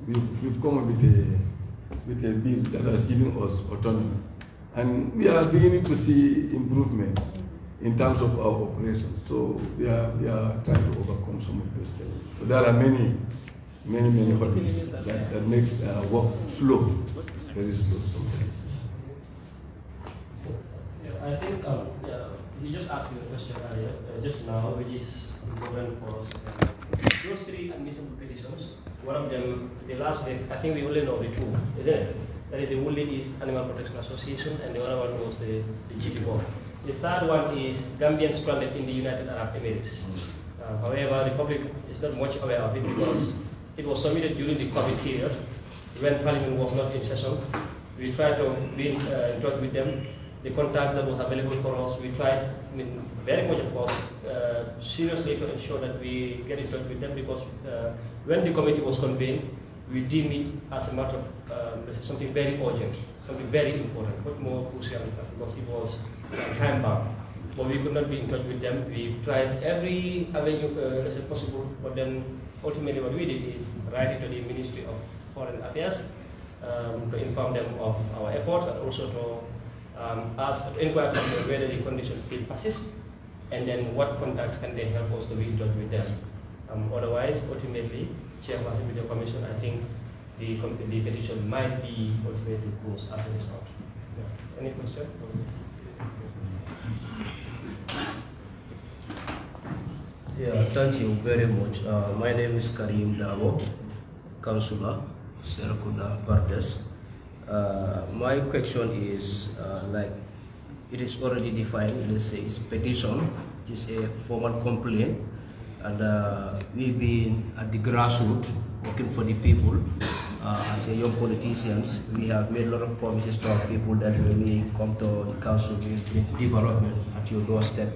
we've come up with a bill that has given us autonomy. And we are beginning to see improvement in terms of our operations. So we are trying to overcome some of those challenges. So there are many hurdles that makes work slow, very slow sometimes. Yeah, I think you just asked me a question earlier, just now, which is important for us. Those 3 admissible petitions, one of them, the last week, I think we only know the 2, isn't it? That is the Woolly East Animal Protection Association, and the other one was the GP board. The third one is Gambians stranded in the United Arab Emirates. However, the public is not much aware of it because it was submitted during the COVID period when Parliament was not in session. We tried to be in touch with them. The contacts that was available for us, we tried very much, of course, seriously to ensure that we get in touch with them, because when the committee was convened, we deemed it as a matter of something very urgent, something very important, much more crucial, because it was time bound. But we could not be in touch with them. We tried every avenue as possible, but then ultimately what we did is write it to the Ministry of Foreign Affairs to inform them of our efforts, and also to inquire from them whether the conditions still persist, and then what contacts can they help us to be in touch with them. Otherwise, ultimately, Chairperson with the Commission, I think the petition might be ultimately closed as a result. Yeah. Any question? Yeah, thank you very much. My name is 𝐏𝐿 Dabo, Councillor, Serakunda Bardes. My question is, like, it is already defined, let's say it's petition, it is a formal complaint, and we've been at the grassroots working for the people. As a young politicians, we have made a lot of promises to our people that when we come to the council, we make development at your doorstep.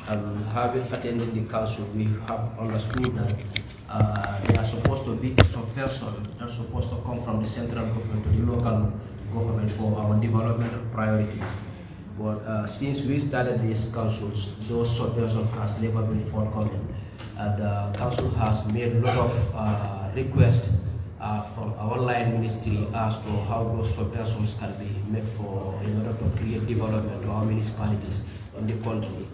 And having attended the council, we have understood that there are supposed to be a subversion that's supposed to come from the central government to the local government for our developmental priorities. But since we started these councils, those subversion has never been forthcoming. And the council has made a lot of requests from our line ministry as to how those subventions can be made for in order to create development to our municipalities in the country.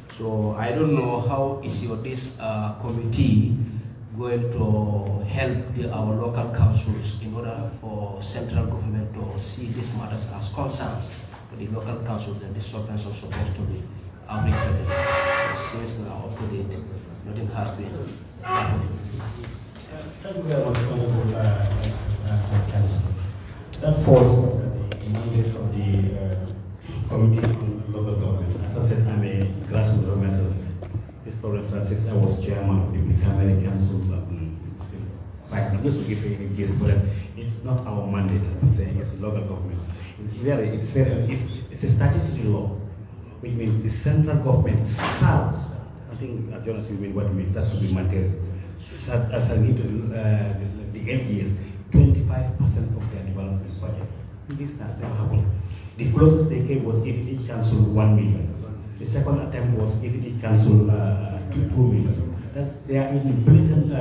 So I don't know how is this committee going to help our local councils in order for central government to see these matters as concerns to the local councils and the subventions supposed to be allocated. Since now up to date, nothing has been happening. Thank you very much, Honorable Council. That falls under the mandate of the Committee on Local Government. As I said, I'm a grassroots organizer. This problem started since I was chairman of the Bicameral Council. I'm just to give a guess, but it's not our mandate. It's local government. It's a statutory law, which means the central government serves. I think, as Jonas, you mean what it means. That should be material. As I need the LGS, 25% of their development budget. This has never happened. The closest they came was if each council 1 million. The second attempt was if each council 2 million. They are in blatant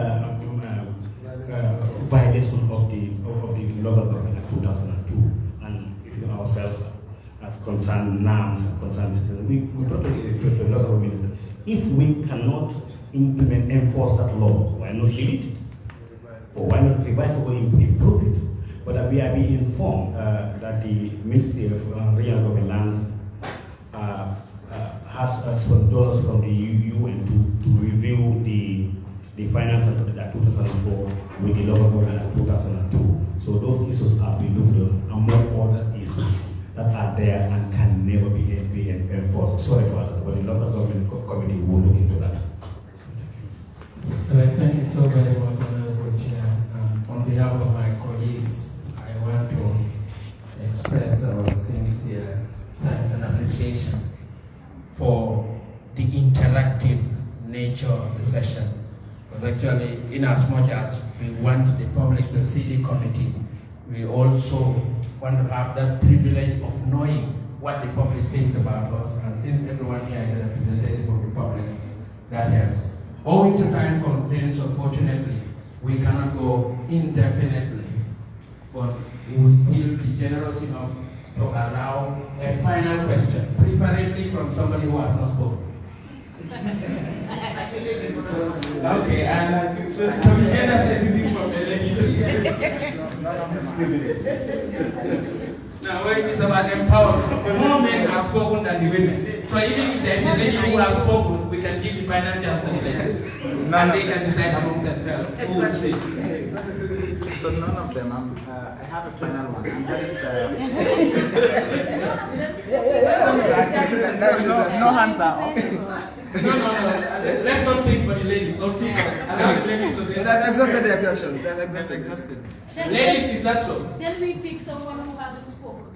violation of the local government Act 2002. And if you know ourselves as concerned NAMs and concerned citizens, we brought it to the local minister. If we cannot enforce that law, why not delete it? Or why not revise or improve it? But we are being informed that the Ministry of Regional Government Lands has dollars from the UN to review the finance of 2004 with the local government of 2002. So those issues are being looked at among other issues that are there and can never be enforced. Sorry about that, but the local government committee will look into that. Thank you so very much, Honorable Chair. On behalf of my colleagues, I want to express our sincere thanks and appreciation for the interactive nature of the session. Because actually, in as much as we want the public to see the committee, we also want to have that privilege of knowing what the public thinks about us. And since everyone here is a representative of the public, that helps. Owing to time constraints, unfortunately, we cannot go indefinitely, but we will still be generous enough to allow a final question, preferably from somebody who has not spoken. Okay, and to be sensitive from the lady. Now, when it's about empowerment, more men have spoken than the women. So even if there's a lady who has spoken, we can give the final chance to the ladies. And they can decide amongst themselves who will speak. So none of them. I have a final one. And that is no hands are No. Let's not pick for the ladies. Let's pick allow the ladies to say. That exhausted the objections. That exhausted. Ladies, is that so? Then we pick someone who hasn't spoken.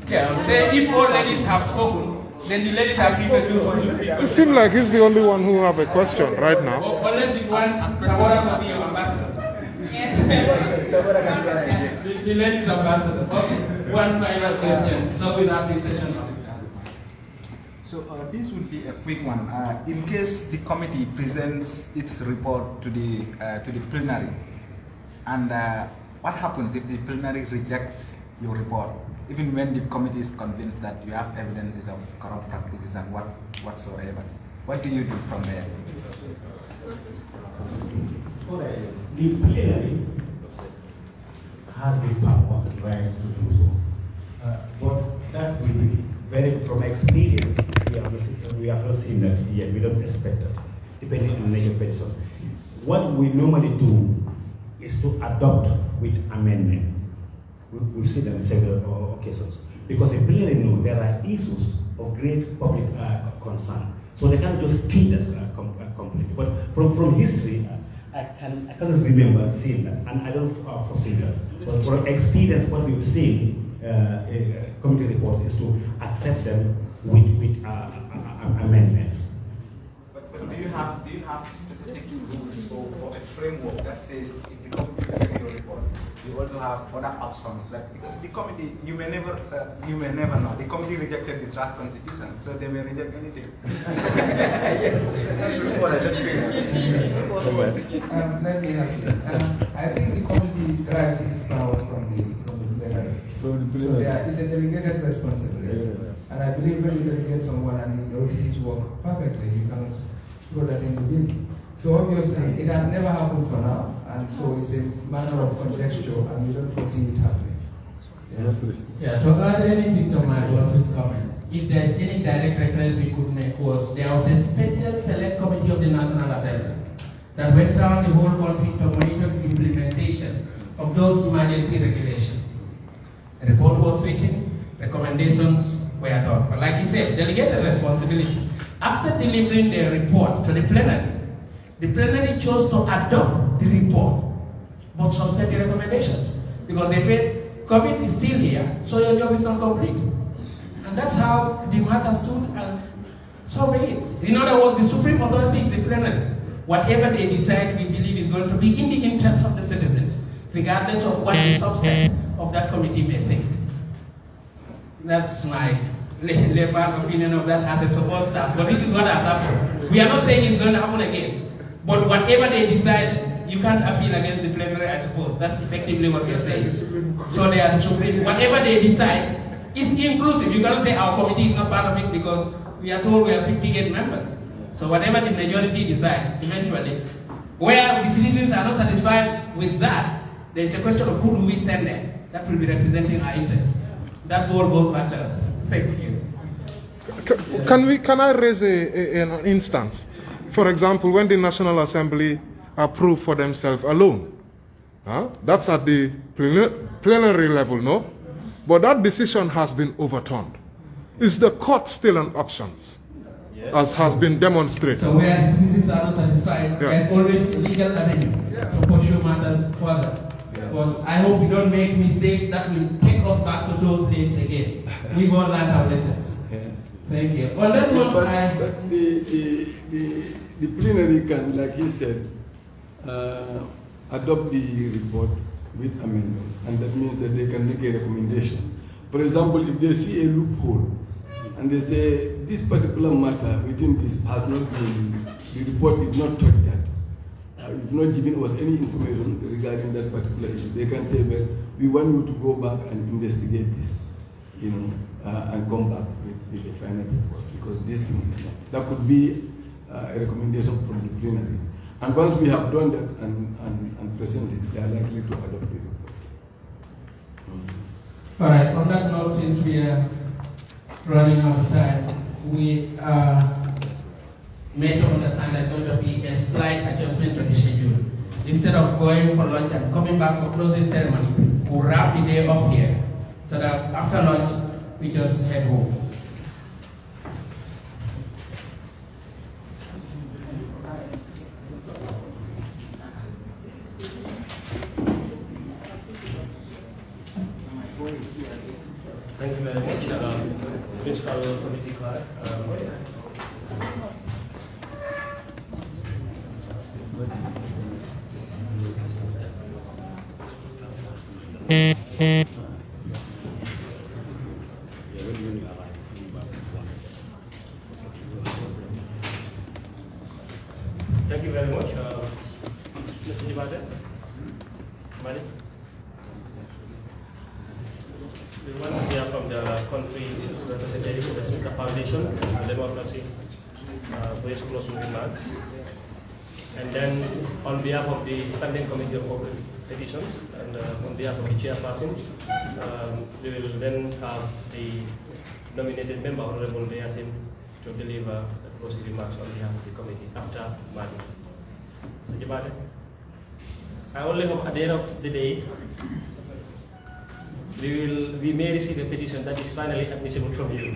Yeah, say if all ladies have spoken, then the ladies are free to choose who to pick. It seems like he's the only one who have a question right now. Unless you want Tawara to be your ambassador. The ladies ambassador. Okay. One final question. So we'll have this session now. So this will be a quick one. In case the committee presents its report to the plenary, and what happens if the plenary rejects your report, even when the committee is convinced that you have evidences of corrupt practices and whatsoever? What do you do from there? The plenary has the power and rights to do so. But that will be very, from experience, we have not seen that yet. We don't expect that, depending on the nature of petition. What we normally do is to adopt with amendments. We've seen them on several occasions. Because the plenary know there are issues of great public concern. So they can't just kill that completely. But from history, I cannot remember seeing that, and I don't foresee that. But from experience, what we've seen, committee reports is to accept them with amendments. But do you have specific rules or a framework that says if the committee rejects your report, you also have other options? Like, because the committee, you may never know. The committee rejected the draft constitution, so they may reject anything. Let me help you. I think the committee derives its powers from the plenary. So there is a delegated responsibility. Yes. And I believe when you delegate someone and he knows his work perfectly, you cannot throw that in the bin. So obviously, it has never happened for now, and so it's a matter of conjecture, and we don't foresee it happening. Yeah, to add anything to my office comment, if there is any direct reference we could make was there was a special select committee of the National Assembly that went around the whole country to monitor the implementation of those emergency regulations. A report was written, recommendations were done. But like he said, delegated responsibility. After delivering the report to the plenary chose to adopt the report, but suspend the recommendations because they felt COVID is still here, so your job is not complete. And that's how the matter stood, and so be it. In other words, the supreme authority is the plenary. Whatever they decide, we believe is going to be in the interest of the citizens, regardless of what the subset of that committee may think. That's my level opinion of that as a support staff. But this is what has happened. We are not saying it's going to happen again. But whatever they decide, you can't appeal against the plenary, I suppose. That's effectively what we are saying. So they are the supreme. Whatever they decide, it's inclusive. You cannot say our committee is not part of it because we are told we have 58 members. So whatever the majority decides, eventually, where the citizens are not satisfied with that, there is a question of who do we send there that will be representing our interests. That all goes back to us. Thank you. Can I raise an instance? For example, when the National Assembly approved for themselves alone, that's at the plenary level, no? But that decision has been overturned. Is the court still an option, as has been demonstrated? So where the citizens are not satisfied, there's always a legal avenue to pursue matters further. But I hope we don't make mistakes that will take us back to those days again. We've all learned our lessons. Thank you. On that note, but the plenary can, like he said, adopt the report with amendments, and that means that they can make a recommendation. For example, if they see a loophole and they say this particular matter within this has not been, the report did not touch that. You've not given us any information regarding that particular issue. They can say, well, we want you to go back and investigate this, and come back with a final report, because this thing is not. That could be a recommendation from the plenary. And once we have done that and presented, they are likely to adopt the report. All right, on that note, since we are running out of time, we are made to understand there's going to be a slight adjustment to the schedule. Instead of going for lunch and coming back for closing ceremony, we'll wrap the day up here so that after lunch, we just head home. Thank you very much, Principal Committee Clerk. Thank you very much, Mr. Jibade. Malik. We want to hear from the country's representative of the Sister Foundation on Democracy for his closing remarks. And then, on behalf of the Standing Committee of Open Petitions and on behalf of the chairperson, we will then have the nominated member, Honorable Mayassin, to deliver the closing remarks on behalf of the committee after Mali. So, Jibade, I only hope at the end of the day, we may receive a petition that is finally admissible from you.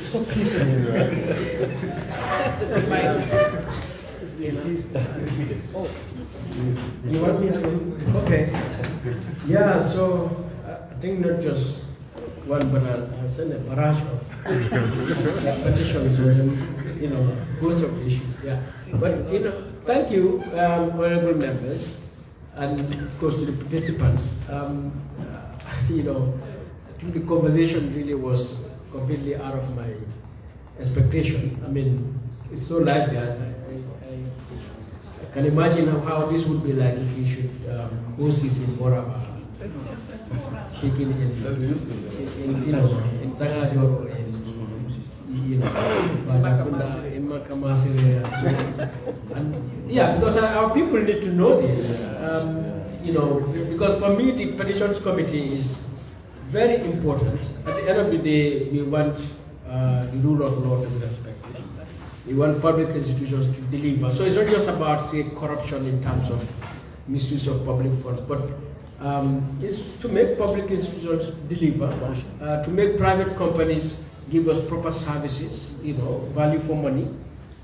Stop teasing me, right? You want me to? Okay. Yeah, so I think not just one, but I've sent a barrage of petitions and, host of issues. Yeah. But, thank you, honorable members. And of course to the participants, I think the conversation really was completely out of my expectation. I mean, it's so lively. I can imagine how this would be like if you should host this in Boraba, speaking in Zagadio or in Bajakunda, in Makamasiri. And yeah, because our people need to know this. Because for me the petitions committee is very important. At the end of the day, we want the rule of law to be respected. We want public institutions to deliver. So it's not just about, say, corruption in terms of misuse of public funds, but it's to make public institutions deliver, to make private companies give us proper services, value for money,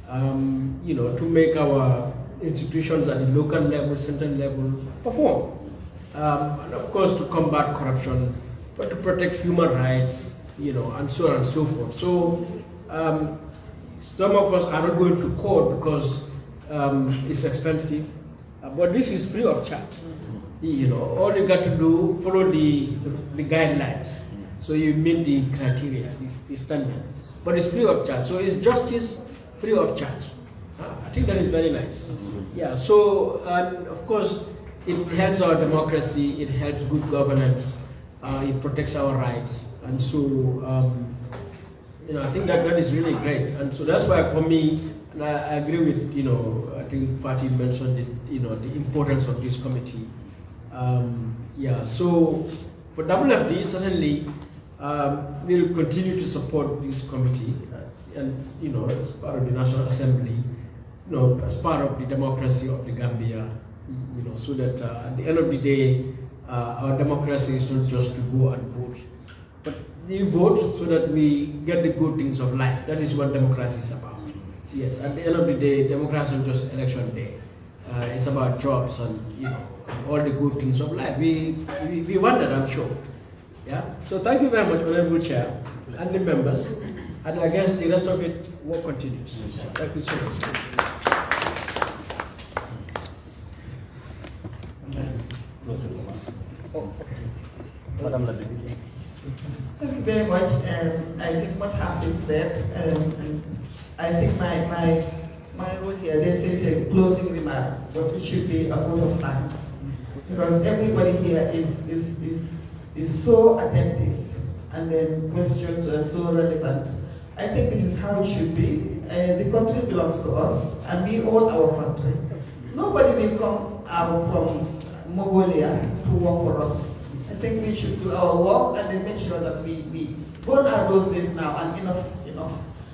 to make our institutions at the local level, central level perform. And of course to combat corruption, but to protect human rights, and so on and so forth. So some of us are not going to court because it's expensive, but this is free of charge. All you got to do, follow the guidelines. So you meet the criteria, the standard, but it's free of charge. So it's justice free of charge. I think that is very nice. Yeah, so, and of course, it helps our democracy, it helps good governance, it protects our rights. And so, I think that is really great. And so that's why for me, and I agree with, I think Fatih mentioned it, the importance of this committee. So for WFD, certainly, we'll continue to support this committee, and, as part of the National Assembly, as part of the democracy of the Gambia, so that at the end of the day, our democracy is not just to go and vote, but we vote so that we get the good things of life. That is what democracy is about. Yes, at the end of the day, democracy is just election day. It's about jobs and all the good things of life. We want that, I'm sure. Yeah. So thank you very much, Honorable Chair, and the members. And I guess the rest of it work continues. Thank you so much. Madam la Deputy. Thank you very much. I think what has been said, I think my role here, this is a closing remark, but it should be a vote of thanks. Because everybody here is so attentive, and then questions are so relevant. I think this is how it should be. The country belongs to us, and we own our country. Nobody will come out from Mongolia to work for us. I think we should do our work and then make sure that we burn out those days now, and enough is enough.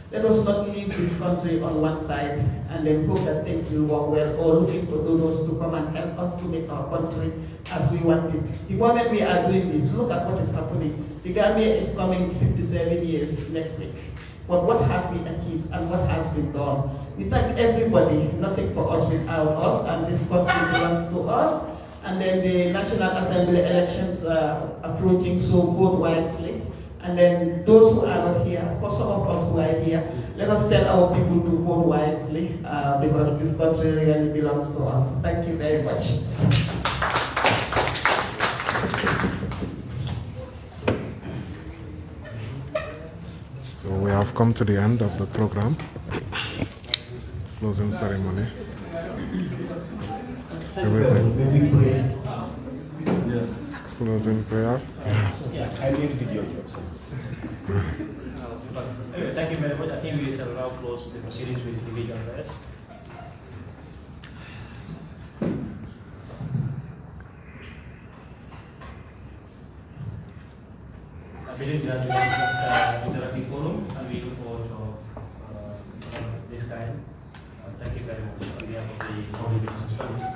Let us not leave this country on one side and then hope that things will work well, or looking for those to come and help us to make our country as we want it. The moment we are doing this, look at what is happening. The Gambia is coming 57 years next week. But what have we achieved and what has been done? We thank everybody, nothing for us without us, and this country belongs to us. And then the National Assembly elections are approaching, so vote wisely. And then those who are not here, for some of us who are here, let us tell our people to vote wisely, because this country really belongs to us. Thank you very much. So we have come to the end of the program. Closing ceremony. Everything. Closing prayer. Yeah, I did your job. Thank you very much. I think we shall now close the proceedings with the legal rest. I believe that we have interactive forum, and we look forward to this kind. Thank you very much on behalf of the Petitions Committee.